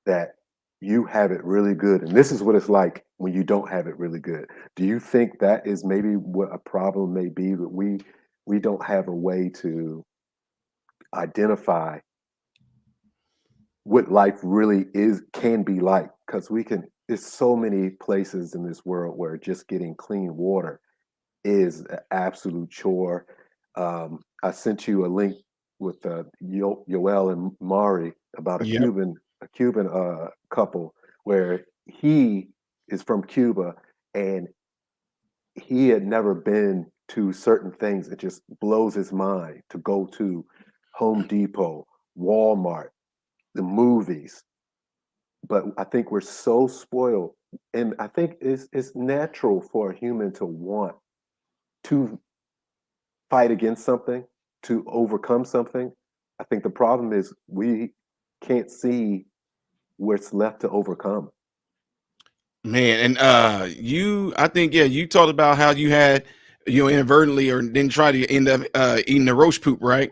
that you have it really good. And this is what it's like when you don't have it really good. Do you think that is maybe what a problem may be, that we don't have a way to identify what life really can be like? Because there's so many places in this world where just getting clean water is an absolute chore. I sent you a link with Yoel and Mari about a Cuban couple where he is from Cuba and he had never been to certain things. It just blows his mind to go to Home Depot, Walmart, the movies. But I think we're so spoiled, and I think it's natural for a human to want to fight against something, to overcome something. I think the problem is we can't see what's left to overcome. Man, and I think you talked about how you had inadvertently or didn't try to end up eating the roach poop, right?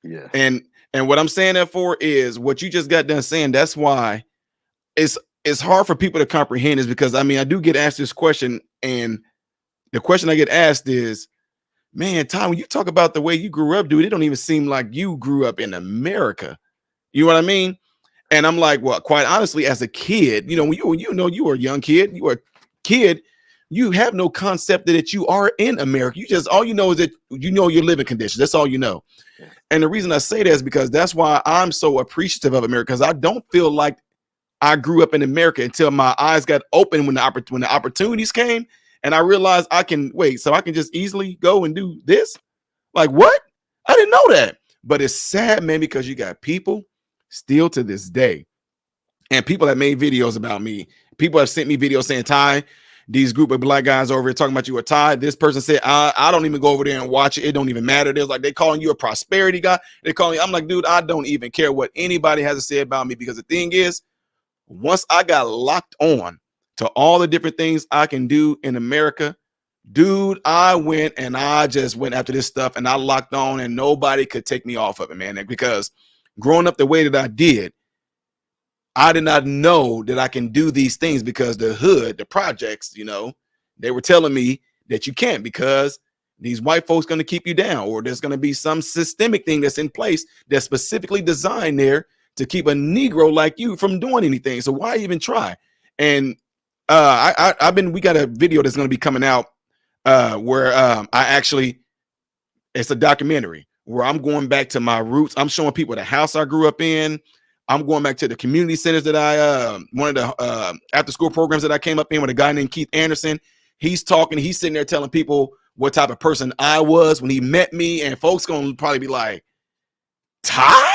Yeah. And what I'm saying that for is what you just got done saying. That's why it's hard for people to comprehend, is because I do get asked this question, and the question I get asked is, man, Tom, when you talk about the way you grew up, dude, it don't even seem like you grew up in America. You know what I mean? And I'm like, well, quite honestly, as a kid, when you were a young kid, you have no concept that you are in America. All you know is that your living conditions. That's all you know. And the reason I say that is because that's why I'm so appreciative of America, because I don't feel like I grew up in America until my eyes got open when the opportunities came, and I realized I can just easily go and do this. Like, what? I didn't know that. But it's sad, man, because you got people still to this day, and people that made videos about me. People have sent me videos saying, Ty, these group of black guys over here talking about you a tie. This person said, I don't even go over there and watch it. It don't even matter. There's like, they calling you a prosperity guy. They calling you. I'm like, dude, I don't even care what anybody has to say about me, because the thing is, once I got locked on to all the different things I can do in America, dude, I went and I just went after this stuff, and I locked on, and nobody could take me off of it, man. Because growing up the way that I did not know that I can do these things, because the hood, the projects, you know, they were telling me that you can't, because these white folks going to keep you down, or there's going to be some systemic thing that's in place that's specifically designed there to keep a Negro like you from doing anything. So why even try? And we got a video that's going to be coming out where it's a documentary where I'm going back to my roots. I'm showing people the house I grew up in. I'm going back to the community centers that one of the after school programs that I came up in with a guy named Keith Anderson. He's sitting there telling people what type of person I was when he met me, and folks gonna probably be like, Ty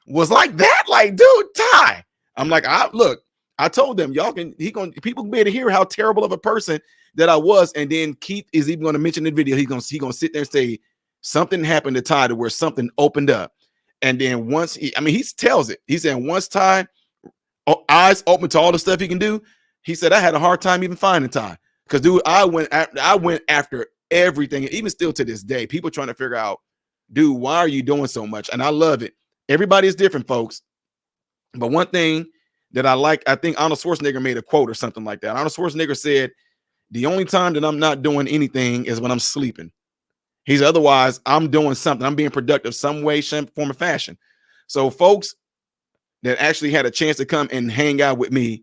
was like that? Like, dude, Ty. I'm like, I told them, people can be able to hear how terrible of a person that I was. And then Keith is even going to mention in the video, he's gonna sit there and say something happened to Ty to where something opened up. And then once he tells it, he said, once Ty eyes open to all the stuff he can do, he said, I had a hard time even finding Ty. Because, dude, I went after everything. And even still to this day, people trying to figure out, dude, why are you doing so much? And I love it. Everybody is different, folks. But one thing that I like, I think Arnold Schwarzenegger made a quote or something like that. Arnold Schwarzenegger said, the only time that I'm not doing anything is when I'm sleeping. He's otherwise I'm doing something. I'm being productive some way, shape, form, or fashion. So folks that actually had a chance to come and hang out with me,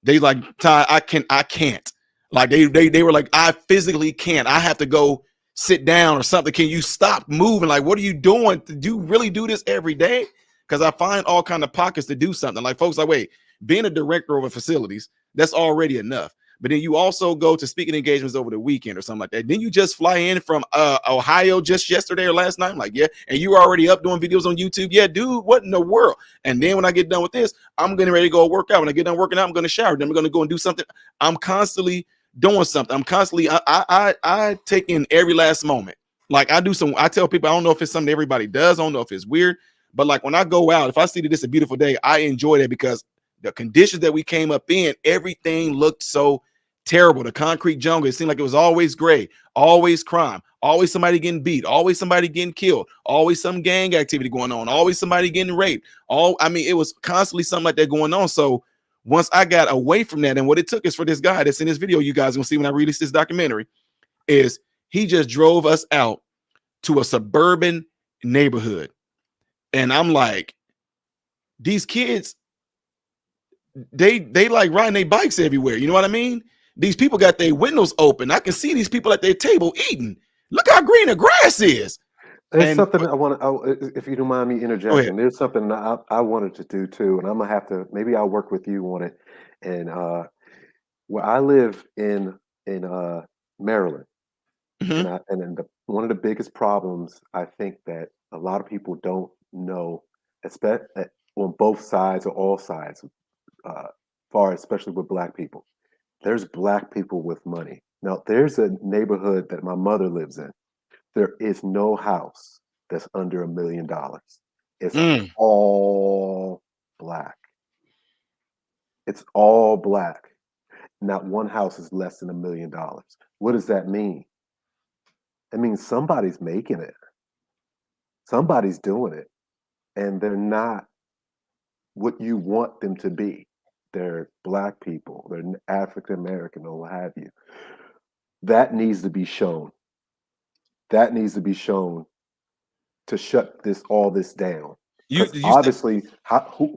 they like, Ty, I can't. Like they were like, I physically can't. I have to go sit down or something. Can you stop moving? Like, what are you doing? Do you really do this every day? Because I find all kind of pockets to do something. Like folks like, wait, being a director over facilities, that's already enough. But then you also go to speaking engagements over the weekend or something like that. Then you just fly in from Ohio just yesterday or last night. I'm like, yeah. And you were already up doing videos on YouTube. Yeah, dude, what in the world? And then when I get done with this, I'm getting ready to go work out. When I get done working out, I'm going to shower. Then I'm going to go and do something. I'm constantly doing something. I'm constantly, I take in every last moment. Like I tell people, I don't know if it's something everybody does. I don't know if it's weird. But like when I go out, if I see that it's a beautiful day, I enjoy that because the conditions that we came up in, everything looked so terrible. The concrete jungle, it seemed like it was always gray, always crime, always somebody getting beat, always somebody getting killed, always some gang activity going on, always somebody getting raped. It was constantly something like that going on. So once I got away from that, and what it took is for this guy that's in this video, you guys are gonna see when I release this documentary, is he just drove us out to a suburban neighborhood. And I'm like, these kids, they like riding their bikes everywhere. You know what I mean? These people got their windows open. I can see these people at their table eating. Look how green the grass is. There's something I want to, if you don't mind me interjecting, there's something that I wanted to do too. And I'm going to have to, maybe I'll work with you on it. And where I live in Maryland, Mm-hmm. and one of the biggest problems I think that a lot of people don't know, on both sides or all sides, especially with Black people. There's Black people with money. Now, there's a neighborhood that my mother lives in. There is no house that's under $1 million. It's all Black. It's all Black. Not one house is less than $1 million. What does that mean? It means somebody's making it. Somebody's doing it. And they're not what you want them to be. They're Black people, they're African American, or what have you. That needs to be shown. That needs to be shown to shut all this down. Because obviously,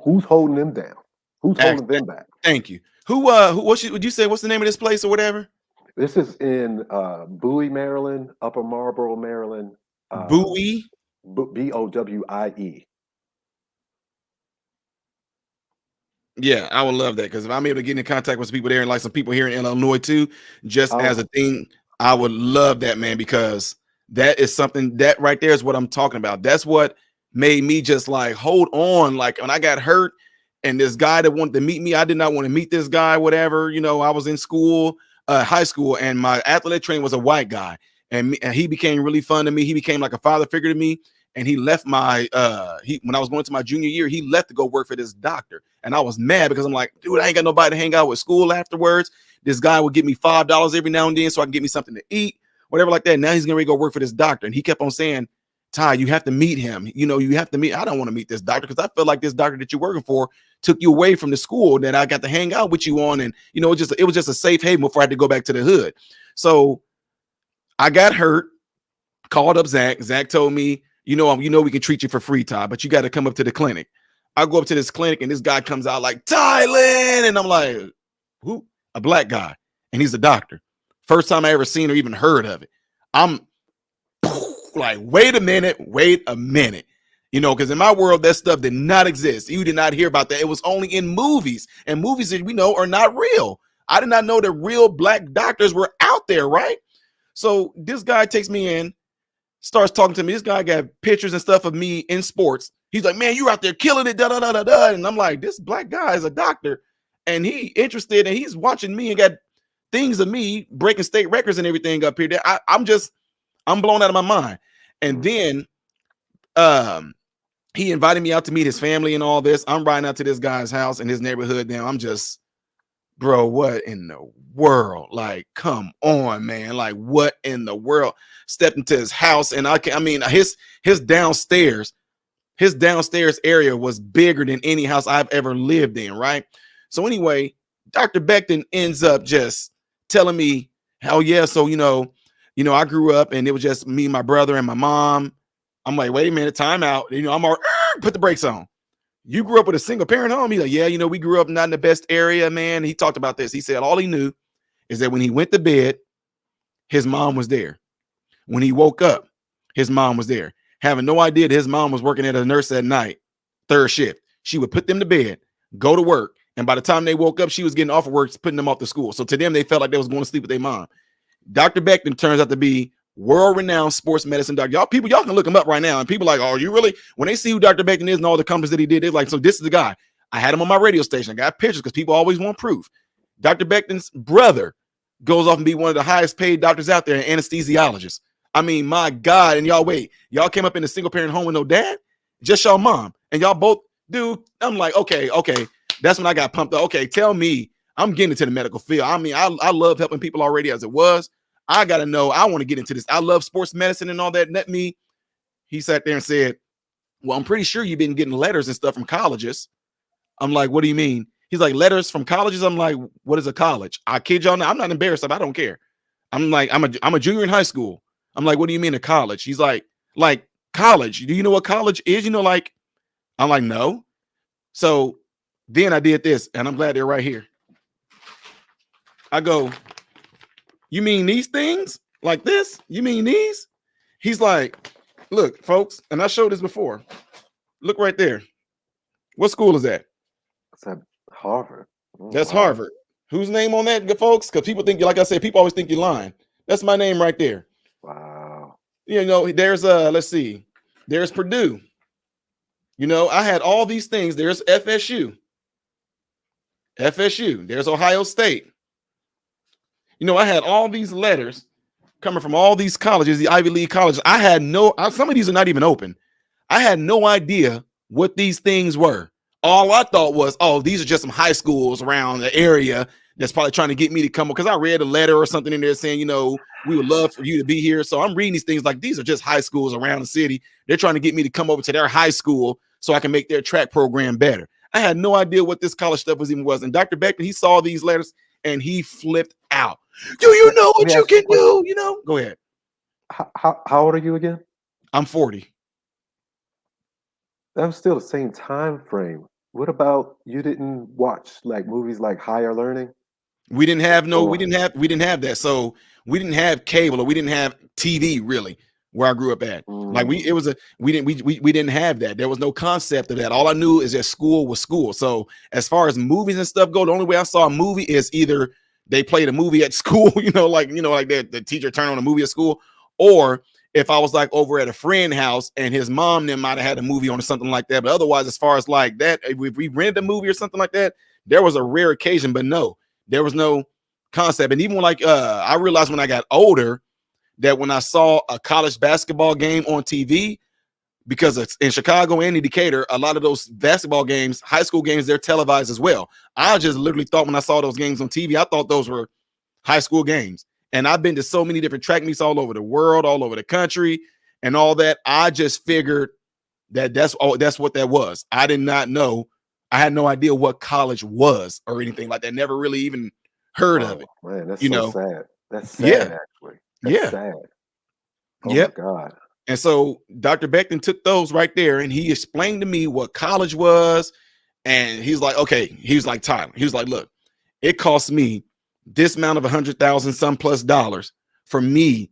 who's holding them down? Who's holding them back? Thank you. Would you say? What's the name of this place or whatever? This is in Bowie, Maryland, Upper Marlboro, Maryland. Bowie? Bowie. Yeah, I would love that, because if I'm able to get in contact with some people there, and like some people here in Illinois too, as a thing, I would love that, man, because that is something that right there is what I'm talking about. That's what made me just like hold on. Like when I got hurt and this guy that wanted to meet me, I did not want to meet this guy, whatever. You know, I was in school. high school, and my athletic trainer was a white guy, and he became really fun to me. He became like a father figure to me. And he left my when I was going to my junior year, he left to go work for this doctor. And I was mad because I'm like, dude, I ain't got nobody to hang out with school afterwards. This guy would give me $5 every now and then so I can get me something to eat, whatever like that. Now he's gonna go work for this doctor. And he kept on saying, Ty, you have to meet him. You know, you have to meet. I don't want to meet this doctor because I feel like this doctor that you're working for took you away from the school that I got to hang out with you on. And, you know, it was just a safe haven before I had to go back to the hood. So I got hurt, called up Zach. Zach told me, you know, we can treat you for free, Ty, but you got to come up to the clinic. I go up to this clinic and this guy comes out like, Thailand. And I'm like, who? A black guy. And he's a doctor. First time I ever seen or even heard of it. I'm like, wait a minute. You know, because in my world, that stuff did not exist. You did not hear about that. It was only in movies, and movies that we know are not real. I did not know that real black doctors were out there, right? So this guy takes me in, starts talking to me. This guy got pictures and stuff of me in sports. He's like, man, you out there killing it, da da da da da. And I'm like, this black guy is a doctor, and he interested, and he's watching me and got things of me breaking state records and everything up here. I'm blown out of my mind. And then he invited me out to meet his family and all this. I'm riding out to this guy's house in his neighborhood. Now I'm just, bro, what in the world? Like, come on, man. Like, what in the world? Stepped into his house, and his downstairs area was bigger than any house I've ever lived in, right? So anyway, Dr. Becton ends up just telling me, hell yeah, so you know, I grew up and it was just me, my brother, and my mom. I'm like, wait a minute, time out. You know, I'm already put the brakes on. You grew up with a single parent home? He's like, yeah, you know, we grew up not in the best area, man. He talked about this. He said all he knew is that when he went to bed, his mom was there. When he woke up, his mom was there. Having no idea that his mom was working at a nurse at night, third shift. She would put them to bed, go to work. And by the time they woke up, she was getting off of work, putting them off to school. So to them, they felt like they was going to sleep with their mom. Dr. Becton turns out to be world-renowned sports medicine doctor. Y'all can look him up right now. And people are like, oh, you really? When they see who Dr. Becton is and all the companies that he did, they're like, so this is the guy. I had him on my radio station. I got pictures because people always want proof. Dr. Becton's brother goes off and be one of the highest paid doctors out there, an anesthesiologist. I mean, my God. And y'all came up in a single parent home with no dad? Just y'all mom. And y'all both, dude, I'm like, okay. That's when I got pumped up. Okay, tell me, I'm getting into the medical field. I mean, I love helping people already as it was. I got to know, I want to get into this. I love sports medicine and all that. Let me, he sat there and said, well, I'm pretty sure you've been getting letters and stuff from colleges. I'm like, what do you mean? He's like, letters from colleges? I'm like, what is a college? I kid y'all, I'm not embarrassed. I don't care. I'm like, I'm a junior in high school. I'm like, what do you mean a college? He's like college. Do you know what college is? You know, like, I'm like, no. So then I did this, and I'm glad they're right here. I go, you mean these things like this? You mean these? He's like, look, folks, and I showed this before. Look right there. What school is that? It's at Harvard. Oh, That's wow. Harvard. Whose name on that, folks? Because people think, like I said, people always think you're lying. That's my name right there. Wow. You know, there's let's see, there's Purdue. You know, I had all these things. There's FSU. There's Ohio State. You know, I had all these letters coming from all these colleges, the Ivy League colleges. I had some of these are not even open. I had no idea what these things were. All I thought was, oh, these are just some high schools around the area that's probably trying to get me to come, because I read a letter or something in there saying, you know, we would love for you to be here. So I'm reading these things like these are just high schools around the city. They're trying to get me to come over to their high school so I can make their track program better. I had no idea what this college stuff was. And Dr. Becton, he saw these letters and he flipped out. Do you know what you can do? You know, go ahead. How old are you again? I'm 40. That was still the same time frame. What about you didn't watch like movies like Higher Learning? We didn't have that. So we didn't have cable, or we didn't have TV really where I grew up at. Like we didn't have that. There was no concept of that. All I knew is that school was school. So as far as movies and stuff go, the only way I saw a movie is either they played a movie at school, like the teacher turned on a movie at school, or if I was like over at a friend's house and his mom then might have had a movie on or something like that. But otherwise, as far as like that, if we rented a movie or something like that, there was a rare occasion, but no, there was no concept. And even like I realized when I got older that when I saw a college basketball game on TV, because it's in Chicago and in Decatur, a lot of those basketball games, high school games, they're televised as well. I just literally thought when I saw those games on TV, I thought those were high school games. And I've been to so many different track meets all over the world, all over the country, and all that. I just figured that that's what that was. I did not know. I had no idea what college was or anything like that. Never really even heard of it. Man, that's You so know? sad. That's sad, Yeah. actually. That's sad. Oh Yep. my God. And so Dr. Beckton took those right there and he explained to me what college was. And he's like, okay, he was like, Tyler, he was like, look, it costs me this amount of $100,000 some plus dollars for me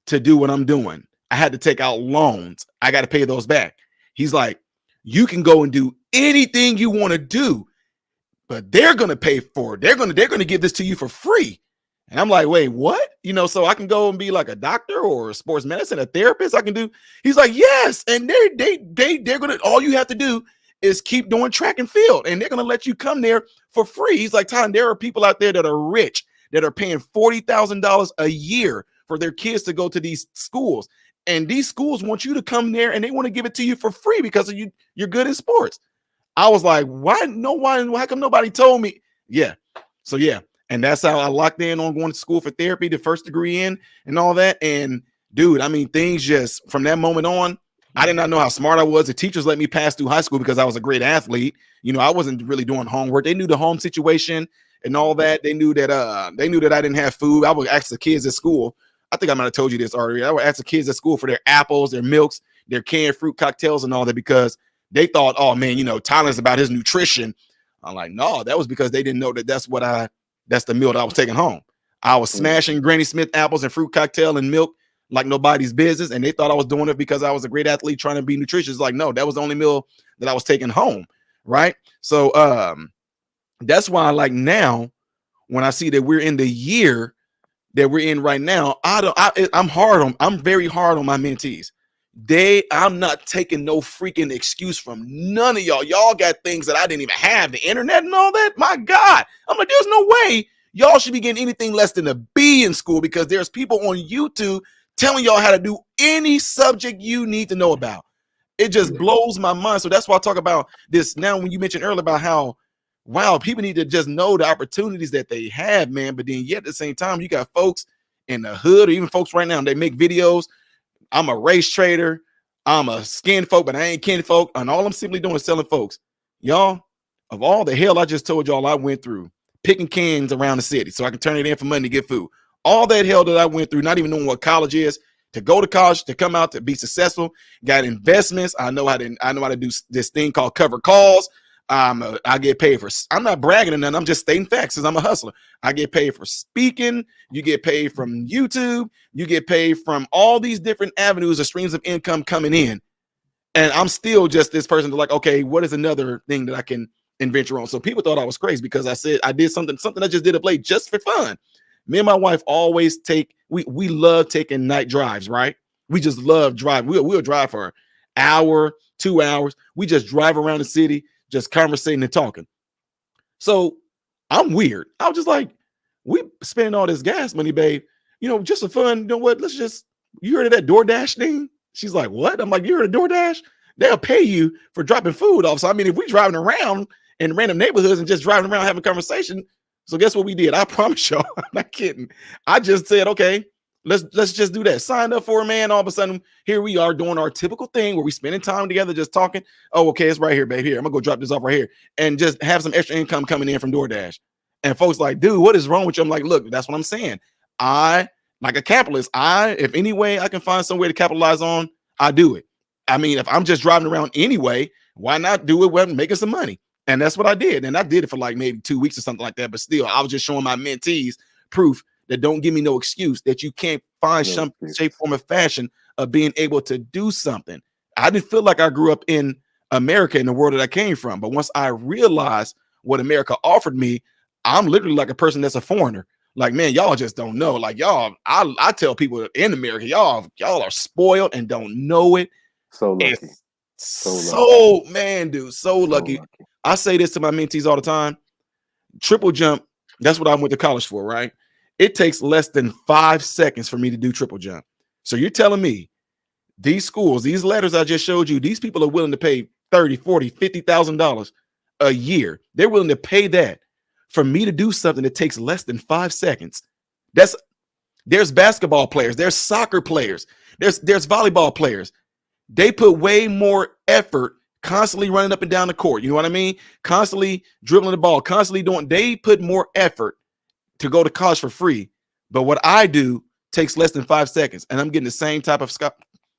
to do what I'm doing. I had to take out loans. I got to pay those back. He's like, you can go and do anything you want to do, but they're going to pay for it. They're going to give this to you for free. And I'm like, wait, what? You know, so I can go and be like a doctor or a sports medicine, a therapist. I can do. He's like, yes. And they're going to, all you have to do is keep doing track and field. And they're going to let you come there for free. He's like, Tom, there are people out there that are rich, that are paying $40,000 a year for their kids to go to these schools. And these schools want you to come there and they want to give it to you for free because of you, you're good in sports. I was like, why come nobody told me? Yeah. So yeah. And that's how I locked in on going to school for therapy, the first degree in and all that. And dude, I mean, things just from that moment on, I did not know how smart I was. The teachers let me pass through high school because I was a great athlete. You know, I wasn't really doing homework. They knew the home situation and all that. They knew that I didn't have food. I would ask the kids at school. I think I might have told you this already. I would ask the kids at school for their apples, their milks, their canned fruit cocktails and all that because they thought, oh man, you know, Tyler's about his nutrition. I'm like, no, that was because they didn't know that that's the meal that I was taking home. I was smashing Granny Smith apples and fruit cocktail and milk like nobody's business. And they thought I was doing it because I was a great athlete trying to be nutritious. Like, no, that was the only meal that I was taking home. Right. So that's why like now when I see that we're in the year that we're in right now, I'm very hard on my mentees. I'm not taking no freaking excuse from none of y'all. Y'all got things that I didn't even have, the internet and all that. My God. I'm like, there's no way y'all should be getting anything less than a B in school because there's people on YouTube telling y'all how to do any subject you need to know about. It just blows my mind. So that's why I talk about this now when you mentioned earlier about how, wow, people need to just know the opportunities that they have, man. But then yet at the same time, you got folks in the hood or even folks right now, they make videos. I'm a race trader. I'm a skin folk, but I ain't kin folk. And all I'm simply doing is selling folks. Y'all, of all the hell I just told y'all I went through, picking cans around the city so I can turn it in for money to get food. All that hell that I went through, not even knowing what college is, to go to college, to come out, to be successful, got investments. I know how to do this thing called cover calls. I get paid for, I'm not bragging or nothing. I'm just stating facts because I'm a hustler. I get paid for speaking. You get paid from YouTube. You get paid from all these different avenues of streams of income coming in. And I'm still just this person to like, okay, what is another thing that I can venture on? So people thought I was crazy because I said I did something I just did a play just for fun. Me and my wife always we love taking night drives, right? We just love driving. We'll drive for an hour, 2 hours. We just drive around the city, just conversating and talking. So I'm weird. I was just like, we spending all this gas money, babe. You know, just for fun. You know what? You heard of that DoorDash thing? She's like, what? I'm like, you heard of DoorDash? They'll pay you for dropping food off. So I mean, if we driving around in random neighborhoods and just driving around having conversation. So guess what we did? I promise y'all, I'm not kidding. I just said, okay, let's just do that. Signed up for a man. All of a sudden, here we are doing our typical thing where we spending time together, just talking. Oh, okay, it's right here, babe. Here, I'm gonna go drop this off right here and just have some extra income coming in from DoorDash. And folks like, dude, what is wrong with you? I'm like, look, that's what I'm saying. I, like a capitalist, if any way I can find some way to capitalize on, I do it. I mean, if I'm just driving around anyway, why not do it when making some money? And that's what I did. And I did it for like maybe 2 weeks or something like that. But still, I was just showing my mentees proof that don't give me no excuse that you can't find some shape, form, or fashion of being able to do something. I didn't feel like I grew up in America, in the world that I came from. But once I realized what America offered me, I'm literally like a person that's a foreigner. Like, man, y'all just don't know. Like, y'all, I tell people in America, y'all are spoiled and don't know it. So lucky. Man, dude, so lucky. I say this to my mentees all the time. Triple jump That's what I went to college for, right? It takes less than 5 seconds for me to do triple jump. So you're telling me these schools, these letters I just showed you, these people are willing to pay 30, 40, $50,000 a year. They're willing to pay that for me to do something that takes less than 5 seconds. There's basketball players, there's soccer players, there's volleyball players. They put way more effort constantly running up and down the court. You know what I mean? Constantly dribbling the ball, constantly doing. They put more effort to go to college for free. But what I do takes less than 5 seconds, and I'm getting the same type of stuff.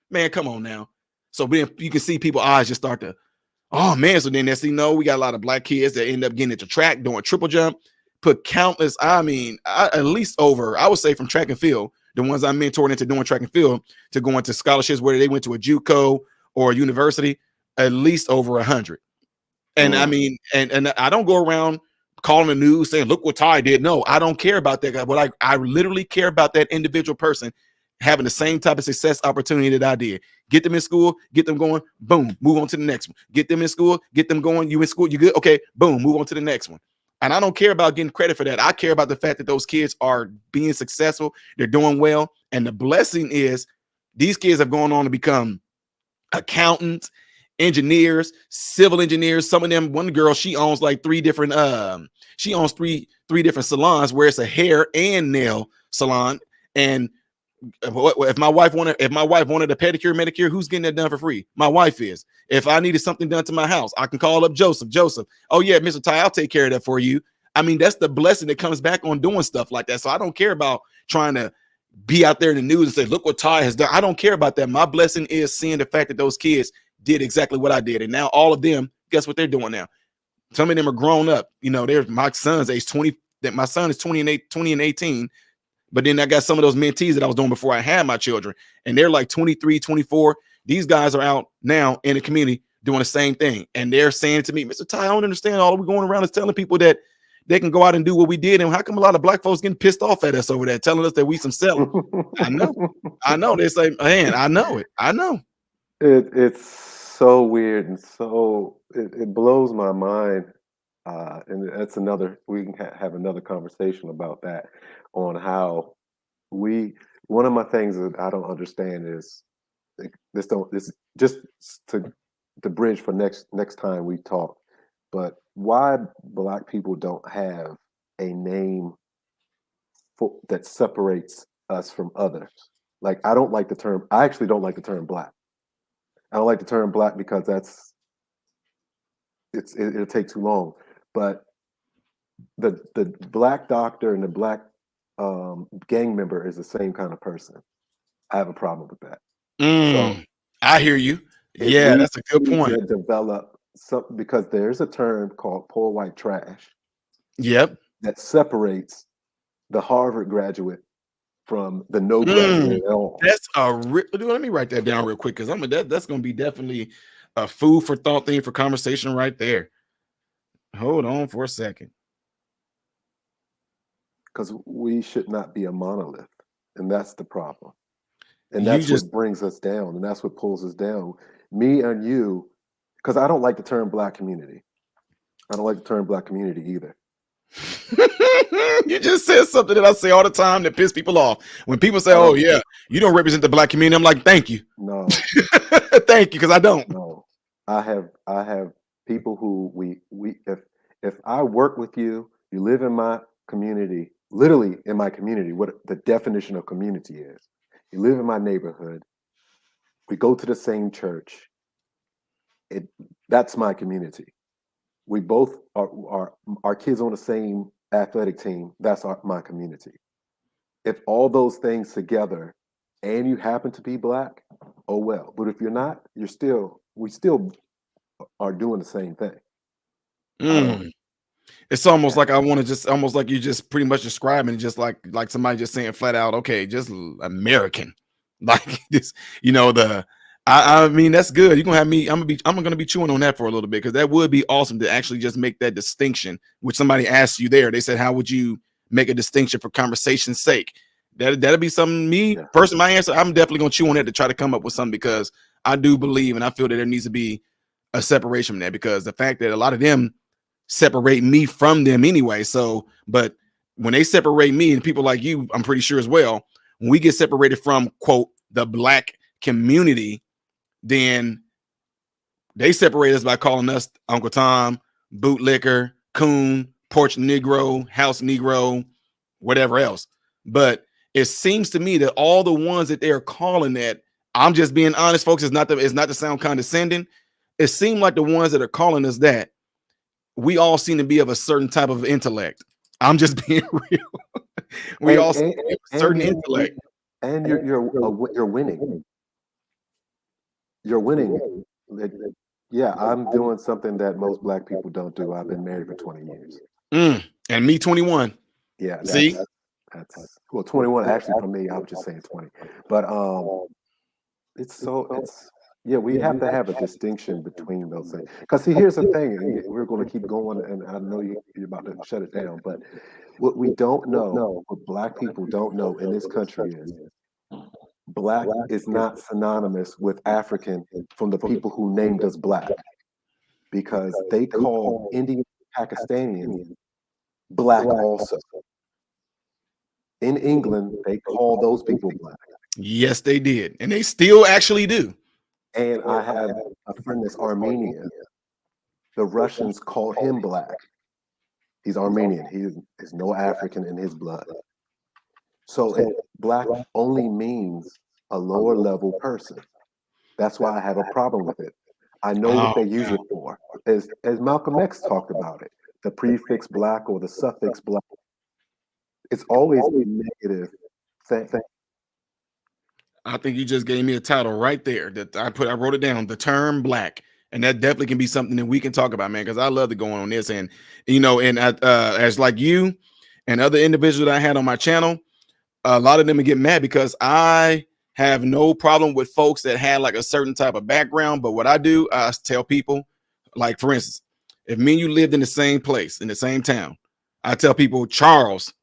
Man, come on now. So then you can see people's eyes just start to, oh man. So then next thing you know, we got a lot of black kids that end up getting into track, doing triple jump, put countless, at least over, I would say from track and field, the ones I mentored into doing track and field to go into scholarships, whether they went to a JUCO or a university, at least over 100. And I mean, and I don't go around calling the news saying, look what Ty did. No, I don't care about that guy. But I literally care about that individual person having the same type of success opportunity that I did. Get them in school, get them going, boom, move on to the next one. Get them in school, get them going. You in school, you good? Okay, boom, move on to the next one. And I don't care about getting credit for that. I care about the fact that those kids are being successful. They're doing well. And the blessing is these kids have gone on to become accountants, engineers, civil engineers. Some of them, one girl, she owns like three different different salons where it's a hair and nail salon. And if my wife wanted a pedicure, manicure, who's getting that done for free? My wife is. If I needed something done to my house, I can call up Joseph. Oh yeah, Mr. Ty, I'll take care of that for you. I mean, that's the blessing that comes back on doing stuff like that. So I don't care about trying to be out there in the news and say, look what Ty has done. I don't care about that. My blessing is seeing the fact that those kids did exactly what I did. And now all of them, guess what they're doing now? Some of them are grown up. You know, they're my son's age 20. That my son is 20 and 18. But then I got some of those mentees that I was doing before I had my children, and they're like 23, 24. These guys are out now in the community doing the same thing. And they're saying to me, Mr. Ty, I don't understand. All we're going around is telling people that they can go out and do what we did. And how come a lot of black folks getting pissed off at us over there, telling us that we some selling? I know. They say, man, I know it. I know. It's so weird, and so it blows my mind. And that's another, we can have another conversation about that, on how one of my things that I don't understand is this just to bridge for next time we talk, but why black people don't have a name that separates us from others. Like, I actually don't like the term black. I don't like the term black because it'll take too long. But the black doctor and the black gang member is the same kind of person. I have a problem with that. So I hear you. Yeah, that's a good point. To develop something, because there's a term called poor white trash. Yep. That separates the Harvard graduate from the no graduate at all. That's let me write that down real quick, because that's going to be definitely a food for thought thing for conversation right there. Hold on for a second. Because we should not be a monolith, and that's the problem. And that's what brings us down, and that's what pulls us down. Me and you, because I don't like the term black community. I don't like the term black community either. You just said something that I say all the time that piss people off. When people say, oh yeah, you don't represent the black community, I'm like, thank you. No. Thank you, because I don't. No. I have people who if I work with you, you live in my community, literally in my community, what the definition of community is. You live in my neighborhood. We go to the same church. That's my community. We both are our kids on the same athletic team. That's my community. If all those things together, and you happen to be black, oh well. But if you're not, we still are doing the same thing. It's almost like almost like you just pretty much describing it, just like somebody just saying flat out, okay, just American, like this, I mean, that's good. You're gonna have me. I'm gonna be chewing on that for a little bit, because that would be awesome to actually just make that distinction. Which somebody asked you there, they said, how would you make a distinction for conversation's sake? That'll be something. Personally, my answer, I'm definitely gonna chew on that to try to come up with something, because I do believe and I feel that there needs to be a separation from that, because the fact that a lot of them separate me from them anyway. So, but when they separate me and people like you, I'm pretty sure as well, when we get separated from, quote, the black community, then they separate us by calling us Uncle Tom, bootlicker, coon, porch Negro, house Negro, whatever else. But it seems to me that all the ones that they're calling that, I'm just being honest, folks, it's not to sound condescending. It seemed like the ones that are calling us that, we all seem to be of a certain type of intellect. I'm just being real. We all seem to be of a certain intellect. And you're winning. You're winning. Yeah, I'm doing something that most black people don't do. I've been married for 20 years. And me 21. Yeah. See? That's well, 21 actually for me. I was just saying 20. But we have to have a distinction between those things. Because see, here's the thing, and we're going to keep going, and I know you're about to shut it down, but what we don't know, what black people don't know in this country is black is not synonymous with African from the people who named us black, because they call Indian Pakistanians black also. In England, they call those people black. Yes, they did. And they still actually do. And I have a friend that's Armenian. The Russians call him black. He's Armenian. He is no African in his blood. So black only means a lower level person. That's why I have a problem with it. I know what they use it for. As Malcolm X talked about it, the prefix black or the suffix black. It's always a negative thing. I think you just gave me a title right there that I wrote it down, the term black. And that definitely can be something that we can talk about, man, because I love to go on this. And, as like you and other individuals that I had on my channel, a lot of them get mad because I have no problem with folks that had like a certain type of background. But what I do, I tell people, like, for instance, if me and you lived in the same place, in the same town, I tell people, Charles,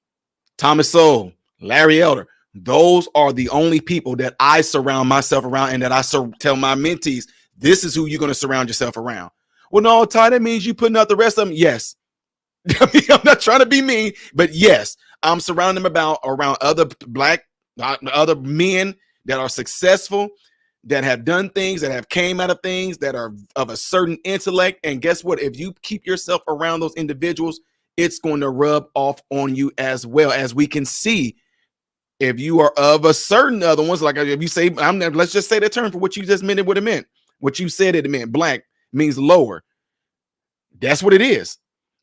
Thomas Sowell, Larry Elder, those are the only people that I surround myself around, and that I tell my mentees, this is who you're going to surround yourself around. Well, no, Ty, that means you putting out the rest of them. Yes. I mean, I'm not trying to be mean, but yes, I'm surrounding them around other other men that are successful, that have done things, that have came out of things, that are of a certain intellect. And guess what? If you keep yourself around those individuals, it's going to rub off on you as well. As we can see, if you are of a certain other ones, like if you say, let's just say the term for what you just meant, what it meant, what you said it meant, black means lower. That's what it is.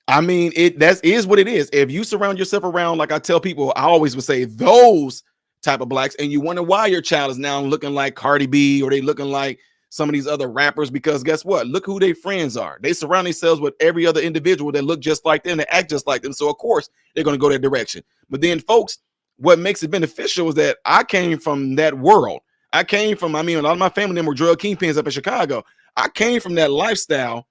I mean, that is what it is. If you surround yourself around, like I tell people, I always would say those type of blacks, and you wonder why your child is now looking like Cardi B, or they looking like some of these other rappers, because guess what? Look who their friends are. They surround themselves with every other individual that look just like them, that act just like them. So of course they're going to go that direction. But then, folks, what makes it beneficial is that I came from that world. A lot of my family members were drug kingpins up in Chicago. I came from that lifestyle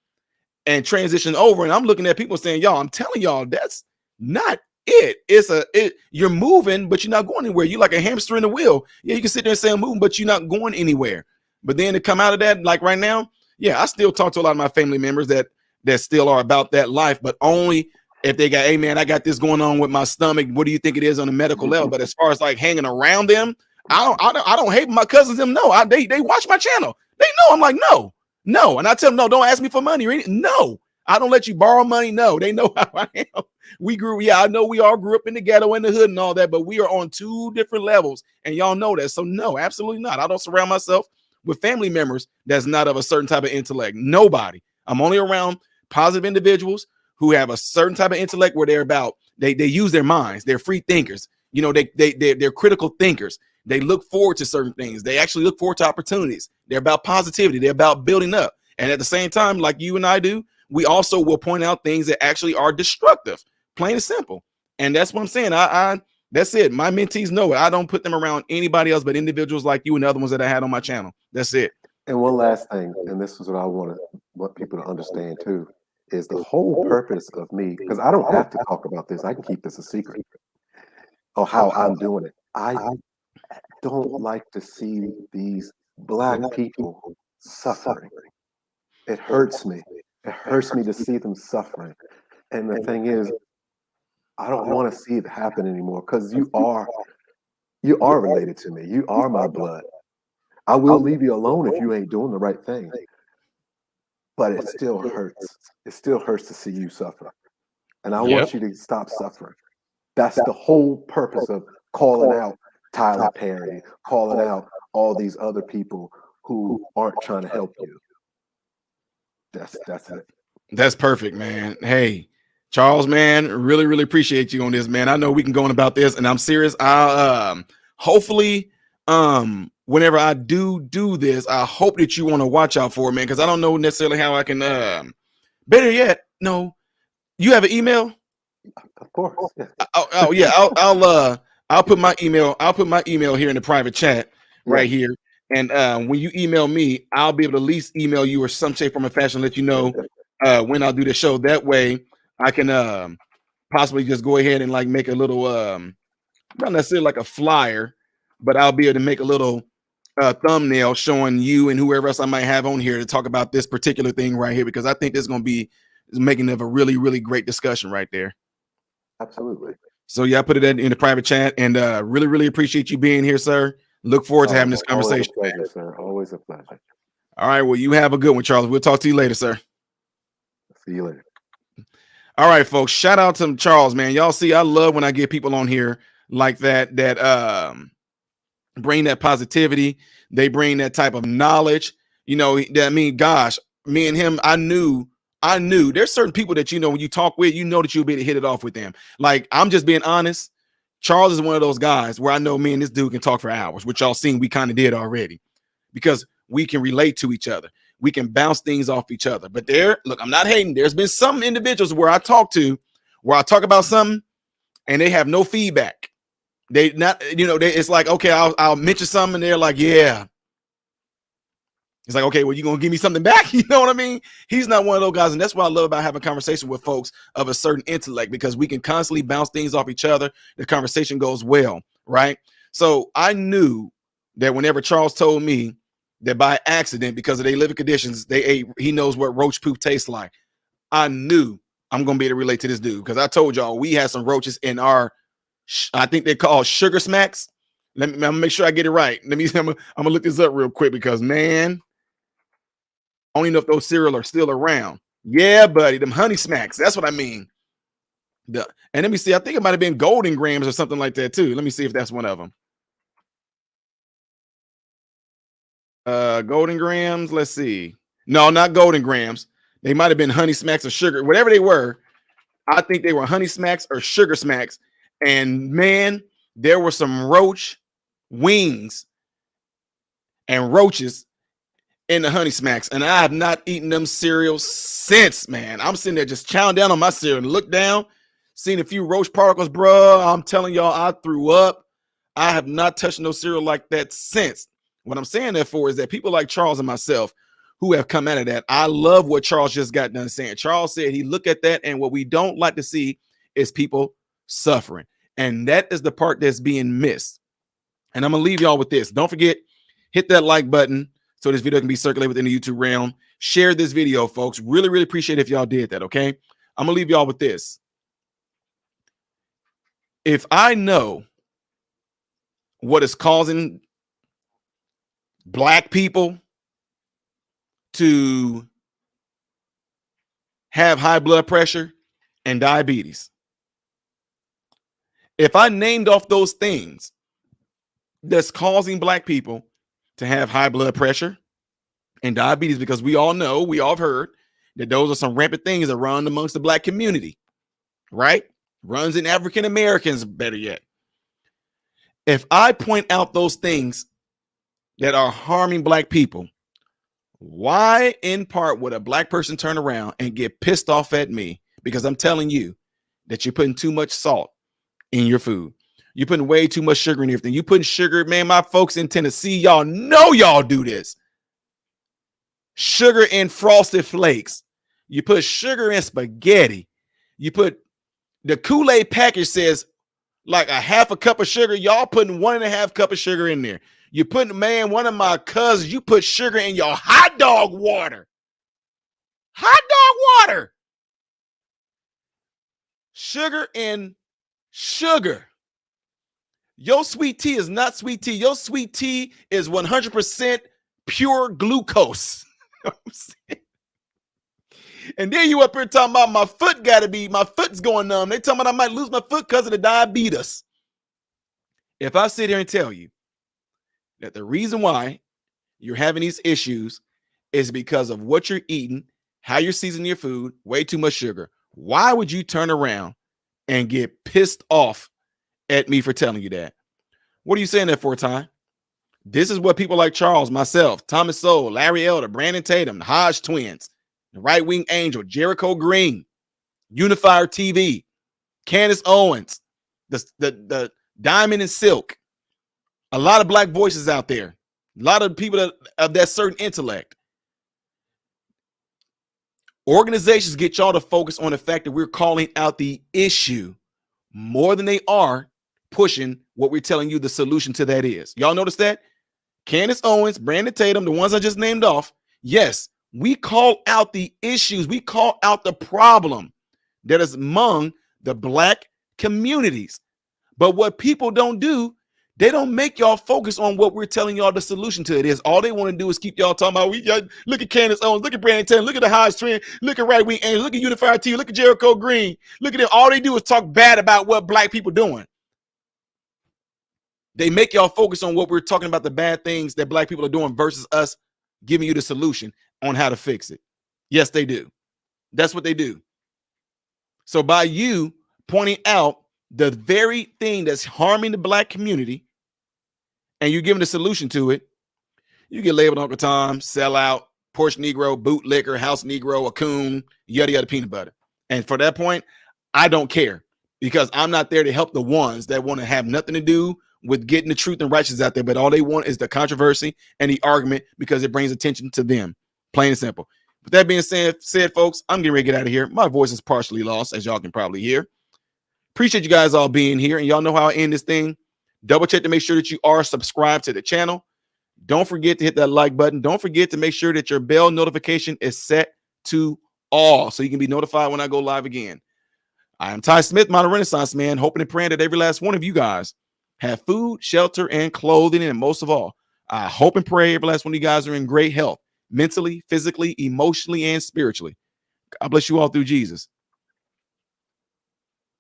and transitioned over, and I'm looking at people saying, y'all, I'm telling y'all, that's not it. You're moving, but you're not going anywhere. You're like a hamster in a wheel. Yeah, you can sit there and say I'm moving, but you're not going anywhere. But then to come out of that, like right now, yeah, I still talk to a lot of my family members that still are about that life, but only if they got, hey man, I got this going on with my stomach. What do you think it is on a medical level? But as far as like hanging around them, I don't hate my cousins. Them they watch my channel. They know I'm like no, and I tell them no, don't ask me for money or anything. No, I don't let you borrow money. No, they know how I am. I know we all grew up in the ghetto, in the hood, and all that, but we are on two different levels, and y'all know that. So no, absolutely not. I don't surround myself with family members that's not of a certain type of intellect. Nobody. I'm only around positive individuals who have a certain type of intellect where they use their minds. They're free thinkers. You know, they're critical thinkers. They look forward to certain things. They actually look forward to opportunities. They're about positivity. They're about building up. And at the same time, like you and I do, we also will point out things that actually are destructive, plain and simple. And that's what I'm saying. That's it. My mentees know it. I don't put them around anybody else but individuals like you and the other ones that I had on my channel. That's it. And one last thing, and this is what I want people to understand too, is the whole purpose of me, because I don't have to talk about this. I can keep this a secret of how I'm doing it. I don't like to see these black people suffering. It hurts me. It hurts me to see them suffering. And the thing is, I don't want to see it happen anymore because you are related to me. You are my blood. I will leave you alone if you ain't doing the right thing. But it still hurts. It still hurts to see you suffer. And I want you to stop suffering. That's the whole purpose of calling out Tyler Perry, calling out all these other people who aren't trying to help you. That's it. That's perfect, man. Hey, Charles, man, really, really appreciate you on this, man. I know we can go on about this, and I'm serious. I'll hopefully, whenever I do this, I hope that you want to watch out for it, man, because I don't know necessarily how I can. Better yet, no, you have an email. Of course. Yeah. Yeah, I'll put my email. I'll put my email here in the private chat right here. And when you email me, I'll be able to at least email you or some shape, form, or fashion, let you know when I'll do the show. That way, I can possibly just go ahead and like make a little, not necessarily like a flyer, but I'll be able to make a little thumbnail showing you and whoever else I might have on here to talk about this particular thing right here, because I think this is going to be making of a really, really great discussion right there. Absolutely. So yeah, I put it in the private chat, and really, really appreciate you being here, sir. Look forward to having this conversation. Always a pleasure, sir. Always a pleasure. All right, well, you have a good one, Charles. We'll talk to you later, sir. See you later. All right, folks. Shout out to Charles, man. Y'all see, I love when I get people on here like that bring that positivity. They bring that type of knowledge. You know, I mean, gosh, me and him, I knew there's certain people that, you know, when you talk with, you know that you'll be able to hit it off with them. Like, I'm just being honest. Charles is one of those guys where I know me and this dude can talk for hours, which y'all seen we kind of did already, because we can relate to each other. We can bounce things off each other. But look, I'm not hating. There's been some individuals where I talk about something and they have no feedback. They not, you know, it's like, okay, I'll mention something and they're like, yeah. It's like, okay, well, you gonna give me something back? You know what I mean? He's not one of those guys, and that's what I love about having a conversation with folks of a certain intellect, because we can constantly bounce things off each other. The conversation goes well, right? So I knew that whenever Charles told me that by accident, because of their living conditions, he knows what roach poop tastes like. I knew I'm gonna be able to relate to this dude, because I told y'all we had some roaches in our, I think they're called sugar smacks. I'm gonna make sure I get it right. I'm gonna look this up real quick, because man, I don't even know if those cereal are still around. Yeah, buddy, them honey smacks. That's what I mean. And let me see. I think it might have been Golden Grams or something like that too. Let me see if that's one of them. Golden Grams. Let's see. No, not Golden Grams. They might have been honey smacks or sugar, whatever they were. I think they were honey smacks or sugar smacks. And man, there were some roach wings and roaches in the honey smacks, and I have not eaten them cereals since, man. I'm sitting there just chowing down on my cereal and look down, seeing a few roach particles, bro. I'm telling y'all, I threw up. I have not touched no cereal like that since. What I'm saying that for is that people like Charles and myself who have come out of that, I love what Charles just got done saying. Charles said he looked at that, and what we don't like to see is people suffering, and that is the part that's being missed. And I'm gonna leave y'all with this. Don't forget, hit that like button so this video can be circulated within the YouTube realm. Share this video, folks. Really, really appreciate it if y'all did that, okay? I'm going to leave y'all with this. If I know what is causing Black people to have high blood pressure and diabetes, if I named off those things that's causing Black people to have high blood pressure and diabetes, because we all know, we all have heard that those are some rampant things that run amongst the Black community, right? Runs in African Americans, better yet. If I point out those things that are harming Black people, why in part would a Black person turn around and get pissed off at me? Because I'm telling you that you're putting too much salt in your food. You're putting way too much sugar in everything. You putting sugar, man, my folks in Tennessee, y'all know y'all do this. Sugar in Frosted Flakes. You put sugar in spaghetti. You put the Kool-Aid package says like a half a cup of sugar. Y'all putting 1.5 cup of sugar in there. You put, man, one of my cousins, you put sugar in your hot dog water. Hot dog water. Sugar in Sugar. Your sweet tea is not sweet tea. Your sweet tea is 100% pure glucose. And then you up here talking about my foot's going numb. They talking about I might lose my foot because of the diabetes. If I sit here and tell you that the reason why you're having these issues is because of what you're eating, how you're seasoning your food, way too much sugar, why would you turn around and get pissed off at me for telling you that? What are you saying that for, Ty? This is what people like Charles, myself, Thomas Sowell, Larry Elder, Brandon Tatum, the Hodge twins, the Right Wing Angel, Jericho Green, Unifier TV, Candace Owens, the Diamond and Silk, a lot of black voices out there, a lot of people of that certain intellect. Organizations get y'all to focus on the fact that we're calling out the issue more than they are pushing what we're telling you the solution to that is. Y'all notice that? Candace Owens, Brandon Tatum, the ones I just named off. Yes, we call out the issues. We call out the problem that is among the black communities. But what people don't do, they don't make y'all focus on what we're telling y'all the solution to it is. All they want to do is keep y'all talking about, look at Candace Owens, look at Brandon Tatum, look at the Hodge twin, look at Right Wing Angel, look at Unified TV, look at Jericho Green, look at them. All they do is talk bad about what black people doing. They make y'all focus on what we're talking about, the bad things that black people are doing versus us giving you the solution on how to fix it. Yes, they do. That's what they do. So by you pointing out the very thing that's harming the black community and you giving a solution to it, you get labeled Uncle Tom, sellout, Porsche Negro, bootlicker, house Negro, a coon, yada, yada, peanut butter. And for that point, I don't care because I'm not there to help the ones that want to have nothing to do with getting the truth and righteousness out there, but all they want is the controversy and the argument because it brings attention to them. Plain and simple. With that being said, folks, I'm getting ready to get out of here. My voice is partially lost, as y'all can probably hear. Appreciate you guys all being here, and y'all know how I end this thing. Double check to make sure that you are subscribed to the channel. Don't forget to hit that like button. Don't forget to make sure that your bell notification is set to all so you can be notified when I go live again. I am Ty Smith, Modern Renaissance Man, hoping and praying that every last one of you guys have food, shelter, and clothing. And most of all, I hope and pray every last one of you guys are in great health, mentally, physically, emotionally, and spiritually. God bless you all through Jesus.